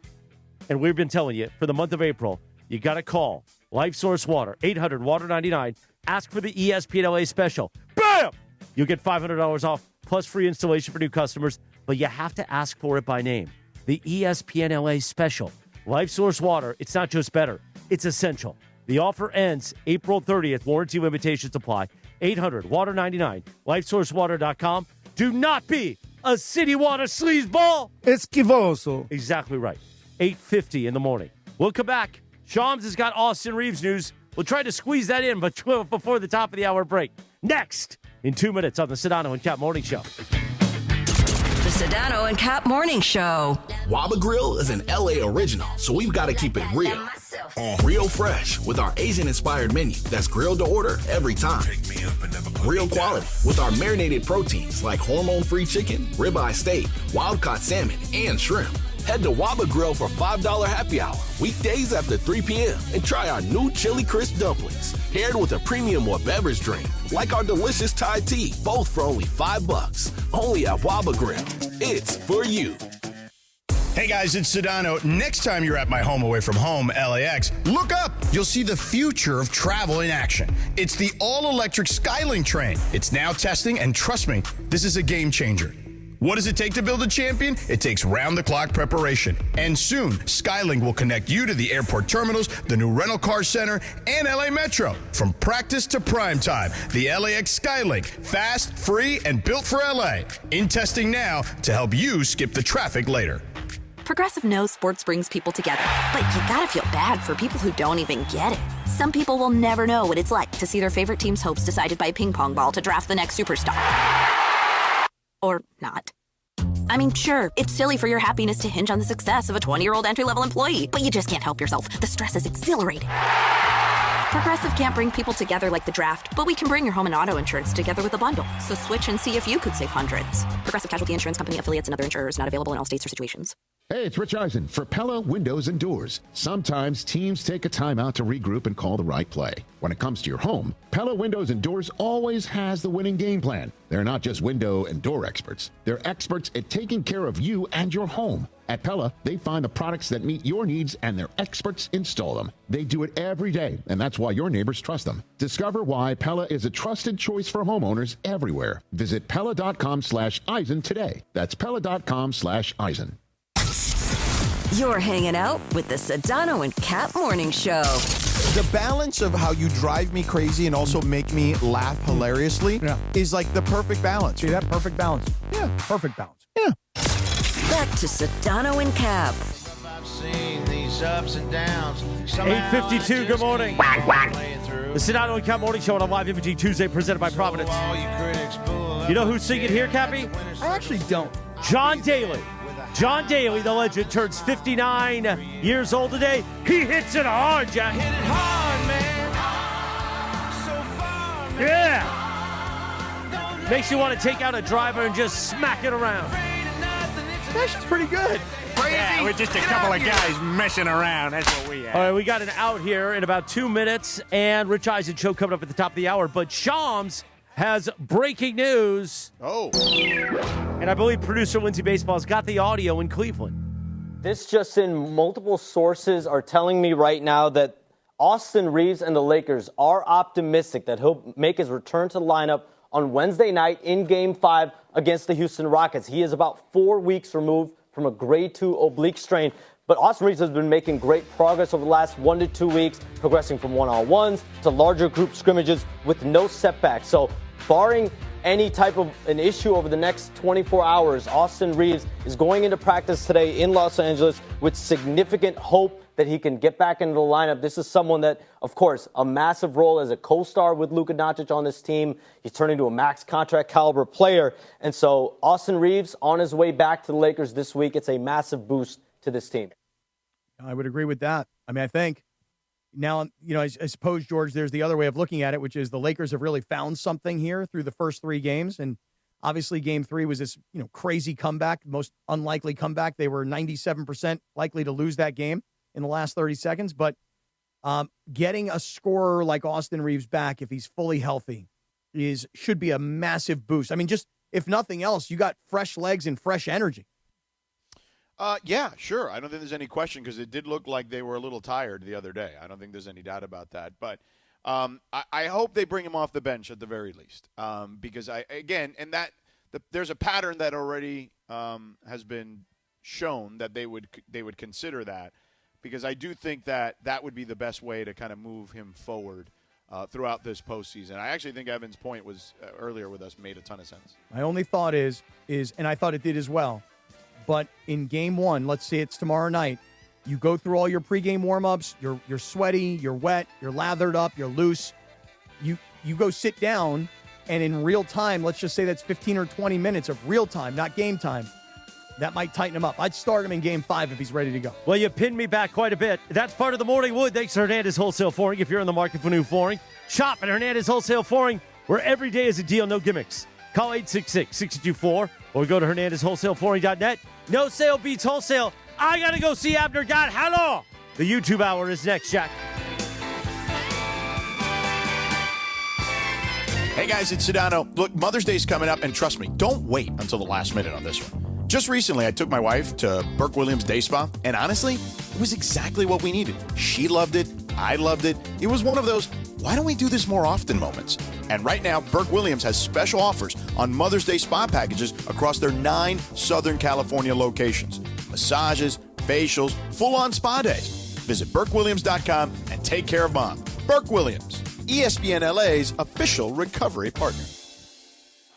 And we've been telling you, for the month of April, you got to call LifeSource Water, 800-WATER-99. Ask for the ESPN LA special. Bam! You'll get $500 off, plus free installation for new customers. But you have to ask for it by name. The ESPN LA special. LifeSource Water, it's not just better, it's essential. The offer ends April 30th. Warranty limitations apply. 800-WATER-99, LifeSourceWater.com. Do not be a city water sleazeball. Esquivoso. Exactly right. 8:50 in the morning. We'll come back. Shams has got Austin Reeves news. We'll try to squeeze that in before the top of the hour break. Next, in 2 minutes on the Sedano and Kap Morning Show. The Sedano and Kap Morning Show. Waba Grill is an LA original, so we've got to keep it real. Real fresh with our Asian-inspired menu that's grilled to order every time. Real quality with our marinated proteins like hormone-free chicken, ribeye steak, wild-caught salmon, and shrimp. Head to Waba Grill for $5 happy hour, weekdays after 3 p.m. and try our new chili crisp dumplings, paired with a premium or beverage drink, like our delicious Thai tea, both for only $5. Only at Waba Grill. It's for you. Hey guys, it's Sedano. Next time you're at my home away from home, LAX, look up. You'll see the future of travel in action. It's the all-electric Skylink train. It's now testing, and trust me, this is a game changer. What does it take to build a champion? It takes round-the-clock preparation. And soon, Skylink will connect you to the airport terminals, the new rental car center, and LA Metro. From practice to prime time, the LAX Skylink. Fast, free, and built for LA. In testing now to help you skip the traffic later. Progressive knows sports brings people together, but you gotta feel bad for people who don't even get it. Some people will never know what it's like to see their favorite team's hopes decided by a ping pong ball to draft the next superstar. Or not. I mean, sure, it's silly for your happiness to hinge on the success of a 20-year-old entry-level employee, but you just can't help yourself. The stress is exhilarating. Progressive can't bring people together like the draft, but we can bring your home and auto insurance together with a bundle. So switch and see if you could save hundreds. Progressive Casualty Insurance Company, affiliates, and other insurers not available in all states or situations. Hey, it's Rich Eisen for Pella Windows and Doors. Sometimes teams take a timeout to regroup and call the right play. When it comes to your home, Pella Windows and Doors always has the winning game plan. They're not just window and door experts. They're experts at taking care of you and your home. At Pella, they find the products that meet your needs and their experts install them. They do it every day, and that's why your neighbors trust them. Discover why Pella is a trusted choice for homeowners everywhere. Visit Pella.com/Eisen today. That's Pella.com/Eisen. You're hanging out with the Sedano and Kap Morning Show. The balance of how you drive me crazy and also make me laugh hilariously is like the perfect balance. See that? Perfect balance. Yeah, perfect balance. Yeah. Back to Sedano and Kap. I've seen these ups and downs. 8:52, good morning. The Sedano and Kap Morning Show on a live imaging Tuesday, presented by Providence. You know who's singing here, Cappy? I actually don't. John Daly. John Daly, the legend, turns 59 years old today. He hits it hard, Jack. Hit it hard, man. So far, man. Yeah. Makes you want to take out a driver and just smack it around. That's pretty good. Yeah, we're just a couple of guys messing around. That's what we are. All right, we got an out here in about 2 minutes, and Rich Eisen show coming up at the top of the hour. But Shams has breaking news. Oh. And I believe producer Lindsay Baseball's got the audio in Cleveland. This just in, multiple sources are telling me right now that Austin Reeves and the Lakers are optimistic that he'll make his return to the lineup on Wednesday night in Game 5 against the Houston Rockets. He is about 4 weeks removed from a grade 2 oblique strain. But Austin Reeves has been making great progress over the last 1 to 2 weeks, progressing from one-on-ones to larger group scrimmages with no setbacks. So barring any type of an issue over the next 24 hours, Austin Reeves is going into practice today in Los Angeles with significant hope that he can get back into the lineup. This is someone that, of course, a massive role as a co-star with Luka Doncic on this team. He's turning into a max contract caliber player. And so Austin Reaves on his way back to the Lakers this week. It's a massive boost to this team. I would agree with that. I mean, I think now, I suppose, George, there's the other way of looking at it, which is the Lakers have really found something here through the first 3 games. And obviously game 3 was this, crazy comeback, most unlikely comeback. They were 97% likely to lose that game in the last 30 seconds. But getting a scorer like Austin Reaves back, if he's fully healthy, should be a massive boost. I mean, just if nothing else, you got fresh legs and fresh energy. Yeah, sure. I don't think there's any question because it did look like they were a little tired the other day. I don't think there's any doubt about that. But I hope they bring him off the bench at the very least because there's a pattern that already has been shown that they would consider that because I do think that would be the best way to kind of move him forward throughout this postseason. I actually think Evan's point was earlier with us made a ton of sense. My only thought is, and I thought it did as well, but in game 1, let's say it's tomorrow night, you go through all your pregame warm-ups, you're sweaty, you're wet, you're lathered up, you're loose. You go sit down, and in real time, let's just say that's 15 or 20 minutes of real time, not game time. That might tighten him up. I'd start him in game 5 if he's ready to go. Well, you pinned me back quite a bit. That's part of the Morning Wood. Thanks to Hernandez Wholesale Flooring. If you're in the market for new flooring, shop at Hernandez Wholesale Flooring, where every day is a deal, no gimmicks. Call 866-624 or go to HernandezWholesaleFlooring.net. No sale beats wholesale. I got to go see Abner God. Hello. The YouTube hour is next, Jack. Hey, guys, it's Sedano. Look, Mother's Day's coming up, and trust me, don't wait until the last minute on this one. Just recently, I took my wife to Burke Williams Day Spa, and honestly, it was exactly what we needed. She loved it. I loved it. It was one of those, why don't we do this more often moments? And right now, Burke Williams has special offers on Mother's Day spa packages across their 9 Southern California locations. Massages, facials, full-on spa days. Visit BurkeWilliams.com and take care of Mom. Burke Williams, ESPN LA's official recovery partner.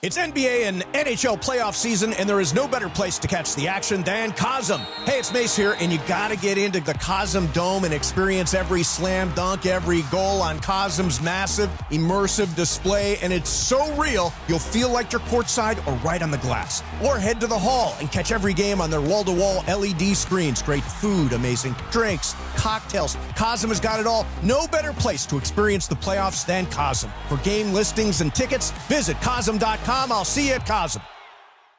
It's NBA and NHL playoff season, and there is no better place to catch the action than Cosm. Hey, it's Mace here, and you got to get into the Cosm Dome and experience every slam dunk, every goal on Cosm's massive, immersive display, and it's so real, you'll feel like you're courtside or right on the glass. Or head to the hall and catch every game on their wall-to-wall LED screens. Great food, amazing drinks, cocktails. Cosm has got it all. No better place to experience the playoffs than Cosm. For game listings and tickets, visit Cosm.com. I'll see you at Cosm.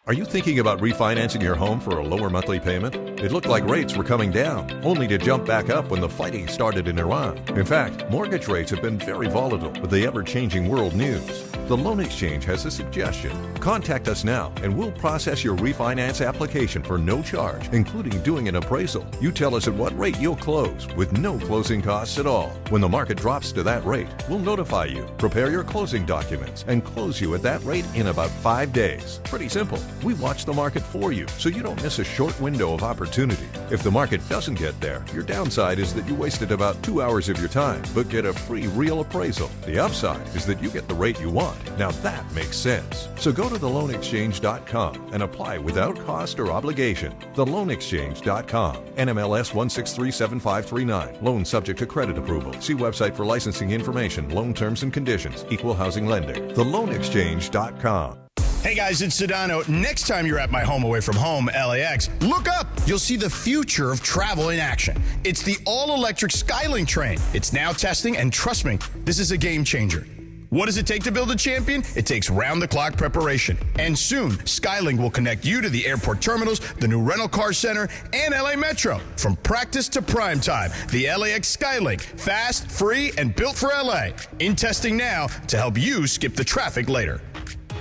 Are you thinking about refinancing your home for a lower monthly payment? It looked like rates were coming down, only to jump back up when the fighting started in Iran. In fact, mortgage rates have been very volatile with the ever-changing world news. The Loan Exchange has a suggestion. Contact us now and we'll process your refinance application for no charge, including doing an appraisal. You tell us at what rate you'll close with no closing costs at all. When the market drops to that rate, we'll notify you, prepare your closing documents, and close you at that rate in about 5 days. Pretty simple. We watch the market for you so you don't miss a short window of opportunity. If the market doesn't get there, your downside is that you wasted about 2 hours of your time, but get a free real appraisal. The upside is that you get the rate you want. Now that makes sense. So go to theloanexchange.com and apply without cost or obligation. Theloanexchange.com. NMLS 1637539. Loan subject to credit approval. See website for licensing information, loan terms and conditions. Equal housing lender. Theloanexchange.com. Hey guys, it's Sedano. Next time you're at my home away from home, LAX, look up. You'll see the future of travel in action. It's the all-electric Skylink train. It's now testing, and trust me, this is a game changer. What does it take to build a champion? It takes round-the-clock preparation. And soon, Skylink will connect you to the airport terminals, the new rental car center, and LA Metro. From practice to prime time, the LAX Skylink. Fast, free, and built for LA. In testing now to help you skip the traffic later.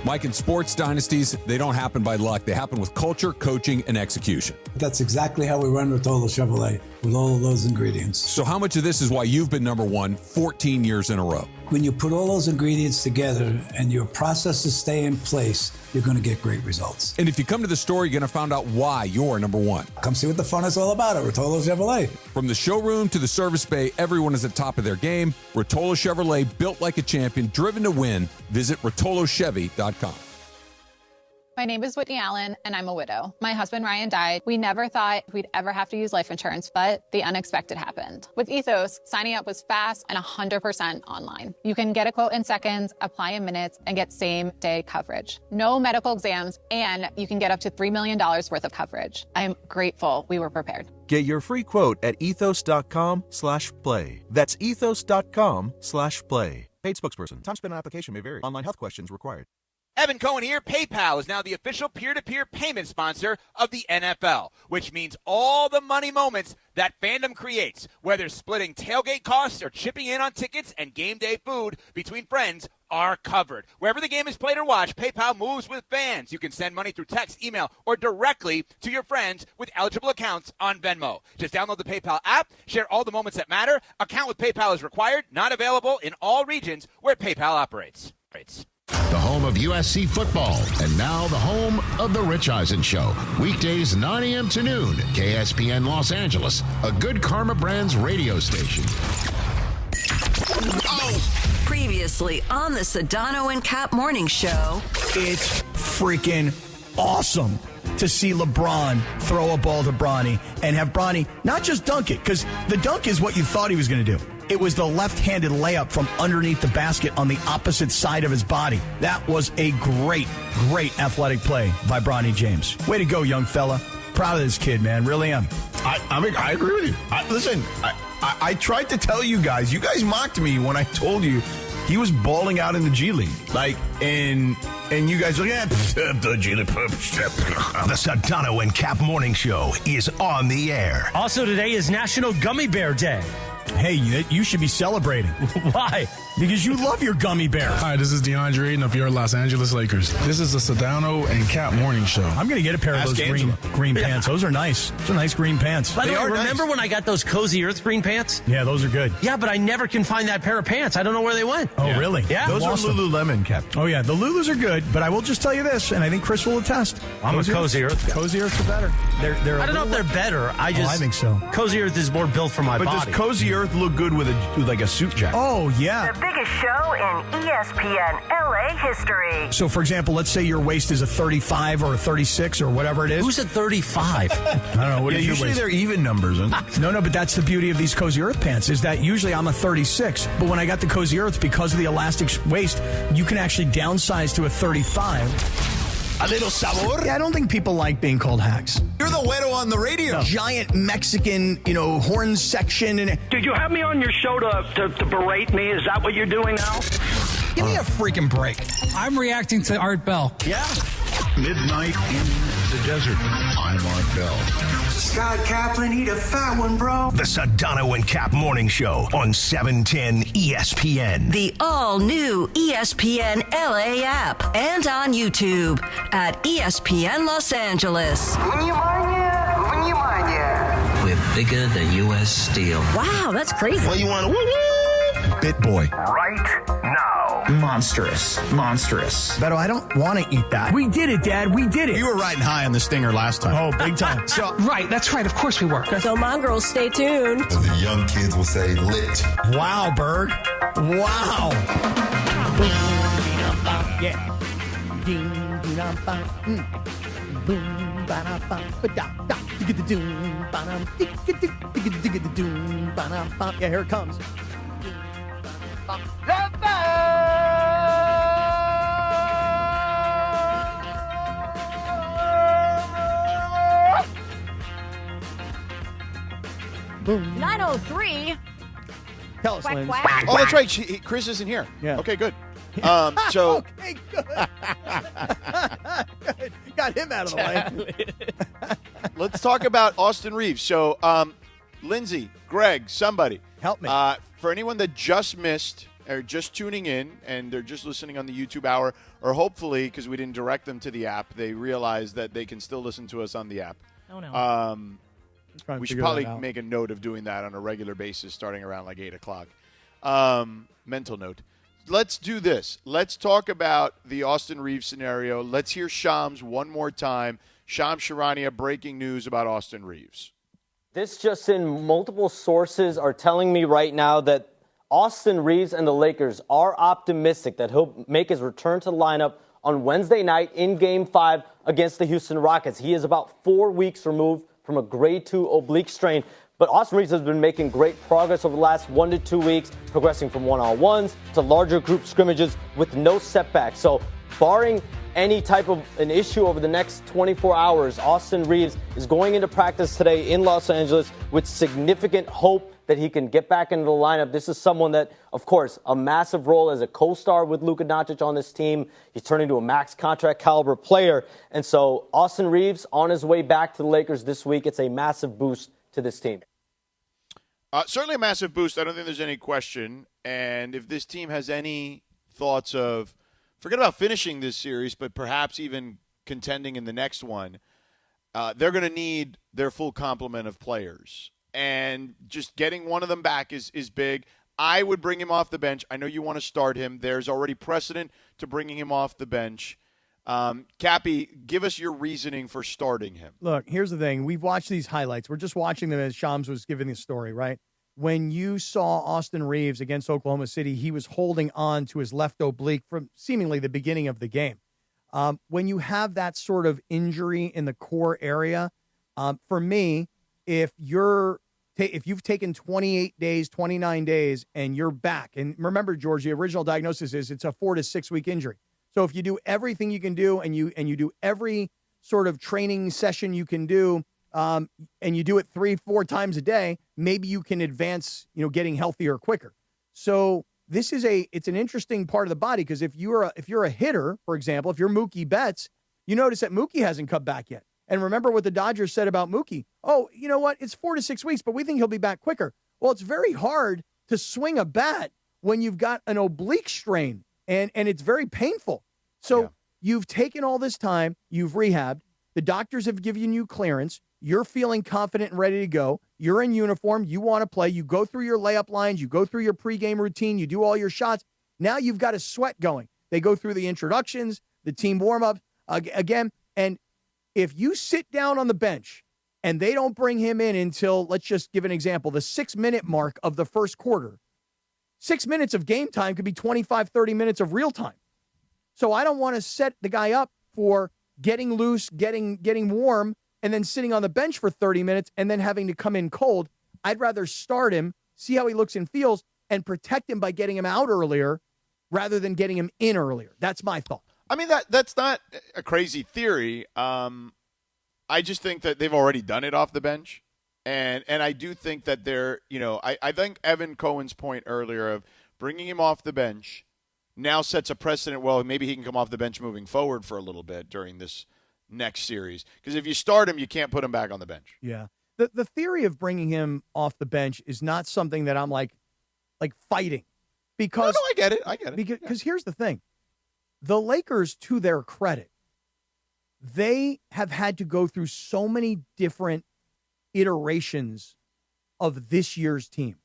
Mike, in sports dynasties, they don't happen by luck. They happen with culture, coaching, and execution. That's exactly how we run Rotolo Chevrolet, with all of those ingredients. So how much of this is why you've been number one 14 years in a row? When you put all those ingredients together and your processes stay in place, you're going to get great results. And if you come to the store, you're going to find out why you're number one. Come see what the fun is all about at Rotolo Chevrolet. From the showroom to the service bay, everyone is at top of their game. Rotolo Chevrolet, built like a champion, driven to win. Visit RotoloChevy.com. My name is Whitney Allen, and I'm a widow. My husband, Ryan, died. We never thought we'd ever have to use life insurance, but the unexpected happened. With Ethos, signing up was fast and 100% online. You can get a quote in seconds, apply in minutes, and get same-day coverage. No medical exams, and you can get up to $3 million worth of coverage. I am grateful we were prepared. Get your free quote at ethos.com/play. That's ethos.com/play. Paid spokesperson. Time spent on application may vary. Online health questions required. Evan Cohen here. PayPal is now the official peer-to-peer payment sponsor of the NFL, which means all the money moments that fandom creates, whether splitting tailgate costs or chipping in on tickets and game day food between friends, are covered. Wherever the game is played or watched, PayPal moves with fans. You can send money through text, email, or directly to your friends with eligible accounts on Venmo. Just download the PayPal app, share all the moments that matter. Account with PayPal is required, not available in all regions where PayPal operates. The home of USC football, and now the home of The Rich Eisen Show. Weekdays 9 a.m. to noon, KSPN Los Angeles, a Good Karma Brands radio station. Previously on the Sedano and Kap Morning Show. It's freaking awesome to see LeBron throw a ball to Bronny and have Bronny not just dunk it, because the dunk is what you thought he was going to do. It was the left-handed layup from underneath the basket on the opposite side of his body. That was a great, great athletic play by Bronny James. Way to go, young fella. Proud of this kid, man. Really am. I agree with you. Listen, I tried to tell you guys. You guys mocked me when I told you he was balling out in the G League. And you guys are like, the G League. The Sedano and Kap Morning Show is on the air. Also, today is National Gummy Bear Day. Hey, you should be celebrating. Why? Because you love your gummy bears. Hi, this is DeAndre Ayton of your Los Angeles Lakers. This is the Sedano and Kap Morning Show. I'm going to get a pair of those green pants. Those are nice. Those are nice green pants. By the way, remember when I got those Cozy Earth green pants? Yeah, those are good. Yeah, but I never can find that pair of pants. I don't know where they went. Oh, really? Yeah. Those are Lululemon, Cap. Oh, yeah. The Lulus are good, but I will just tell you this, and I think Chris will attest. I'm a Cozy Earth guy. Cozy Earths are better. They're I don't know if they're better. I think so. Cozy Earth is more built for my body. But does Cozy Earth look good with like a suit jacket? Oh, yeah. The biggest show in ESPN LA history. So, for example, let's say your waist is a 35 or a 36 or whatever it is. Who's at 35? I don't know. What is your usually waist? they're even numbers. No, but that's the beauty of these Cozy Earth pants is that usually I'm a 36, but when I got the Cozy Earths, because of the elastic waist, you can actually downsize to a 35. A little sabor? Yeah, I don't think people like being called hacks. You're the widow on the radio. Giant Mexican, horn section. And Did you have me on your show to berate me? Is that what you're doing now? give me a freaking break. I'm reacting to Art Bell. Yeah. Midnight in the desert. I'm Art Bell. Scott Kaplan, eat a fat one, bro. The Sedano and Kap Morning Show on 710 ESPN. The all-new ESPN LA app and on YouTube at ESPN Los Angeles. We're bigger than U.S. Steel. Wow, that's crazy. Well, you want to Bit boy. Right now. Monstrous. Beto, I don't want to eat that. We did it, Dad. We did it. You were riding high on the stinger last time. Oh, big time. Right, that's right. Of course we were. So, mongrels, stay tuned. As the young kids will say, lit. Wow, Berg. Wow. Yeah. Boom, ba-da-ba, ba-da-da, digga-da-doom, ba-dum, digga-da-digga-da-doom, ba-dum-bum. Yeah, here it comes. Boom. 9:03. Tell us, Lynn. Oh, that's right. Chris isn't here. Yeah. Okay, good. Okay, good. Good. Got him out of the way. Let's talk about Austin Reeves. So, Lindsay, Greg, somebody. Help me. For anyone that just missed or just tuning in and they're just listening on the YouTube hour, or hopefully, because we didn't direct them to the app, they realize that they can still listen to us on the app. Oh, no. We should probably make a note of doing that on a regular basis starting around like 8 o'clock. Mental note. Let's do this. Let's talk about the Austin Reeves scenario. Let's hear Shams one more time. Shams Charania, breaking news about Austin Reeves. This just in, multiple sources are telling me right now that Austin Reeves and the Lakers are optimistic that he'll make his return to the lineup on Wednesday night in Game 5 against the Houston Rockets. He is about 4 weeks removed from a grade 2 oblique strain. But Austin Reeves has been making great progress over the last 1 to 2 weeks, progressing from one-on-ones to larger group scrimmages with no setbacks. So barring any type of an issue over the next 24 hours, Austin Reeves is going into practice today in Los Angeles with significant hope that he can get back into the lineup. This is someone that, of course, a massive role as a co-star with Luka Doncic on this team. He's turning into a max contract caliber player. And so Austin Reeves on his way back to the Lakers this week. It's a massive boost to this team. Certainly a massive boost. I don't think there's any question. And if this team has any thoughts of, forget about finishing this series, but perhaps even contending in the next one, they're going to need their full complement of players. And just getting one of them back is big. I would bring him off the bench. I know you want to start him. There's already precedent to bringing him off the bench. Cappy, give us your reasoning for starting him. Look, here's the thing. We've watched these highlights. We're just watching them as Shams was giving the story, right? When you saw Austin Reeves against Oklahoma City, he was holding on to his left oblique from seemingly the beginning of the game. When you have that sort of injury in the core area, for me, if you've taken 28 days, 29 days, and you're back, and remember, George, the original diagnosis is it's a 4 to 6 week injury. So if you do everything you can do and you do every sort of training session you can do, and you do it 3-4 times a day, maybe you can advance, getting healthier quicker. So this is it's an interesting part of the body, because if you're a hitter, for example, if you're Mookie Betts, you notice that Mookie hasn't come back yet. And remember what the Dodgers said about Mookie. Oh, you know what? It's 4 to 6 weeks, but we think he'll be back quicker. Well, it's very hard to swing a bat when you've got an oblique strain, and it's very painful. So You've taken all this time, you've rehabbed, the doctors have given you clearance, you're feeling confident and ready to go, you're in uniform, you want to play, you go through your layup lines, you go through your pregame routine, you do all your shots. Now you've got a sweat going. They go through the introductions, the team warm-up again, and if you sit down on the bench and they don't bring him in until, let's just give an example, the 6-minute mark of the first quarter, 6 minutes of game time could be 25, 30 minutes of real time. So I don't want to set the guy up for getting loose, getting warm, and then sitting on the bench for 30 minutes and then having to come in cold. I'd rather start him, see how he looks and feels, and protect him by getting him out earlier rather than getting him in earlier. That's my thought. I mean, that's not a crazy theory. I just think that they've already done it off the bench. And I do think that they're, I think Evan Cohen's point earlier of bringing him off the bench now sets a precedent. Well, maybe he can come off the bench moving forward for a little bit during this next series. Because if you start him, you can't put him back on the bench. Yeah. The theory of bringing him off the bench is not something that I'm like fighting. Because no, I get it. Because here's the thing. The Lakers, to their credit, they have had to go through so many different iterations of this year's team.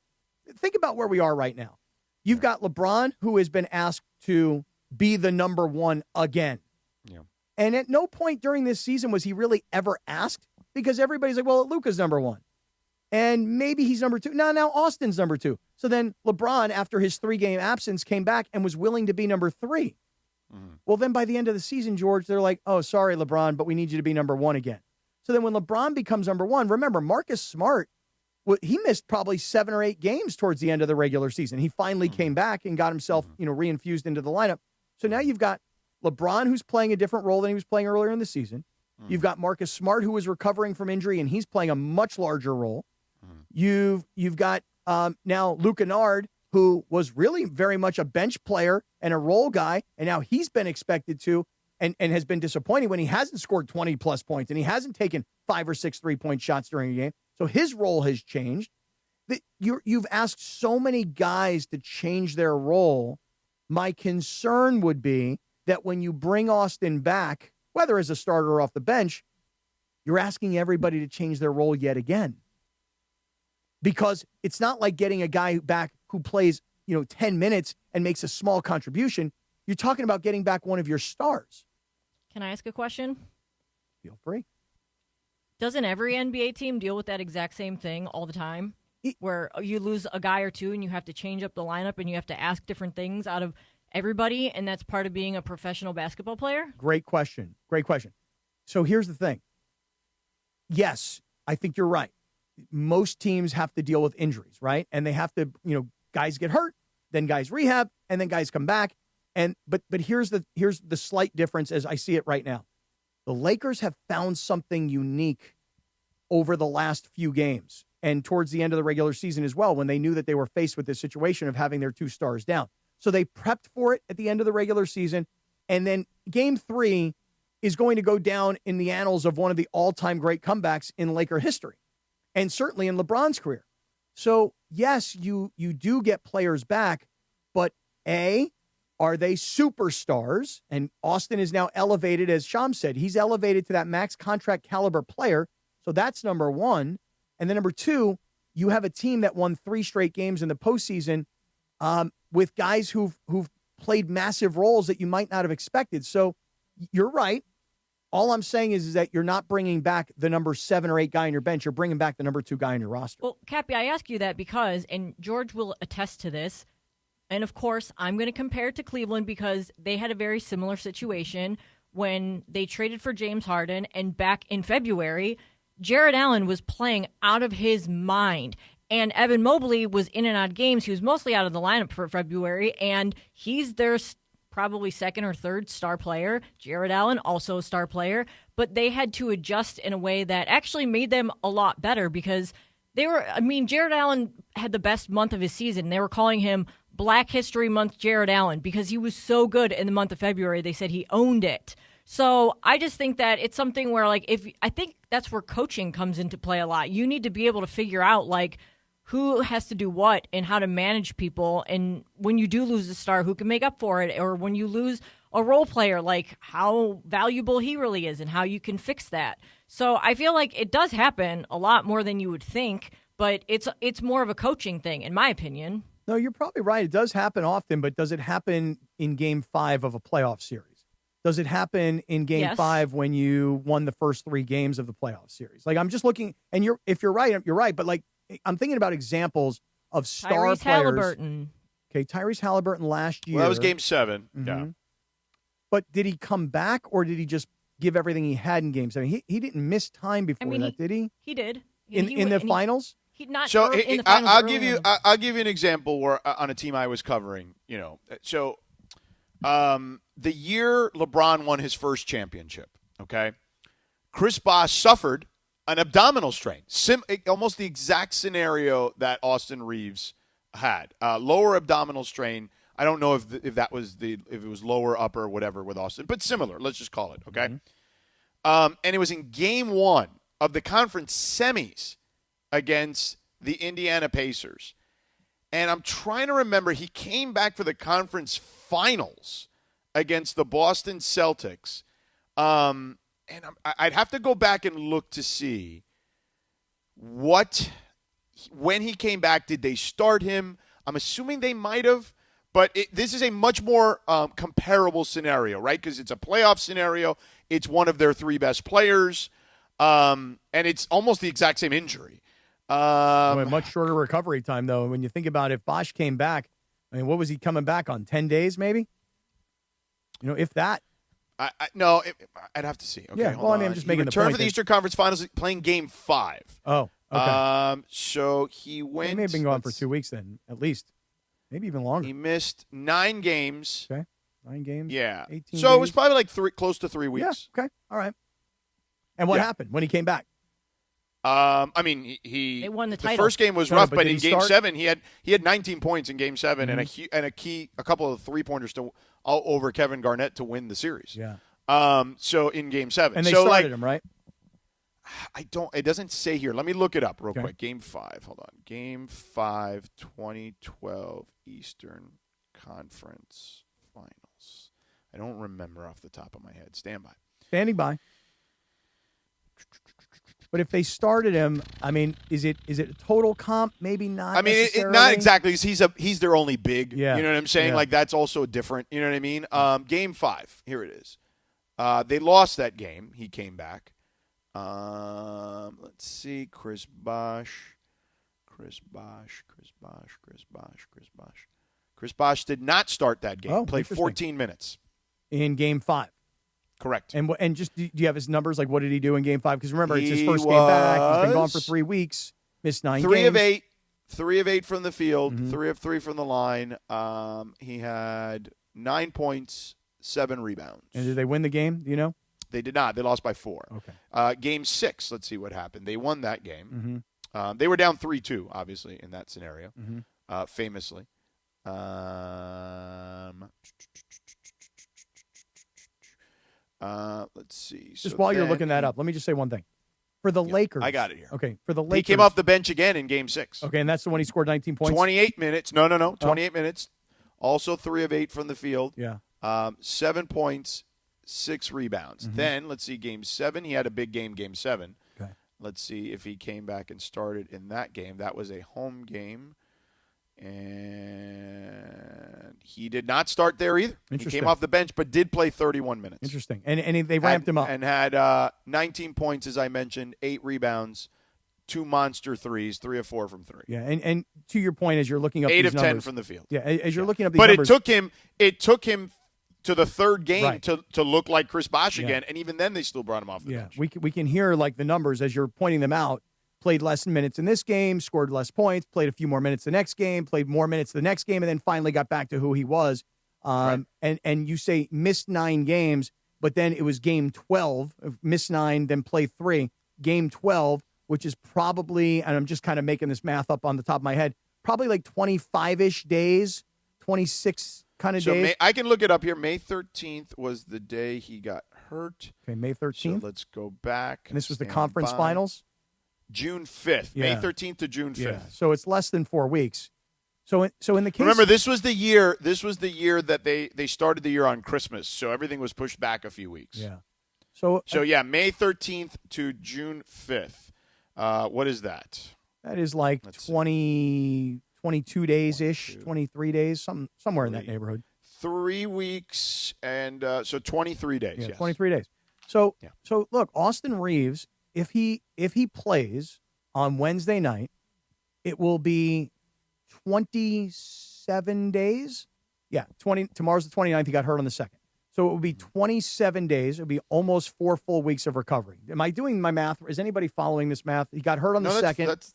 Think about where we are right now. You've got LeBron, who has been asked to be the number one again. Yeah. And at no point during this season was he really ever asked, because everybody's like, well, Luka's number one. And maybe he's number two. Now Austin's number two. So then LeBron, after his 3-game absence, came back and was willing to be number 3. Mm-hmm. Well, then by the end of the season, George, they're like, oh, sorry, LeBron, but we need you to be number 1 again. So then when LeBron becomes number 1, remember, Marcus Smart, he missed probably 7 or 8 games towards the end of the regular season. He finally came back and got himself, reinfused into the lineup. So now you've got LeBron, who's playing a different role than he was playing earlier in the season. Mm-hmm. You've got Marcus Smart, who was recovering from injury, and he's playing a much larger role. Mm-hmm. You've got now Luke Kennard, who was really very much a bench player and a role guy, and now he's been expected to and has been disappointing when he hasn't scored 20-plus points and he hasn't taken 5 or 6 3-point shots during a game. So his role has changed. You've asked so many guys to change their role. My concern would be that when you bring Austin back, whether as a starter or off the bench, you're asking everybody to change their role yet again. Because it's not like getting a guy back who plays, 10 minutes and makes a small contribution. You're talking about getting back one of your stars. Can I ask a question? Feel free. Doesn't every NBA team deal with that exact same thing all the time? Where you lose a guy or two and you have to change up the lineup and you have to ask different things out of everybody, and that's part of being a professional basketball player? Great question. Great question. So here's the thing. Yes, I think you're right. Most teams have to deal with injuries, right? And they have to, guys get hurt, then guys rehab, and then guys come back. But here's the slight difference as I see it right now. The Lakers have found something unique over the last few games and towards the end of the regular season as well, when they knew that they were faced with this situation of having their 2 stars down. So they prepped for it at the end of the regular season. And then game 3 is going to go down in the annals of one of the all-time great comebacks in Laker history, and certainly in LeBron's career. So yes, you do get players back, but are they superstars? And Austin is now elevated, as Sham said, he's elevated to that max contract caliber player. So that's number one. And then number two, you have a team that won 3 straight games in the postseason with guys who've played massive roles that you might not have expected. So you're right. All I'm saying is that you're not bringing back the number 7 or 8 guy on your bench. You're bringing back the number 2 guy on your roster. Well, Cappy, I ask you that because, and George will attest to this, and of course, I'm going to compare it to Cleveland because they had a very similar situation when they traded for James Harden, and back in February, Jared Allen was playing out of his mind. And Evan Mobley was in and out of games. He was mostly out of the lineup for February, and he's their probably 2nd or 3rd star player. Jared Allen, also a star player. But they had to adjust in a way that actually made them a lot better because Jared Allen had the best month of his season. They were calling him Black History Month Jared Allen because he was so good in the month of February. They said he owned it. So I just think that it's something where, I think that's where coaching comes into play a lot. You need to be able to figure out, who has to do what and how to manage people. And when you do lose a star, who can make up for it? Or when you lose a role player, how valuable he really is and how you can fix that. So I feel like it does happen a lot more than you would think, but it's more of a coaching thing, in my opinion. No, you're probably right. It does happen often, but does it happen in game 5 of a playoff series? Does it happen in game 5 when you won the first 3 games of the playoff series? I'm just looking, and if you're right, you're right. But I'm thinking about examples of star Tyrese players. Halliburton. Okay, Tyrese Halliburton last year. Well, that was game 7. Mm-hmm. Yeah. But did he come back or did he just give everything he had in game 7? He didn't miss time before that, did he? He did. In the finals? In the finals I'll give you an example where on a team I was covering. The year LeBron won his first championship, okay, Chris Bosh suffered an abdominal strain, almost the exact scenario that Austin Reeves had. Lower abdominal strain. I don't know if it was lower, upper, whatever with Austin, but similar. Let's just call it, okay. Mm-hmm. And it was in game 1 of the conference semis against the Indiana Pacers. And I'm trying to remember, he came back for the conference finals against the Boston Celtics. And I'd have to go back and look to see when he came back, did they start him? I'm assuming they might have, but this is a much more comparable scenario, right? Because it's a playoff scenario. It's one of their 3 best players, and it's almost the exact same injury. A much shorter recovery time, though. When you think about if Bosh came back, what was he coming back on? 10 days, maybe? If that. No, I'd have to see. Okay, yeah, well, I'm just making the point. Return for the Eastern Conference Finals, playing game 5. Oh, okay. So he went. He may have been gone for 2 weeks then, at least. Maybe even longer. He missed 9 games. Okay, 9 games. Yeah. 18 so days. it was probably close to 3 weeks. Yeah, okay, all right. And what happened when he came back? He they won the title. The first game was rough, but in game start? 7 he had 19 points in game 7 Mm-hmm. and a couple of 3-pointers over Kevin Garnett to win the series. Yeah. So in game 7, and they started him, right? It doesn't say here. Let me look it up real quick. Game 5. Hold on. Game 5, 2012 Eastern Conference Finals. I don't remember off the top of my head. Stand by. Standing by. But if they started him, is it a total comp? Maybe not. Not exactly. Because he's their only big. Yeah. You know what I'm saying? Yeah. That's also different. You know what I mean? Game 5. Here it is. They lost that game. He came back. Let's see. Chris Bosh. Chris Bosh did not start that game. Oh, Played interesting. 14 minutes. In Game 5. Correct. And just do you have his numbers? Like, what did he do in Game 5? Because remember, it's his He first game back. He's been gone was for 3 weeks. Missed 9 3 games. of 8. 3 of 8 from the field. Mhm. 3 of 3 from the line. He had 9 points, 7 rebounds. And did they win the game? Do you know? They did not. They lost by 4. Okay. Game 6, let's see what happened. They won that game. Mm-hmm. They were down 3-2, obviously, in that scenario, Mhm. famously. Let's see. Just So while you're then looking that up, let me just say one thing. For the Lakers. I got it here. Okay. For the Lakers. He came off the bench again in Game 6. Okay, and that's the one he scored 19 points? 28 minutes. No. 28 minutes. Also 3 of 8 from the field. Yeah. 7 points, 6 rebounds. Mhm. Then, let's see, Game 7. He had a big game, Game 7. Okay. Let's see if he came back and started in that game. That was a home game. And he did not start there either. He Interesting. came off the bench, but did play 31 minutes. Interesting. And they ramped him up. And had 19 points, as I mentioned, 8 rebounds, 2 monster threes, 3 of 4 from 3. Yeah, and to your point, as you're looking up 8 these of 10 numbers, from the field. Yeah, as you're looking up these But numbers. it took him to the third game Right. to look like Chris Bosh Yeah. again, and even then they still brought him off the bench. we can hear like the numbers as you're pointing them out. Played less minutes in this game, scored less points, played a few more minutes the next game, played more minutes the next game, and then finally got back to who he was. And you say missed 9 games, but then it was game 12, missed 9, then play 3. Game 12, which is probably, and I'm just kind of making this math up on the top of my head, probably like 25-ish days, 26 kind of days. I can look it up here. May 13th was the day he got hurt. Okay, May 13th. So let's go back. And this was the Stand conference by. finals? June 5th. Yeah. May 13th to June 5th. Yeah. So it's less than 4 weeks. So in the case, Remember, this was the year that they started the year on Christmas, so everything was pushed back a few weeks. Yeah. So yeah, May 13th to June 5th. What is that? that is like 22 days-ish, 23 days, somewhere in that neighborhood. 3 weeks and so 23 days. Yeah, Yes. 23 days. So look, Austin Reeves, if he plays on Wednesday night, it will be 27 days. Yeah, tomorrow's the 29th. He got hurt on the 2nd. So it will be 27 days. It will be almost 4 full weeks of recovery. Am I doing my math? Is anybody following this math? He got hurt on the 2nd.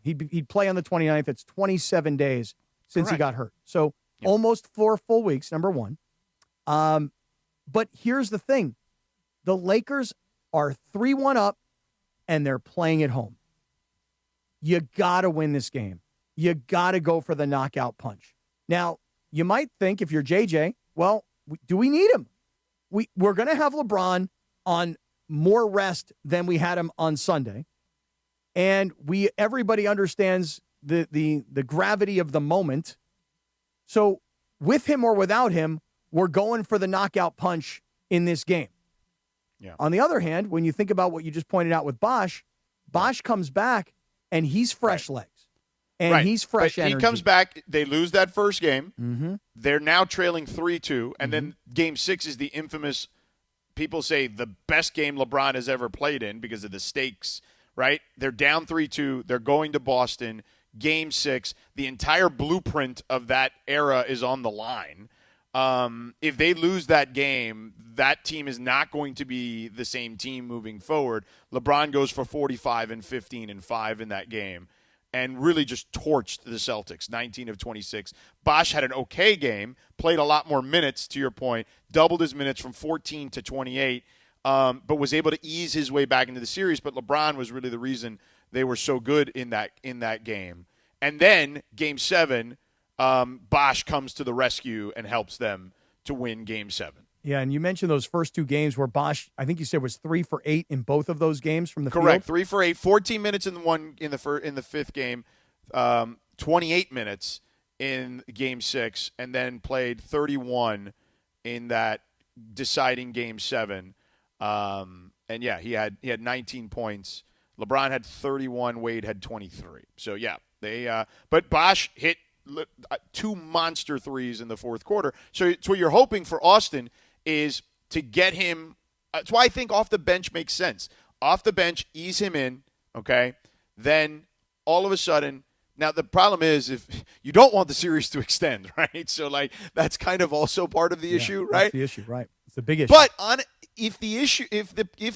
He'd play on the 29th. It's 27 days since he got hurt. So almost 4 full weeks, number one. But here's the thing. The Lakers are 3-1 up, and they're playing at home. You got to win this game. You got to go for the knockout punch. Now, you might think if you're JJ, well, do we need him? We're going to have LeBron on more rest than we had him on Sunday. And everybody understands the gravity of the moment. So with him or without him, we're going for the knockout punch in this game. Yeah. On the other hand, when you think about what you just pointed out with Bosh comes back and he's fresh legs. And he's fresh but energy. He comes back. They lose that first game. Mm-hmm. They're now trailing 3-2. And then Game 6 is the infamous, people say, the best game LeBron has ever played in because of the stakes, right? They're down 3-2. They're going to Boston. Game 6. The entire blueprint of that era is on the line. If they lose that game, that team is not going to be the same team moving forward. LeBron goes for 45 and 15 and 5 in that game and really just torched the Celtics, 19 of 26. Bosh had an okay game, played a lot more minutes, to your point, doubled his minutes from 14 to 28, but was able to ease his way back into the series. But LeBron was really the reason they were so good in that game. And then Game 7, Bosh comes to the rescue and helps them to win Game 7. Yeah, and you mentioned those first 2 games where Bosh, I think you said, was 3 for 8 in both of those games from the Correct, field. 3 for 8, 14 minutes in the fifth game, 28 minutes in Game 6, and then played 31 in that deciding Game 7. And yeah, he had 19 points. LeBron had 31. Wade had 23. So yeah, but Bosh hit 2 monster threes in the fourth quarter. So what you're hoping for Austin is to get him. That's why I think off the bench makes sense. Off the bench, ease him in, okay? Then all of a sudden, Now, the problem is if you don't want the series to extend, right? So, like, that's kind of also part of the issue, right? That's the issue, right? It's the big issue. But if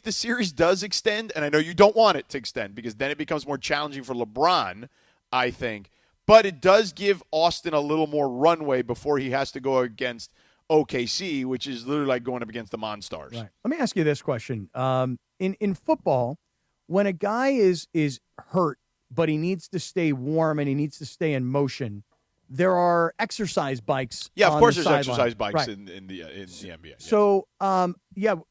the series does extend, and I know you don't want it to extend because then it becomes more challenging for LeBron, I think, but it does give Austin a little more runway before he has to go against OKC, which is literally like going up against the Monstars. Right. Let me ask you this question. In football, when a guy is hurt, but he needs to stay warm and he needs to stay in motion, there are exercise bikes. Yeah, of on course the there's sideline. exercise bikes Right. in the NBA. Yeah. So,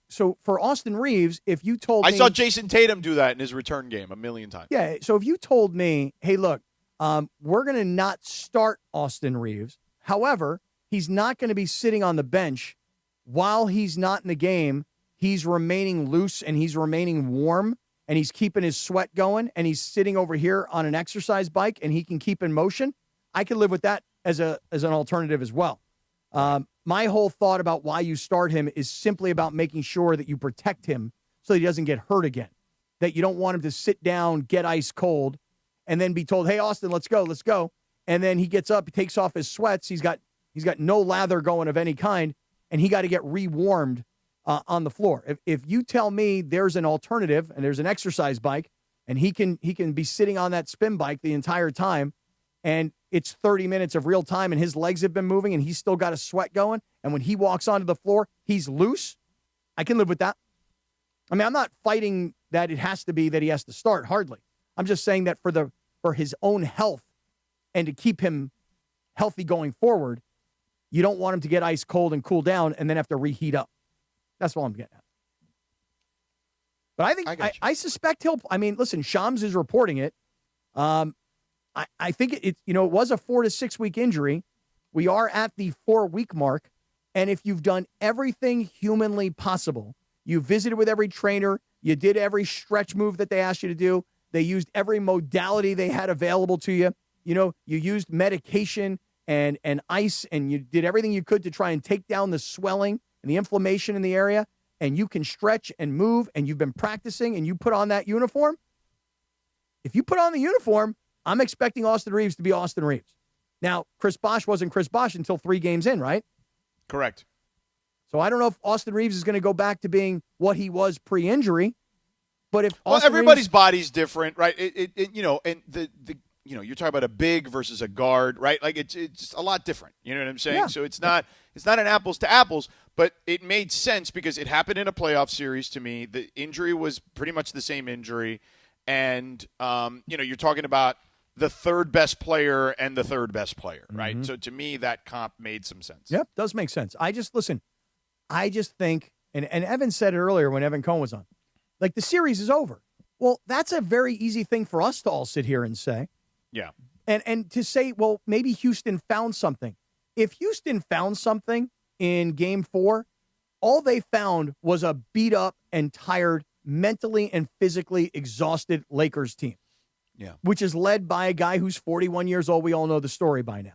so for Austin Reeves, if you told I me. saw Jason Tatum do that in his return game 1,000,000 times. Yeah, so if you told me, hey, look, we're going to not start Austin Reeves. However, he's not going to be sitting on the bench while he's not in the game. He's remaining loose and he's remaining warm and he's keeping his sweat going and he's sitting over here on an exercise bike and he can keep in motion. I can live with that as an alternative as well. My whole thought about why you start him is simply about making sure that you protect him so that he doesn't get hurt again, that you don't want him to sit down, get ice cold, and then be told, hey, Austin, let's go. And then he gets up, he takes off his sweats. He's got no lather going of any kind, and he got to get rewarmed on the floor. If you tell me there's an alternative and there's an exercise bike and he can be sitting on that spin bike the entire time and it's 30 minutes of real time and his legs have been moving and he's still got a sweat going, and when he walks onto the floor, he's loose, I can live with that. I mean, I'm not fighting that it has to be that he has to start, hardly. I'm just saying that for his own health and to keep him healthy going forward, you don't want him to get ice cold and cool down and then have to reheat up. That's what I'm getting at. But I think I suspect he'll. I mean, listen, Shams is reporting it. I think it was a 4 to 6 week injury. We are at the 4-week mark, and if you've done everything humanly possible, you visited with every trainer, you did every stretch move that they asked you to do. They used every modality they had available to you. You used medication and ice, and you did everything you could to try and take down the swelling and the inflammation in the area, and you can stretch and move, and you've been practicing, and you put on that uniform. If you put on the uniform, I'm expecting Austin Reeves to be Austin Reeves. Now, Chris Bosh wasn't Chris Bosh until 3 games in, right? Correct. So I don't know if Austin Reeves is going to go back to being what he was pre-injury, but if everybody's body's different, right? You're talking about a big versus a guard, right? Like it's a lot different. You know what I'm saying? Yeah. So it's not an apples to apples, but it made sense because it happened in a playoff series to me. The injury was pretty much the same injury, and you're talking about the third best player and the third best player, right? Mm-hmm. So to me, that comp made some sense. Yep, does make sense. I just think, and Evan said it earlier when Evan Cohen was on, like the series is over. Well, that's a very easy thing for us to all sit here and say. Yeah. And to say, well, maybe Houston found something. If Houston found something in game 4, all they found was a beat up and tired, mentally and physically exhausted Lakers team. Yeah. Which is led by a guy who's 41 years old. We all know the story by now.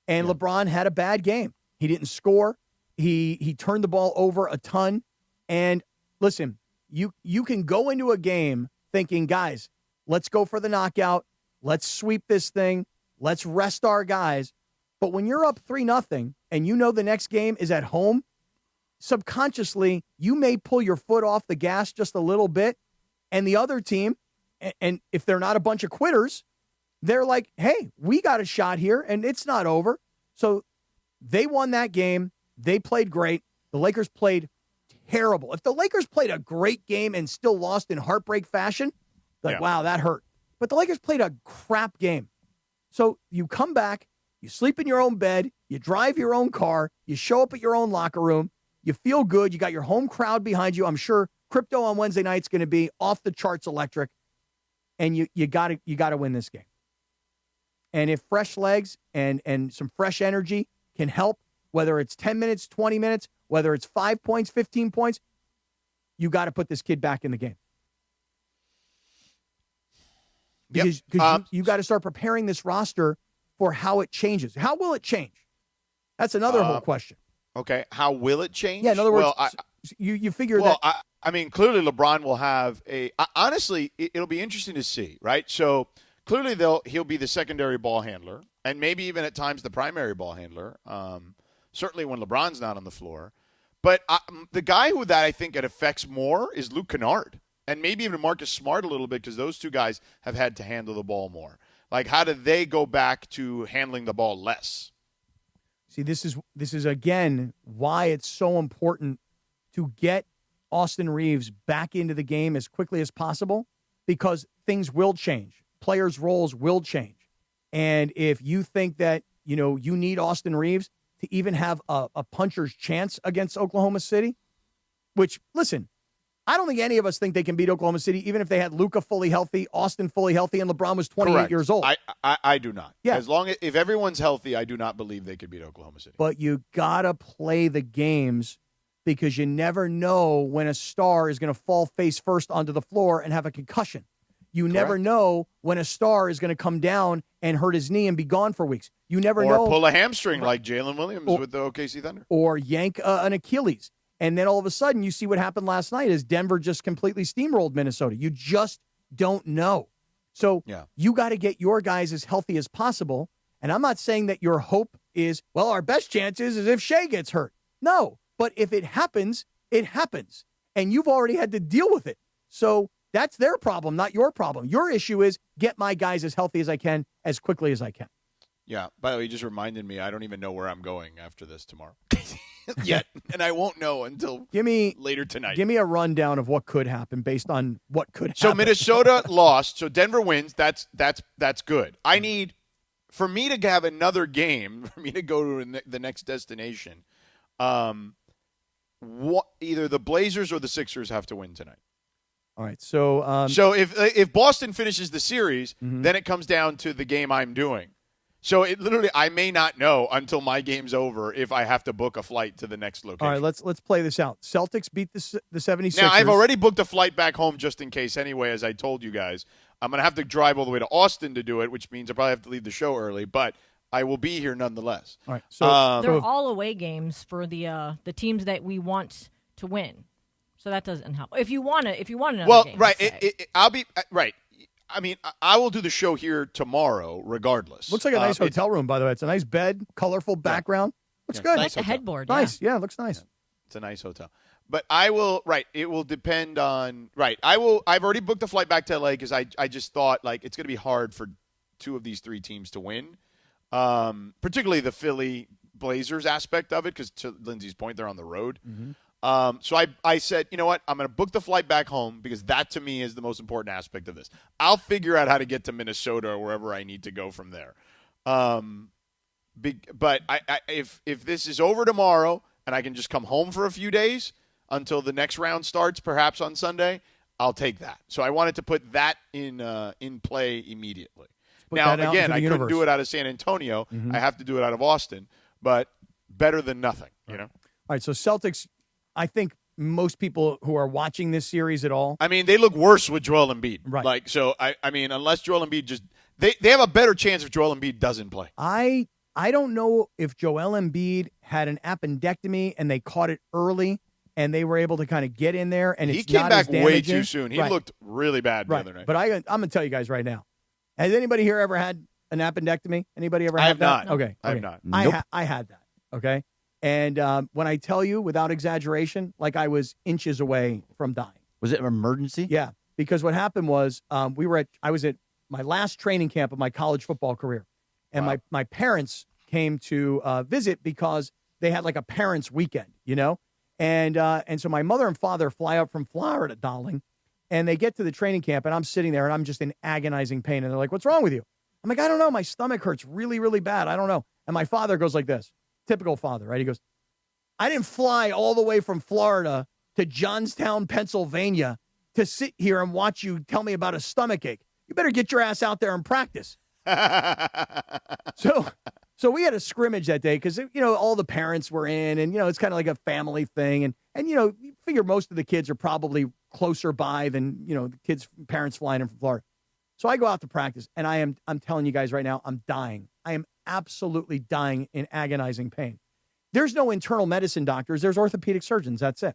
And LeBron had a bad game. He didn't score. He turned the ball over a ton. And listen, you can go into a game thinking, guys, let's go for the knockout. Let's sweep this thing. Let's rest our guys. But when you're up 3-0 and you know the next game is at home, subconsciously, you may pull your foot off the gas just a little bit. And the other team, and if they're not a bunch of quitters, they're like, hey, we got a shot here, and it's not over. So they won that game. They played great. The Lakers played terrible. If the Lakers played a great game and still lost in heartbreak fashion, wow, that hurt. But the Lakers played a crap game. So you come back, you sleep in your own bed, you drive your own car, you show up at your own locker room, you feel good, you got your home crowd behind you. I'm sure crypto on Wednesday night is going to be off the charts electric. And you got to win this game. And if fresh legs and some fresh energy can help, whether it's 10 minutes, 20 minutes, whether it's 5 points, 15 points, you got to put this kid back in the game. Because you got to start preparing this roster for how it changes. How will it change? That's another whole question. Okay, how will it change? Yeah, in other words, you figure that. I mean, clearly LeBron will have honestly, it'll be interesting to see, right? So clearly he'll be the secondary ball handler, and maybe even at times the primary ball handler. Certainly when LeBron's not on the floor. But the guy that I think it affects more is Luke Kennard, and maybe even Marcus Smart a little bit, because those two guys have had to handle the ball more. Like, how do they go back to handling the ball less? See, this is again why it's so important to get Austin Reeves back into the game as quickly as possible, because things will change. Players' roles will change. And if you think that, you need Austin Reeves to even have a puncher's chance against Oklahoma City, which, listen, I don't think any of us think they can beat Oklahoma City, even if they had Luka fully healthy, Austin fully healthy, and LeBron was 28 Correct. years old. I do not. Yeah. If everyone's healthy, I do not believe they could beat Oklahoma City. But you got to play the games, because you never know when a star is going to fall face first onto the floor and have a concussion. You never know when a star is going to come down and hurt his knee and be gone for weeks. You never know. Or pull a hamstring like Jalen Williams with the OKC Thunder. Or yank an Achilles. And then all of a sudden you see what happened last night as Denver just completely steamrolled Minnesota. You just don't know. So you got to get your guys as healthy as possible. And I'm not saying that your hope is, well, our best chance is if Shea gets hurt. No. But if it happens, it happens. And you've already had to deal with it. So that's their problem, not your problem. Your issue is get my guys as healthy as I can, as quickly as I can. Yeah. By the way, you just reminded me, I don't even know where I'm going after this tomorrow. Yet. And I won't know until later tonight. Give me a rundown of what could happen based on what could happen. So Minnesota lost. So Denver wins. That's good. I need, for me to have another game, for me to go to the next destination, either the Blazers or the Sixers have to win tonight. All right. So so if Boston finishes the series, then it comes down to the game I'm doing. So it literally, I may not know until my game's over if I have to book a flight to the next location. All right, let's play this out. Celtics beat the 76ers. Now, I've already booked a flight back home just in case anyway, as I told you guys. I'm going to have to drive all the way to Austin to do it, which means I probably have to leave the show early, but I will be here nonetheless. All right. So they're all away games for the teams that we want to win. So that doesn't help. If you want another game. Right. I'll be right. I mean, I will do the show here tomorrow, regardless. Looks like a nice hotel room, by the way. It's a nice bed, colorful background. Looks good. Like the headboard. Nice. Yeah, it looks nice. It's a nice hotel. But I will. Right. It will depend on. Right. I will. I've already booked a flight back to LA because I just thought like it's going to be hard for two of these three teams to win, particularly the Philly Blazers aspect of it, because to Lindsay's point, they're on the road. Mm-hmm. So I said, you know what? I'm going to book the flight back home because that to me is the most important aspect of this. I'll figure out how to get to Minnesota or wherever I need to go from there. But if this is over tomorrow and I can just come home for a few days until the next round starts, perhaps on Sunday, I'll take that. So I wanted to put that in play immediately. Now, again, I couldn't do it out of San Antonio. Mm-hmm. I have to do it out of Austin, but better than nothing, you know? All right, so Celtics, I think most people who are watching this series at all. I mean, they look worse with Joel Embiid. Right. Like, so, I mean, unless Joel Embiid just – they have a better chance if Joel Embiid doesn't play. I don't know if Joel Embiid had an appendectomy and they caught it early and they were able to kind of get in there. And he it's came not back as way too soon. He Right. looked really bad the Right. other night. But I'm going to tell you guys right now. Has anybody here ever had an appendectomy? Anybody ever I had have that? not. Okay. I have not. I had that. Okay. And when I tell you, without exaggeration, like I was inches away from dying. Was it an emergency? Yeah, because what happened was I was at my last training camp of my college football career, and my parents came to visit because they had like a parents' weekend, you know, and so my mother and father fly up from Florida, darling, and they get to the training camp, and I'm sitting there, and I'm just in agonizing pain, and they're like, "What's wrong with you?" I'm like, "I don't know, my stomach hurts really, really bad. I don't know." And my father goes like this. Typical father, right? He goes, I didn't fly all the way from Florida to Johnstown, Pennsylvania to sit here and watch you tell me about a stomach ache. You better get your ass out there and practice. So we had a scrimmage that day because, you know, all the parents were in and, you know, it's kind of like a family thing. And, you know, you figure most of the kids are probably closer by than, you know, the kids' parents flying in from Florida. So I go out to practice and I'm telling you guys right now, I'm dying. I am absolutely dying in agonizing pain. There's no internal medicine doctors. There's orthopedic surgeons. That's it.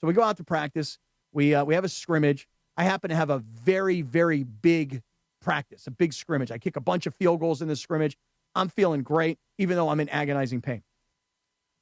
So we go out to practice. We have a scrimmage. I happen to have a very, very big practice, a big scrimmage. I kick a bunch of field goals in this scrimmage. I'm feeling great, even though I'm in agonizing pain.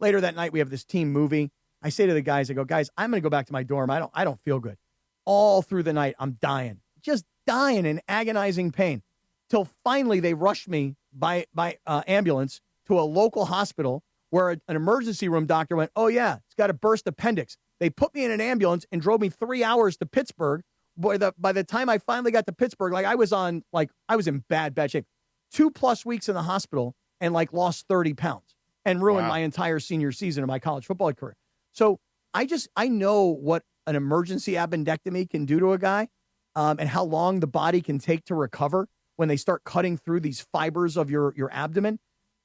Later that night, we have this team movie. I say to the guys, I go, guys, I'm going to go back to my dorm. I don't feel good. All through the night, I'm dying, just dying in agonizing pain. Till finally they rushed me by ambulance to a local hospital where an emergency room doctor went, oh, yeah, it's got a burst appendix. They put me in an ambulance and drove me 3 hours to Pittsburgh. Boy, by the time I finally got to Pittsburgh, I was in bad shape. 2+ weeks in the hospital and lost 30 pounds and ruined my entire senior season of my college football career. So I know what an emergency appendectomy can do to a guy and how long the body can take to recover when they start cutting through these fibers of your abdomen.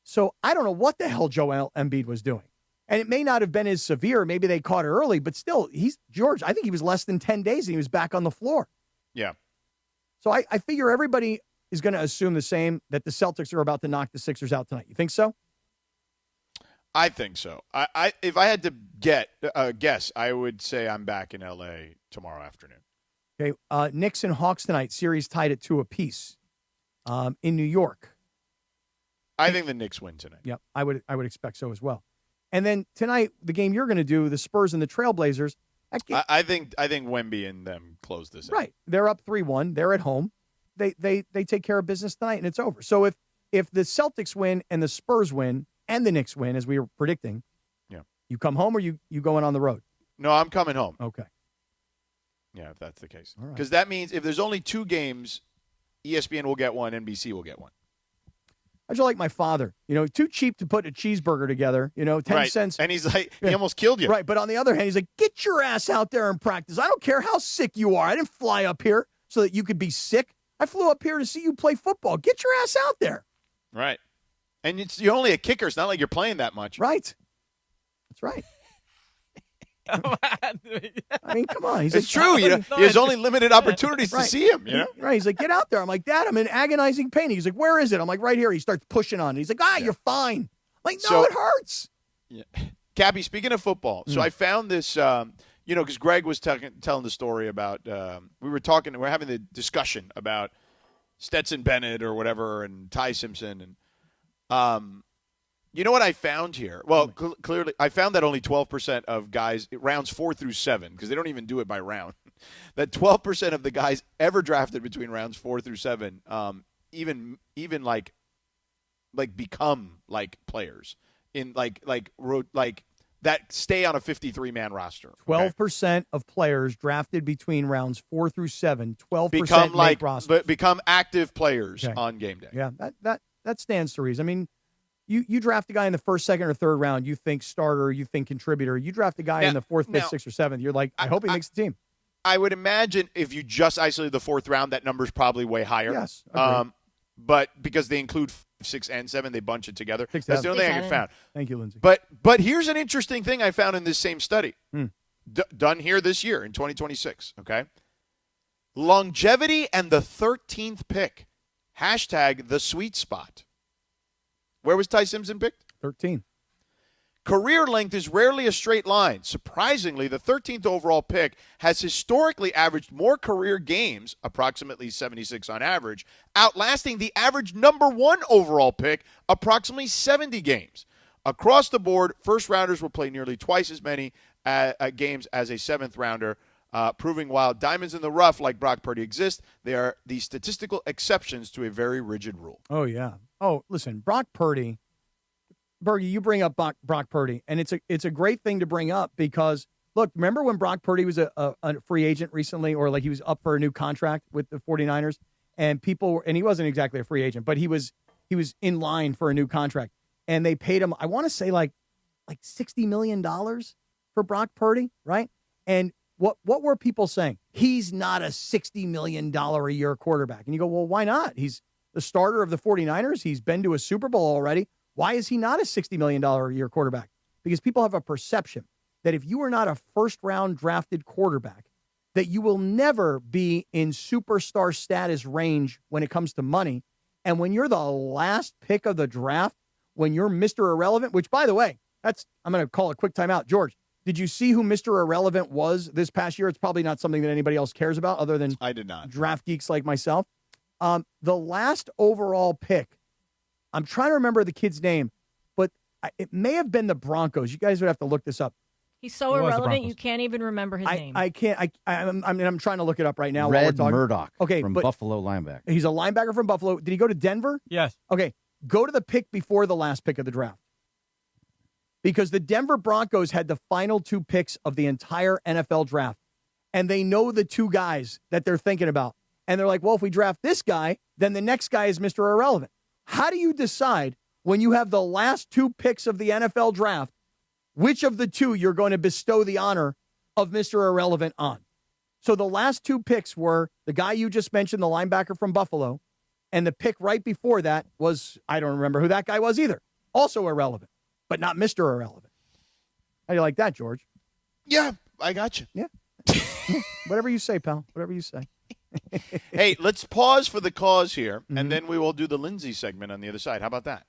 So I don't know what the hell Joel Embiid was doing. And it may not have been as severe. Maybe they caught it early, but still, George, I think he was less than 10 days and he was back on the floor. Yeah. So I figure everybody is going to assume the same, that the Celtics are about to knock the Sixers out tonight. You think so? I think so. If I had to guess, I would say I'm back in L.A. tomorrow afternoon. Okay. Knicks and Hawks tonight, series tied at 2 apiece. In New York. I think the Knicks win tonight. Yep, I would expect so as well. And then tonight, the game you're going to do, the Spurs and the Trailblazers. I think Wemby and them close this out. Right. They're up 3-1. They're at home. They take care of business tonight, and it's over. So if the Celtics win and the Spurs win and the Knicks win, as we were predicting, you come home or you going on the road? No, I'm coming home. Okay. Yeah, if that's the case. All right. Because that means if there's only 2 games, ESPN will get one, NBC will get one. I just like my father. Too cheap to put a cheeseburger together, 10 cents. And he's like, he almost killed you. Right, but on the other hand, he's like, get your ass out there and practice. I don't care how sick you are. I didn't fly up here so that you could be sick. I flew up here to see you play football. Get your ass out there. Right. And you're only a kicker. It's not like you're playing that much. Right. That's right. I mean, come on. It's true. There's only limited opportunities to see him. Right. He's like, get out there. I'm like, Dad, I'm in agonizing pain. He's like, where is it? I'm like, right here. He starts pushing on it. He's like, you're fine. I'm like, no, it hurts. Yeah. Cappy, speaking of football, so I found this, because Greg was telling the story about, we're having the discussion about Stetson Bennett or whatever and Ty Simpson. And you know what I found here? Well, clearly, I found that only 12% of guys, rounds 4 through 7, because they don't even do it by round, that 12% of the guys ever drafted between rounds 4 through 7, even become players in that stay on a 53-man roster. 12% of players drafted between rounds 4 through 7, 12% make rosters. Become active players on game day. Yeah, that stands to reason. I mean, You draft a guy in the first, second, or third round, you think starter, you think contributor. You draft a guy in the 4th, 5th, 6th, or 7th, you're like, I hope he makes the team. I would imagine if you just isolated the 4th round, that number's probably way higher. Yes. But because they include 5, 6, and 7, they bunch it together. That's the only thing I found. Thank you, Lindsay. But here's an interesting thing I found in this same study, done here this year in 2026, okay? Longevity and the 13th pick. Hashtag the sweet spot. Where was Ty Simpson picked? 13. Career length is rarely a straight line. Surprisingly, the 13th overall pick has historically averaged more career games, approximately 76 on average, outlasting the average number 1 overall pick, approximately 70 games. Across the board, first-rounders will play nearly twice as many games as a 7th-rounder, proving while diamonds in the rough like Brock Purdy exist, they are the statistical exceptions to a very rigid rule. Oh, yeah. Oh, listen, Brock Purdy, Bergie, you bring up Brock Purdy, and it's a great thing to bring up because, look, remember when Brock Purdy was a free agent recently, or he was up for a new contract with the 49ers, and he wasn't exactly a free agent, but he was in line for a new contract, and they paid him, I want to say like $60 million for Brock Purdy, right? And what were people saying? He's not a $60 million a year quarterback. And you go, well, why not? He's the starter of the 49ers. He's been to a Super Bowl already. Why is he not a $60 million a year quarterback? Because people have a perception that if you are not a first-round drafted quarterback, that you will never be in superstar status range when it comes to money. And when you're the last pick of the draft, when you're Mr. Irrelevant, which, by the way, I'm going to call a quick timeout. George, did you see who Mr. Irrelevant was this past year? It's probably not something that anybody else cares about other than I did not. Draft geeks like myself. The last overall pick, I'm trying to remember the kid's name, but it may have been the Broncos. You guys would have to look this up. He's so irrelevant, you can't even remember his name. I can't. I'm trying to look it up right now. Red while we're talking. Murdoch. Okay, from but Buffalo linebacker. He's a linebacker from Buffalo. Did he go to Denver? Yes. Okay, go to the pick before the last pick of the draft. Because the Denver Broncos had the final 2 picks of the entire NFL draft. And they know the 2 guys that they're thinking about. And they're like, well, if we draft this guy, then the next guy is Mr. Irrelevant. How do you decide when you have the last 2 picks of the NFL draft, which of the 2 you're going to bestow the honor of Mr. Irrelevant on? So the last 2 picks were the guy you just mentioned, the linebacker from Buffalo, and the pick right before that was, I don't remember who that guy was either, also irrelevant, but not Mr. Irrelevant. How do you like that, George? Yeah, I got you. Yeah. Whatever you say, pal. Whatever you say. Hey, let's pause for the cause here, and then we will do the Lindsay segment on the other side. How about that?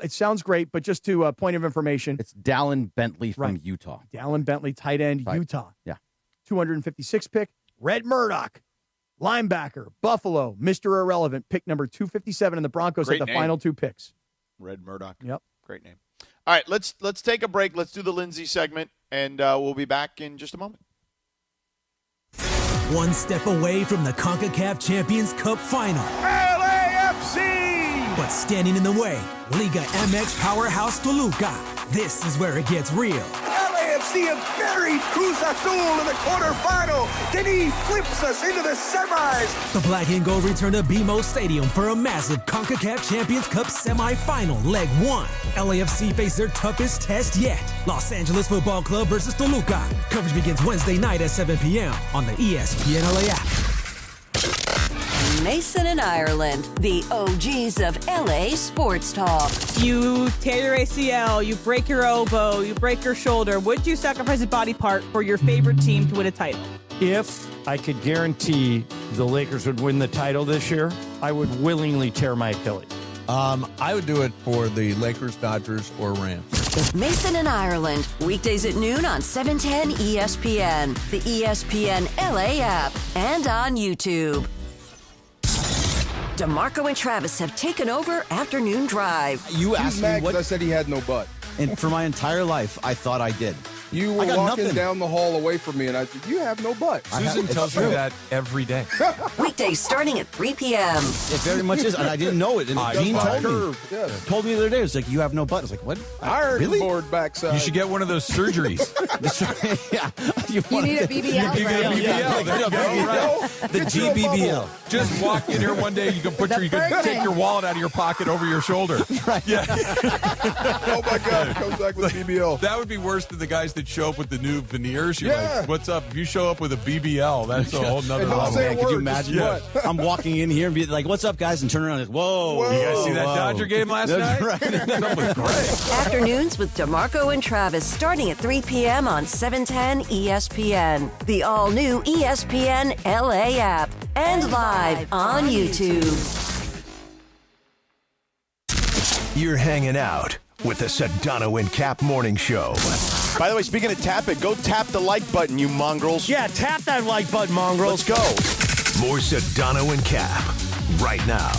It sounds great, but just to a point of information. It's Dallin Bentley from Utah. Dallin Bentley, tight end, Utah. Yeah. 256 pick. Red Murdoch, linebacker, Buffalo, Mr. Irrelevant, pick number 257, and the Broncos Great had the name. final 2 picks. Red Murdoch. Yep. Great name. All right, let's take a break. Let's do the Lindsay segment, and we'll be back in just a moment. One step away from the CONCACAF Champions Cup final. LAFC! But standing in the way, Liga MX powerhouse Toluca. This is where it gets real. LAFC have buried Cruz Azul in the quarterfinal. Then he flips us into the semis. The Black and Gold return to BMO Stadium for a massive CONCACAF Champions Cup semifinal, leg 1. LAFC face their toughest test yet. Los Angeles Football Club versus Toluca. Coverage begins Wednesday night at 7 p.m. on the ESPN LA app. Mason and Ireland, the OGs of LA sports talk. You tear your ACL, you break your elbow, you break your shoulder. Would you sacrifice a body part for your favorite team to win a title? If I could guarantee the Lakers would win the title this year, I would willingly tear my Achilles. I would do it for the Lakers, Dodgers, or Rams. Mason and Ireland, weekdays at noon on 710 ESPN, the ESPN LA app, and on YouTube. DeMarco and Travis have taken over Afternoon Drive. You asked me what I said he had no butt. And for my entire life, I thought I did. You were walking down the hall away from me, and I said, you have no butt. Susan tells me that every day. Weekdays starting at 3 p.m. It very much is, and I didn't know it. And Dean told me the other day, it's like, you have no butt. I was like, what? Iron board backside. You should get one of those surgeries. Yeah. You need a BBL. You get a BBL. There you go. Right. The GBBL. Just walk in here one day, you can take your wallet out of your pocket over your shoulder. Right. Yeah. Oh, my God. It comes back with BBL. That would be worse than the guys that show up with the new veneers. You're like, what's up? If you show up with a BBL, that's a whole nother level. Man, could you imagine? I'm walking in here and be like, what's up, guys? And turn around and whoa. You guys see that Dodger game last night? Right. That was great. Afternoons with DeMarco and Travis starting at 3 p.m. on 710 ESPN, the all-new ESPN LA app, and live on YouTube. You're hanging out with the Sedano and Kap Morning Show. By the way, speaking of tap it, go tap the like button, you mongrels. Yeah, tap that like button, mongrels. Let's go. More Sedano and Kap right now.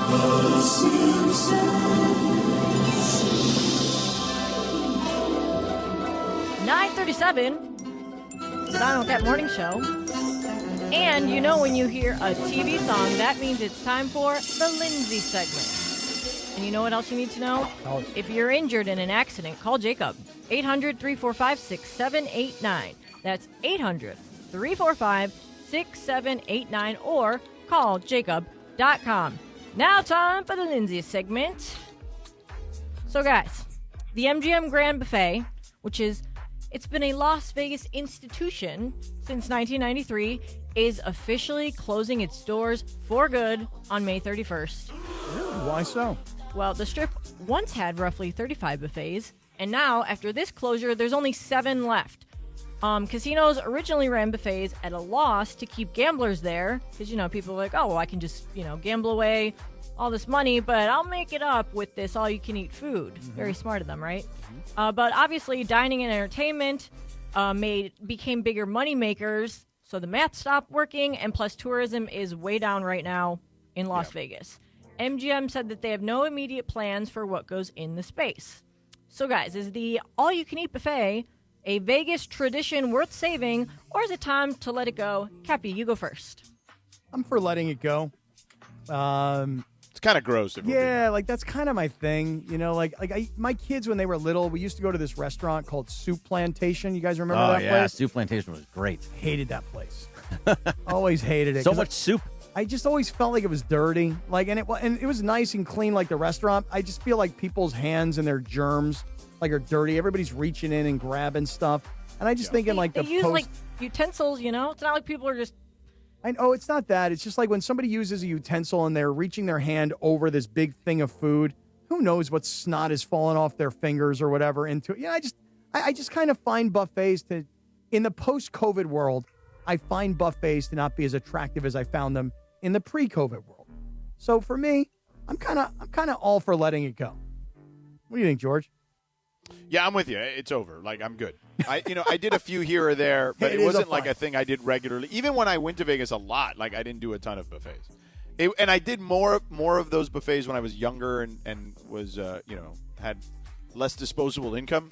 The Simpsons. 9:37, Sedano Kap Morning Show. And you know when you hear a TV song, that means it's time for the Lindsay segment. And you know what else you need to know? If you're injured in an accident, call Jacob. 800-345-6789. That's 800-345-6789 or call jacob.com. Now time for the Lindsay segment. So guys, the MGM Grand Buffet, it's been a Las Vegas institution since 1993, is officially closing its doors for good on May 31st. Really? Why so? Well, the Strip once had roughly 35 buffets, and now, after this closure, there's only 7 left. Casinos originally ran buffets at a loss to keep gamblers there, because, people are like, oh, well, I can just, gamble away all this money, but I'll make it up with this all-you-can-eat food. Mm-hmm. Very smart of them, right? But obviously, dining and entertainment became bigger money makers, So the math stopped working, and plus tourism is way down right now in Las Vegas. MGM said that they have no immediate plans for what goes in the space. So, guys, is the all-you-can-eat buffet a Vegas tradition worth saving, or is it time to let it go? Cappy, you go first. I'm for letting it go. It's kind of gross. Like that's kind of my thing. My kids, when they were little, we used to go to this restaurant called Soup Plantation. You guys remember that place? Soup Plantation was great. Hated that place. Always hated it. So much soup. I just always felt like it was dirty. And it was nice and clean like the restaurant. I just feel like people's hands and their germs are dirty. Everybody's reaching in and grabbing stuff. And I just thinking they use utensils, It's not like people are just. It's not that. It's just like when somebody uses a utensil and they're reaching their hand over this big thing of food, who knows what snot is falling off their fingers or whatever into it. I just kind of find buffets in the post-COVID world, I find buffets to not be as attractive as I found them in the pre-COVID world. So for me, I'm kind of all for letting it go. What do you think, George? Yeah, I'm with you. It's over. I'm good. I did a few here or there, but it wasn't like a thing I did regularly. Even when I went to Vegas a lot, I didn't do a ton of buffets. And I did more of those buffets when I was younger and was had less disposable income.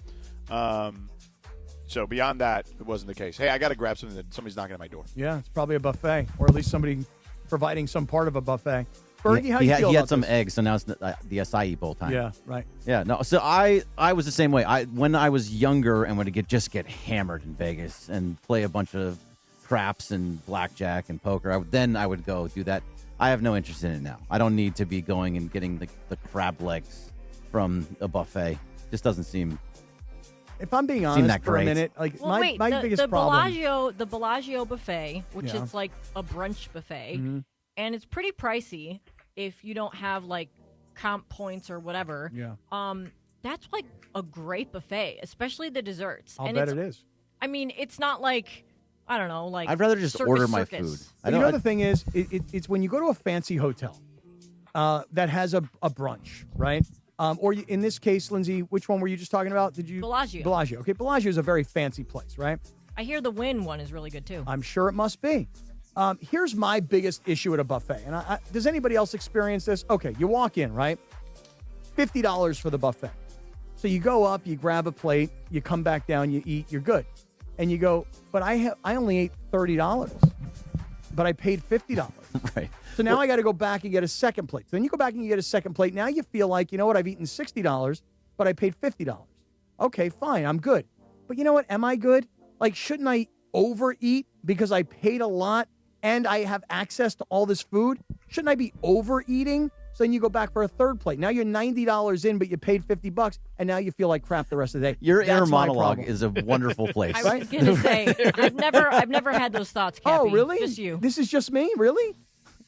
So beyond that, it wasn't the case. Hey, I got to grab something that somebody's knocking at my door. Yeah, it's probably a buffet, or at least somebody providing some part of a buffet. Bergie, how do you feel He about had some this? eggs, so now it's the acai bowl time. Yeah, right. Yeah, no. So I was the same way. When I was younger and would just get hammered in Vegas and play a bunch of craps and blackjack and poker, I would go do that. I have no interest in it now. I don't need to be going and getting the crab legs from a buffet. Just doesn't seem. If I'm being honest for a minute, my biggest problem. The Bellagio buffet, which is like a brunch buffet. Mm-hmm. And it's pretty pricey if you don't have comp points or whatever. Yeah. That's a great buffet, especially the desserts. I'll bet it is. I mean, it's not I don't know, I'd rather just order my food. The thing is, it's when you go to a fancy hotel that has a brunch, right? Or in this case, Lindsay, which one were you just talking about? Bellagio. Bellagio. Okay, Bellagio is a very fancy place, right? I hear the Wynn one is really good too. I'm sure it must be. Here's my biggest issue at a buffet. And does anybody else experience this? Okay, you walk in, right? $50 for the buffet. So you go up, you grab a plate, you come back down, you eat, you're good. And you go, but I only ate $30, but I paid $50. Right. So now I got to go back and get a second plate. Then you go back and you get a second plate. Now you feel like, you know what, I've eaten $60, but I paid $50. Okay, fine, I'm good. But you know what, am I good? Shouldn't I overeat because I paid a lot and I have access to all this food? Shouldn't I be overeating? So then you go back for a third plate. Now you're $90 in, but you paid $50, and now you feel like crap the rest of the day. Your inner That's my monologue problem. is a wonderful place. I was gonna say I've never had those thoughts, Cappy. Oh, really? Just you. This is just me, really?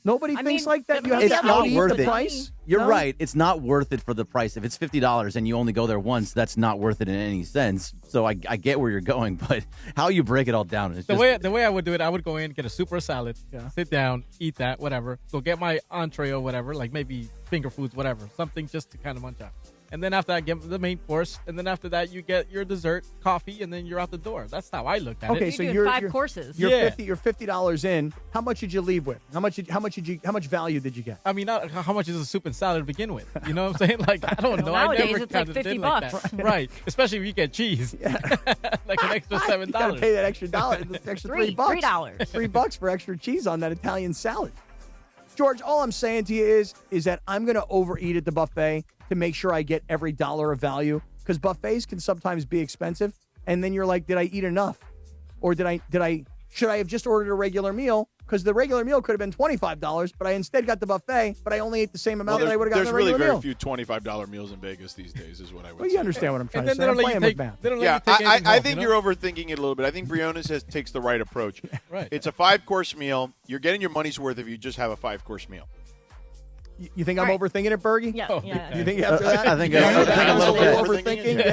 Nobody thinks like that. You have It's to not eat worth the it. price. You're No? right. It's not worth it for the price. If it's $50 and you only go there once, that's not worth it in any sense. So I get where you're going, but how you break it all down is the way I would do it. I would go in, get a super salad, sit down, eat that, whatever. Go get my entree or whatever, maybe finger foods, whatever, something just to kind of munch out. And then after that, get the main course, and then after that, you get your dessert, coffee, and then you're out the door. That's how I looked at it. Okay, so doing you're 5 courses. You're $50 in. How much did you leave with? How much value did you get? I mean, how much is a soup and salad to begin with? You know what I'm saying? I don't know. Nowadays, I never it's like counted it $50. like that. Right. Especially if you get cheese. Like an extra $7. You gotta pay that extra $1, the extra $3. $3. $3 for extra cheese on that Italian salad. George, all I'm saying to you is that I'm going to overeat at the buffet to make sure I get every dollar of value, because buffets can sometimes be expensive, and then you're like, did I eat enough? Or should I have just ordered a regular meal? Because the regular meal could have been $25, but I instead got the buffet, but I only ate the same amount that I would have gotten the regular meal. There's really very few $25 meals in Vegas these days, is what I would say. Well, you understand what I'm trying to say. I'm playing with math. I think you're overthinking it a little bit. I think Briones takes the right approach. Right. It's a 5-course meal. You're getting your money's worth if you just have a 5-course meal. You think I'm overthinking it, Bergie? Yeah, yeah. You think after that? I think a little bit. Overthinking?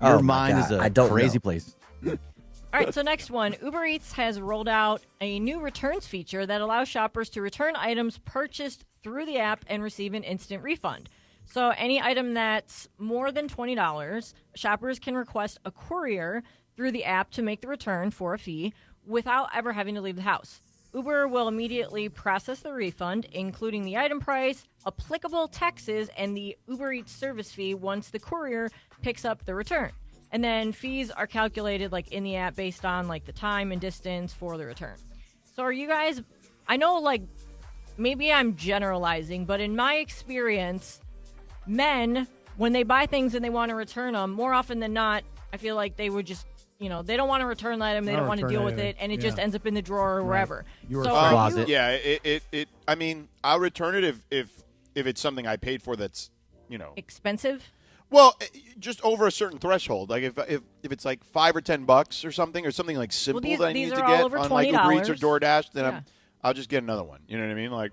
Yeah. Your mind is a crazy place. All right, so next one. Uber Eats has rolled out a new returns feature that allows shoppers to return items purchased through the app and receive an instant refund. So any item that's more than $20, shoppers can request a courier through the app to make the return for a fee without ever having to leave the house. Uber will immediately process the refund, including the item price, applicable taxes, and the Uber Eats service fee once the courier picks up the return. And then fees are calculated like in the app based on like the time and distance for the return. So are you guys, I know like maybe I'm generalizing, but in my experience, men, when they buy things and they want to return them, more often than not, I feel like they would just, they don't want to return the item, they don't want to deal with it, and it just ends up in the drawer or wherever. Closet. Yeah, I mean, I'll return it if it's something I paid for that's, expensive. Well, just over a certain threshold. Like if it's like $5 or $10 or something like simple these- that I these need are to all get over on like Uber Eats or $20. DoorDash, then Yeah. I'll just get another one. You know what I mean? Like,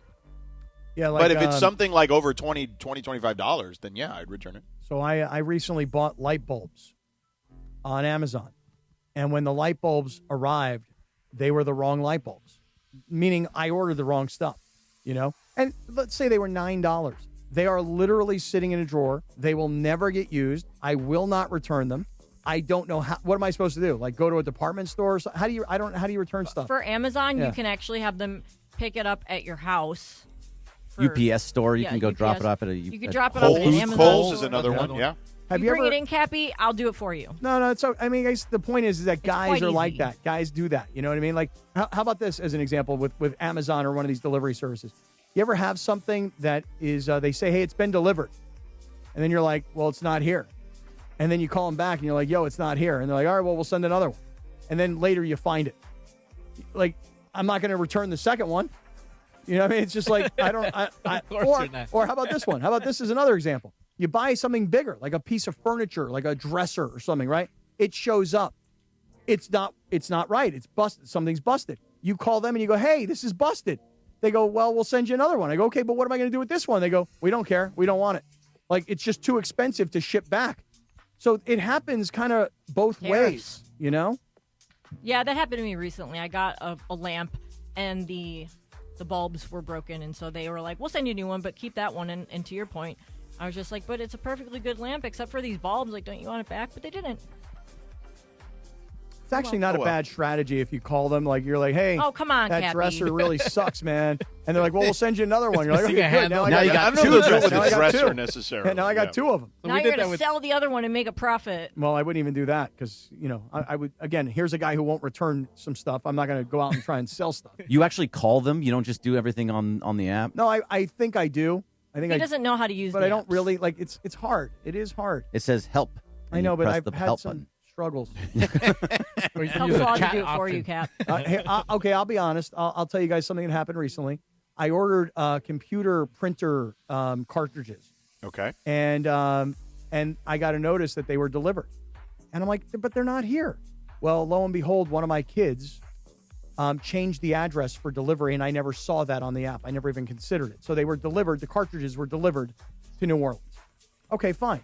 Yeah, like, but if it's something like over $25, then yeah, I'd return it. So I recently bought light bulbs on Amazon. And when the light bulbs arrived, they were the wrong light bulbs, meaning I ordered the wrong stuff, And let's say they were $9. They are literally sitting in a drawer. They will never get used. I will not return them. I don't know what am I supposed to do? Like go to a department store or something? How do you return stuff? For Amazon, Yeah. you can actually have them pick it up at your house. UPS store, you Yeah, can go drop UPS. it off at a You can drop it off at an Amazon Kohl's store. is another one, yeah. Have you you bring ever- it in, Cappy, I'll do it for you. No, it's. I mean, guys, the point is that guys quite are like easy. that. Guys do that. You know what I mean? Like, how about this as an example with Amazon or one of these delivery services? You ever have something that is, they say, hey, it's been delivered. And then you're like, well, it's not here. And then you call them back and you're like, yo, it's not here. And they're like, all right, well, we'll send another one. And then later you find it. Like, I'm not going to return the second one. You know what I mean? It's just like, or how about this one? How about this as another example? You buy something bigger, like a piece of furniture, like a dresser or something, right? It shows up. It's not right. It's busted. Something's busted. You call them and you go, hey, this is busted. They go, well, we'll send you another one. I go, okay, but what am I going to do with this one? They go, we don't care. We don't want it. Like, it's just too expensive to ship back. So it happens kind of both ways, Yeah, that happened to me recently. I got a lamp, and the bulbs were broken, and so they were like, we'll send you a new one, but keep that one. And to your point, I was just like, but it's a perfectly good lamp except for these bulbs. Like, don't you want it back? But they didn't. It's actually not a bad strategy if you call them. Like, you're like, hey, Oh, come on, that Cappy. dresser really sucks, man. And they're like, well, we'll send you another one. You're like, okay, good. Now you got two dressers. with Now the I got dresser two. necessarily. Yeah, now I got two of them. Now you're going to sell the other one and make a profit. Well, I wouldn't even do that because, I would, again, here's a guy who won't return some stuff. I'm not going to go out and try and sell stuff. You actually call them? You don't just do everything on the app? No, I think I do. I think He doesn't know how to use but the I don't apps. really, like, it's hard. It is hard. It says help. I and know, you but press I've the had help some button. struggles. Tell Claude to do it for you, Cap. Hey, okay, I'll be honest. I'll tell you guys something that happened recently. I ordered computer printer cartridges. Okay. And I got a notice that they were delivered. And I'm like, but they're not here. Well, lo and behold, one of my kids changed the address for delivery, and I never saw that on the app. I never even considered it. So they were delivered. The cartridges were delivered to New Orleans. Okay, fine.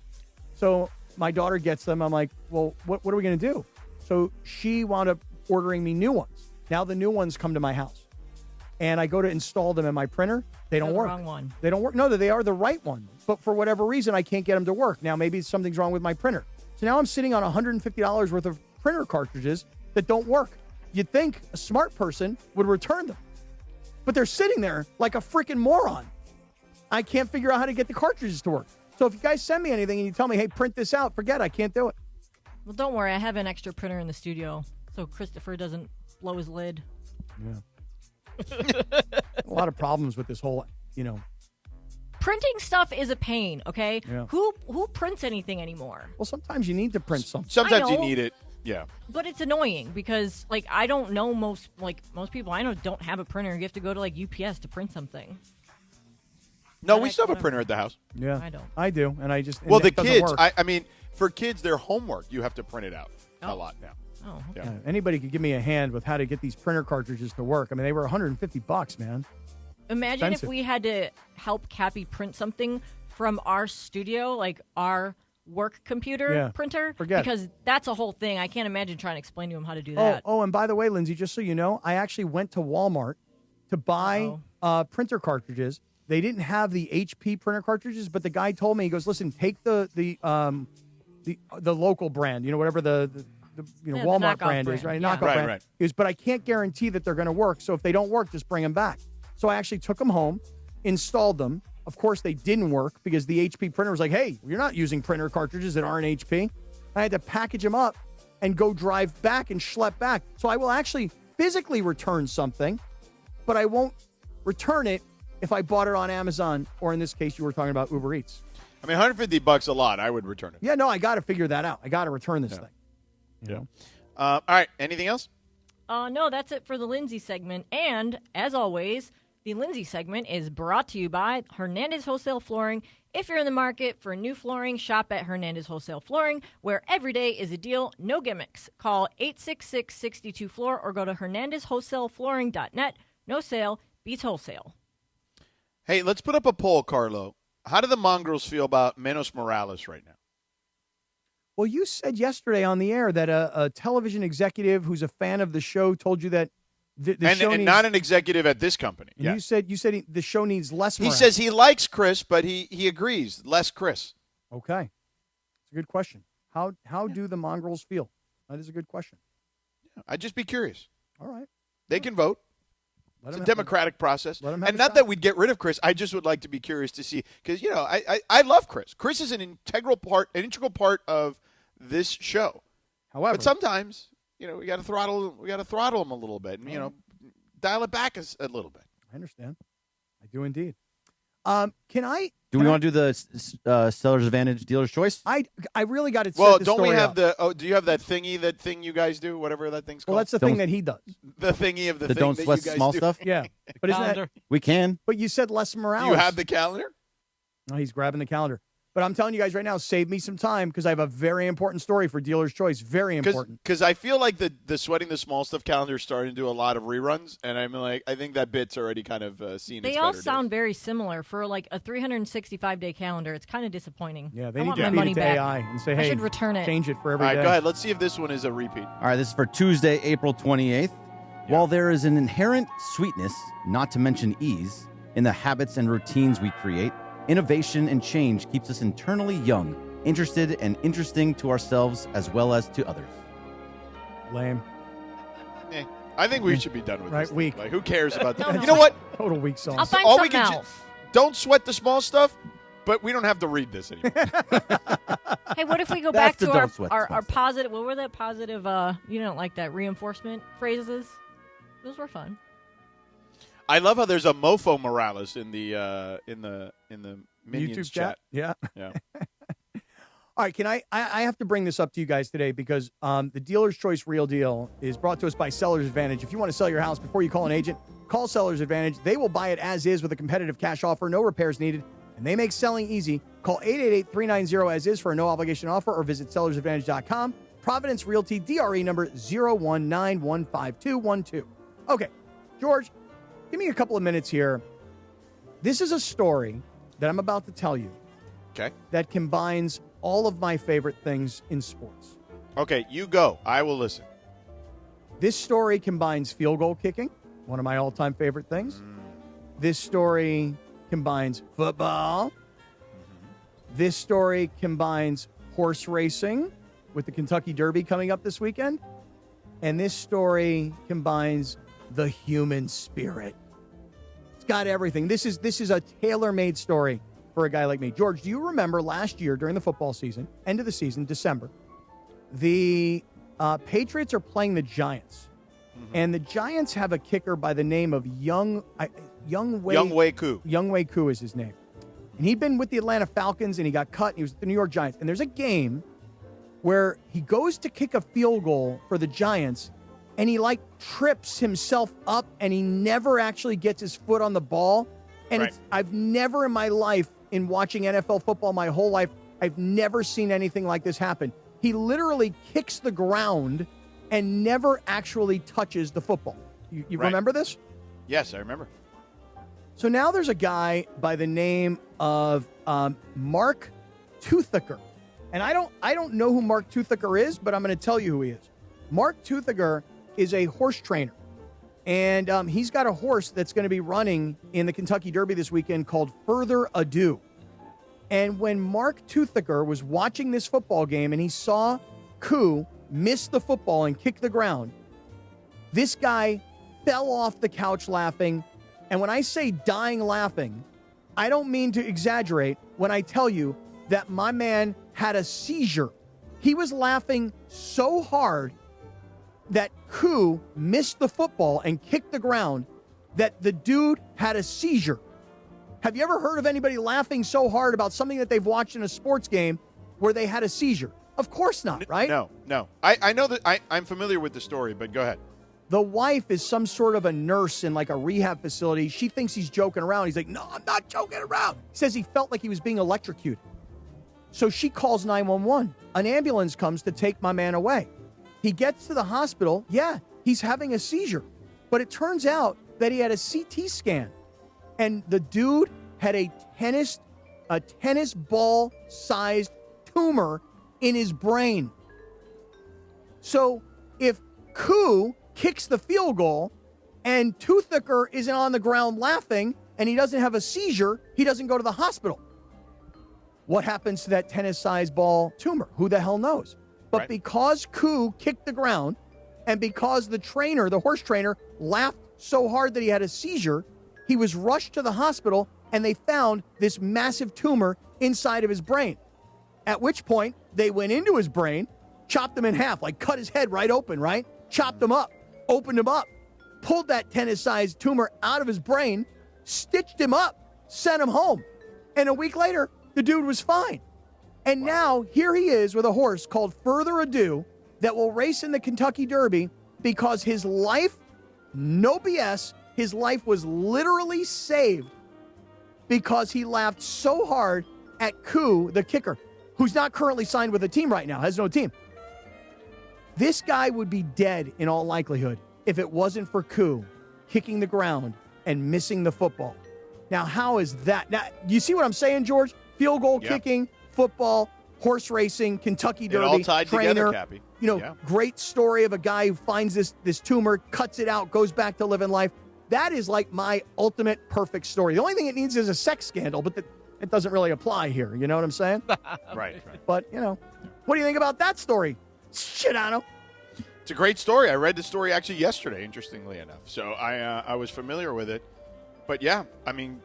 So my daughter gets them. I'm like, well, what are we going to do? So she wound up ordering me new ones. Now the new ones come to my house. And I go to install them in my printer. They don't The work. wrong one. They don't work. No, they are the right one. But for whatever reason, I can't get them to work. Now maybe something's wrong with my printer. So now I'm sitting on $150 worth of printer cartridges that don't work. You'd think a smart person would return them. But they're sitting there like a freaking moron. I can't figure out how to get the cartridges to work. So if you guys send me anything and you tell me, hey, print this out, forget it. I can't do it. Well, don't worry. I have an extra printer in the studio so Christopher doesn't blow his lid. Yeah. A lot of problems with this whole, Printing stuff is a pain, okay? Yeah. Who prints anything anymore? Well, sometimes you need to print something. Sometimes I you know. need it. Yeah. But it's annoying because, I don't know most people I know don't have a printer. You have to go to, UPS to print something. No, we still have a printer at the house. Yeah. I don't. I do. And I just. Well, the it doesn't kids, work. I mean, for kids, their homework, you have to print it out a lot now. Oh, okay. Yeah, anybody could give me a hand with how to get these printer cartridges to work. I mean, they were $150, man. Imagine Expensive. if we had to help Cappy print something from our studio, like our work computer Yeah. printer. Forget it. Because that's a whole thing. I can't imagine trying to explain to him how to do that. Oh, and by the way, Lindsay, just so you know, I actually went to Walmart to buy printer cartridges. They didn't have the HP printer cartridges, but the guy told me, he goes, listen, take the local brand, whatever the Yeah, the Walmart knockoff brand is, brand, right? yeah. Knockoff Right, brand. right. Is, but I can't guarantee that they're going to work. So if they don't work, just bring them back. So I actually took them home, installed them. Of course, they didn't work because the HP printer was like, hey, you're not using printer cartridges that aren't HP. I had to package them up and go drive back and schlep back. So I will actually physically return something, but I won't return it if I bought it on Amazon, or in this case, you were talking about Uber Eats. I mean, $150 a lot. I would return it. Yeah, no, I got to figure that out. I got to return this thing. Yeah. All right. Anything else? No, that's it for the Lindsay segment. And as always, the Lindsay segment is brought to you by Hernandez Wholesale Flooring. If you're in the market for new flooring, shop at Hernandez Wholesale Flooring, where every day is a deal, no gimmicks. Call 866-62-FLOOR or go to hernandezwholesaleflooring.net. No sale beats wholesale. Hey, let's put up a poll, Carlo. How do the Mongrels feel about Menos Morales right now? Well, you said yesterday on the air that a television executive who's a fan of the show told you that the show And needs, not an executive at this company. and Yeah. you said the show needs less He morale. says he likes Chris, but he agrees. Less Chris. Okay. It's a good question. How do the Mongrels feel? That is a good question. I'd just be curious. All right. They can vote. Let It's a them democratic process. let 'em have And a not shot. that we'd get rid of Chris. I just would like to be curious to see. Because, I love Chris. Chris is an integral part of this show. However, but sometimes, we got to throttle him a little bit and, dial it back a little bit. I understand. I do indeed. Can I? Do we want to do the seller's advantage, dealer's choice? I really got to. Well, don't we have do you have that thing you guys do, whatever that thing's called? Well, that's the thing that he does. The thingy of the The thing don't that sweat you guys small do. stuff? Yeah, but isn't that? Calendar. We can. But you said Les Morales. Do you have the calendar? No, he's grabbing the calendar. But I'm telling you guys right now, save me some time because I have a very important story for Dealer's Choice. Very important. Because I feel like the sweating the small stuff calendar is starting to do a lot of reruns, and I think that bit's already kind of seen. They its all better sound very similar for like a 365-day calendar. It's kind of disappointing. Yeah, they I need want to my feed money it to back. AI and say, I hey, should return it. change it for every All right, day. go ahead. Let's see if this one is a repeat. All right, this is for Tuesday, April 28th. While there is an inherent sweetness, not to mention ease, in the habits and routines we create, innovation and change keeps us internally young, interested, and interesting to ourselves as well as to others. Lame. I think we should be done with Right, this. thing. weak. Like, who cares about that? No. You know what? Total weak sauce. I'll find All we something can else. don't sweat the small stuff, but we don't have to read this anymore. Hey, what if we go That's back the to don't sweat our stuff. positive? What were the positive? You don't like that reinforcement phrases? Those were fun. I love how there's a Mofo Morales in the Minions YouTube chat. Yeah. Yeah. All right, can I have to bring this up to you guys today because the Dealer's Choice Real Deal is brought to us by Seller's Advantage. If you want to sell your house before you call an agent, call Seller's Advantage. They will buy it as is with a competitive cash offer, no repairs needed, and they make selling easy. Call 888-390-AS-IS for a no-obligation offer or visit sellersadvantage.com. Providence Realty, DRE number 019152212. Okay, George, give me a couple of minutes here. This is a story that I'm about to tell you Okay. that combines all of my favorite things in sports. Okay, you go. I will listen. This story combines field goal kicking, one of my all-time favorite things. This story combines football. This story combines horse racing with the Kentucky Derby coming up this weekend. And this story combines the human spirit. It's got everything. This is a tailor-made story for a guy like me. George, do you remember last year during the football season, end of the season, December, the Patriots are playing the Giants. And the Giants have a kicker by the name of Younghoe Koo. Younghoe Koo is his name. And he'd been with the Atlanta Falcons, and he got cut, and he was with the New York Giants. And there's a game where he goes to kick a field goal for the Giants, and he, trips himself up, and he never actually gets his foot on the ball. And I've never in my life, in watching NFL football my whole life, I've never seen anything like this happen. He literally kicks the ground and never actually touches the football. You remember this? Yes, I remember. So now there's a guy by the name of Mark Toothaker. And I don't know who Mark Toothaker is, but I'm going to tell you who he is. Mark Toothaker is a horse trainer. And he's got a horse that's going to be running in the Kentucky Derby this weekend called Further Ado. And when Mark Toothaker was watching this football game and he saw Koo missed the football and kicked the ground. This guy fell off the couch laughing. And when I say dying laughing, I don't mean to exaggerate when I tell you that my man had a seizure. He was laughing so hard that Koo missed the football and kicked the ground that the dude had a seizure. Have you ever heard of anybody laughing so hard about something that they've watched in a sports game where they had a seizure? Of course not, right? No. I know that I'm familiar with the story, but go ahead. The wife is some sort of a nurse in like a rehab facility. She thinks he's joking around. He's like, no, I'm not joking around. He says he felt like he was being electrocuted. So she calls 911. An ambulance comes to take my man away. He gets to the hospital. Yeah, he's having a seizure. But it turns out that he had a CT scan. And the dude had a tennis ball sized tumor in his brain. So if Koo kicks the field goal and Toothaker isn't on the ground laughing and he doesn't have a seizure, he doesn't go to the hospital. What happens to that tennis-sized ball tumor? Who the hell knows? But because Koo kicked the ground and because the trainer, the horse trainer, laughed so hard that he had a seizure, he was rushed to the hospital and they found this massive tumor inside of his brain. At which point, they went into his brain, chopped him in half, like cut his head right open, right? Chopped him up, opened him up, pulled that tennis-sized tumor out of his brain, stitched him up, sent him home. And a week later, the dude was fine. And now, here he is with a horse called Further Ado that will race in the Kentucky Derby because his life, no BS, his life was literally saved because he laughed so hard at Koo, the kicker, who's not currently signed with a team right now, has no team. This guy would be dead in all likelihood if it wasn't for Koo kicking the ground and missing the football. Now, how is that? Now, you see what I'm saying, George? Field goal kicking, football, horse racing, Kentucky Derby, it all tied trainer. together, Cappy. Great story of a guy who finds this tumor, cuts it out, goes back to living life. That is like my ultimate perfect story. The only thing it needs is a sex scandal, but it doesn't really apply here. You know what I'm saying? Right. But, what do you think about that story? Sedano? It's a great story. I read the story actually yesterday, interestingly enough. So I was familiar with it. But, yeah, I mean,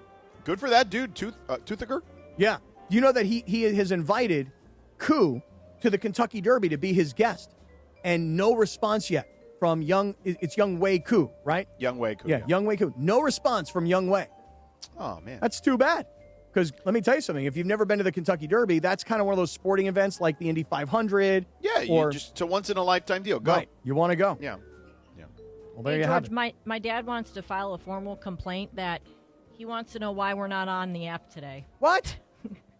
good for that dude, Toothaker. Yeah. You know that he has invited Koo to the Kentucky Derby to be his guest, and no response yet from Young Wei Koo, right? Young Wei Koo. Yeah, Young Wei Koo. No response from Young Wei. Oh, man. That's too bad. Because let me tell you something. If you've never been to the Kentucky Derby, that's kind of one of those sporting events like the Indy 500. Yeah, it's a once-in-a-lifetime deal. Go. Right. You want to go. Yeah. Well, there hey, you George, have it. my dad wants to file a formal complaint that he wants to know why we're not on the app today. What?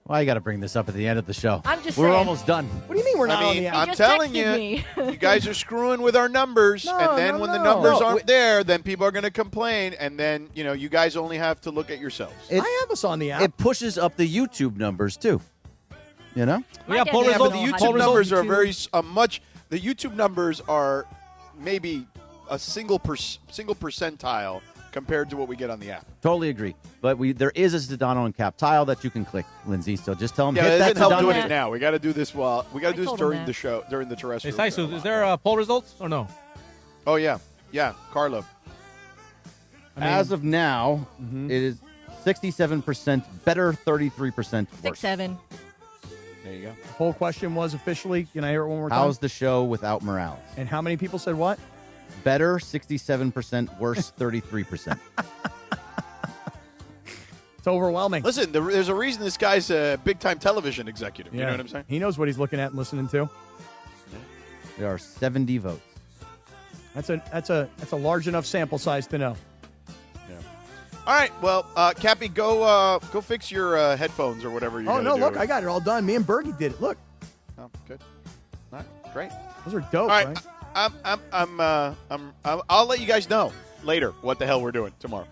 Why you got to bring this up at the end of the show? I'm just We're saying. almost done. What do you mean we're not on the app? I'm telling you, you guys are screwing with our numbers, and then when the numbers aren't there, then people are going to complain, and then you guys only have to look at yourselves. I have us on the app. It pushes up the YouTube numbers too. You know? Yeah, poll but results. the YouTube numbers are very much. The YouTube numbers are maybe a single percentile compared to what we get on the app. Totally agree. But there is a Sedano and Cap tile that you can click, Lindsay. So just tell them Yeah, hit it that doesn't help Sedano. doing it now. We got to do this during the show, during the terrestrial. Hey, show. Saisu, is there poll results or no? Oh yeah, Carlo. As of now, it is 67% better, 33% worse. 6-7. There you go. The whole question was officially, can I hear it one more time? How's the show without Morales? And how many people said what? Better, 67%, worse, 33%. It's overwhelming. Listen, there's a reason this guy's a big-time television executive. You know what I'm saying? He knows what he's looking at and listening to. There are 70 votes. That's a large enough sample size to know. Yeah. All right. Well, Cappy, go fix your headphones or whatever you. Oh no! do. Look, I got it all done. Me and Bergie did it. Look. Oh, good. All right, great. Those are dope. All right. Right? I'll let you guys know later what the hell we're doing tomorrow.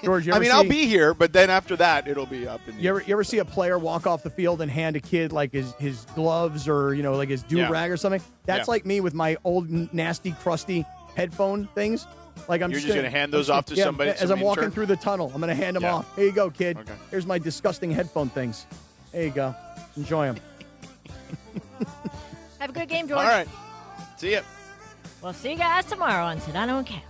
George, I'll be here, but then after that, it'll be up in the You ever see a player walk off the field and hand a kid like his gloves or like his do-rag or something? That's like me with my old nasty crusty headphone things. Like You're just gonna hand those off to somebody as I'm walking through the tunnel. I'm gonna hand them off. Here you go, kid. Okay. Here's my disgusting headphone things. There you go. Enjoy them. Have a good game, George. All right. See ya. We'll see you guys tomorrow on Sedano and Kap.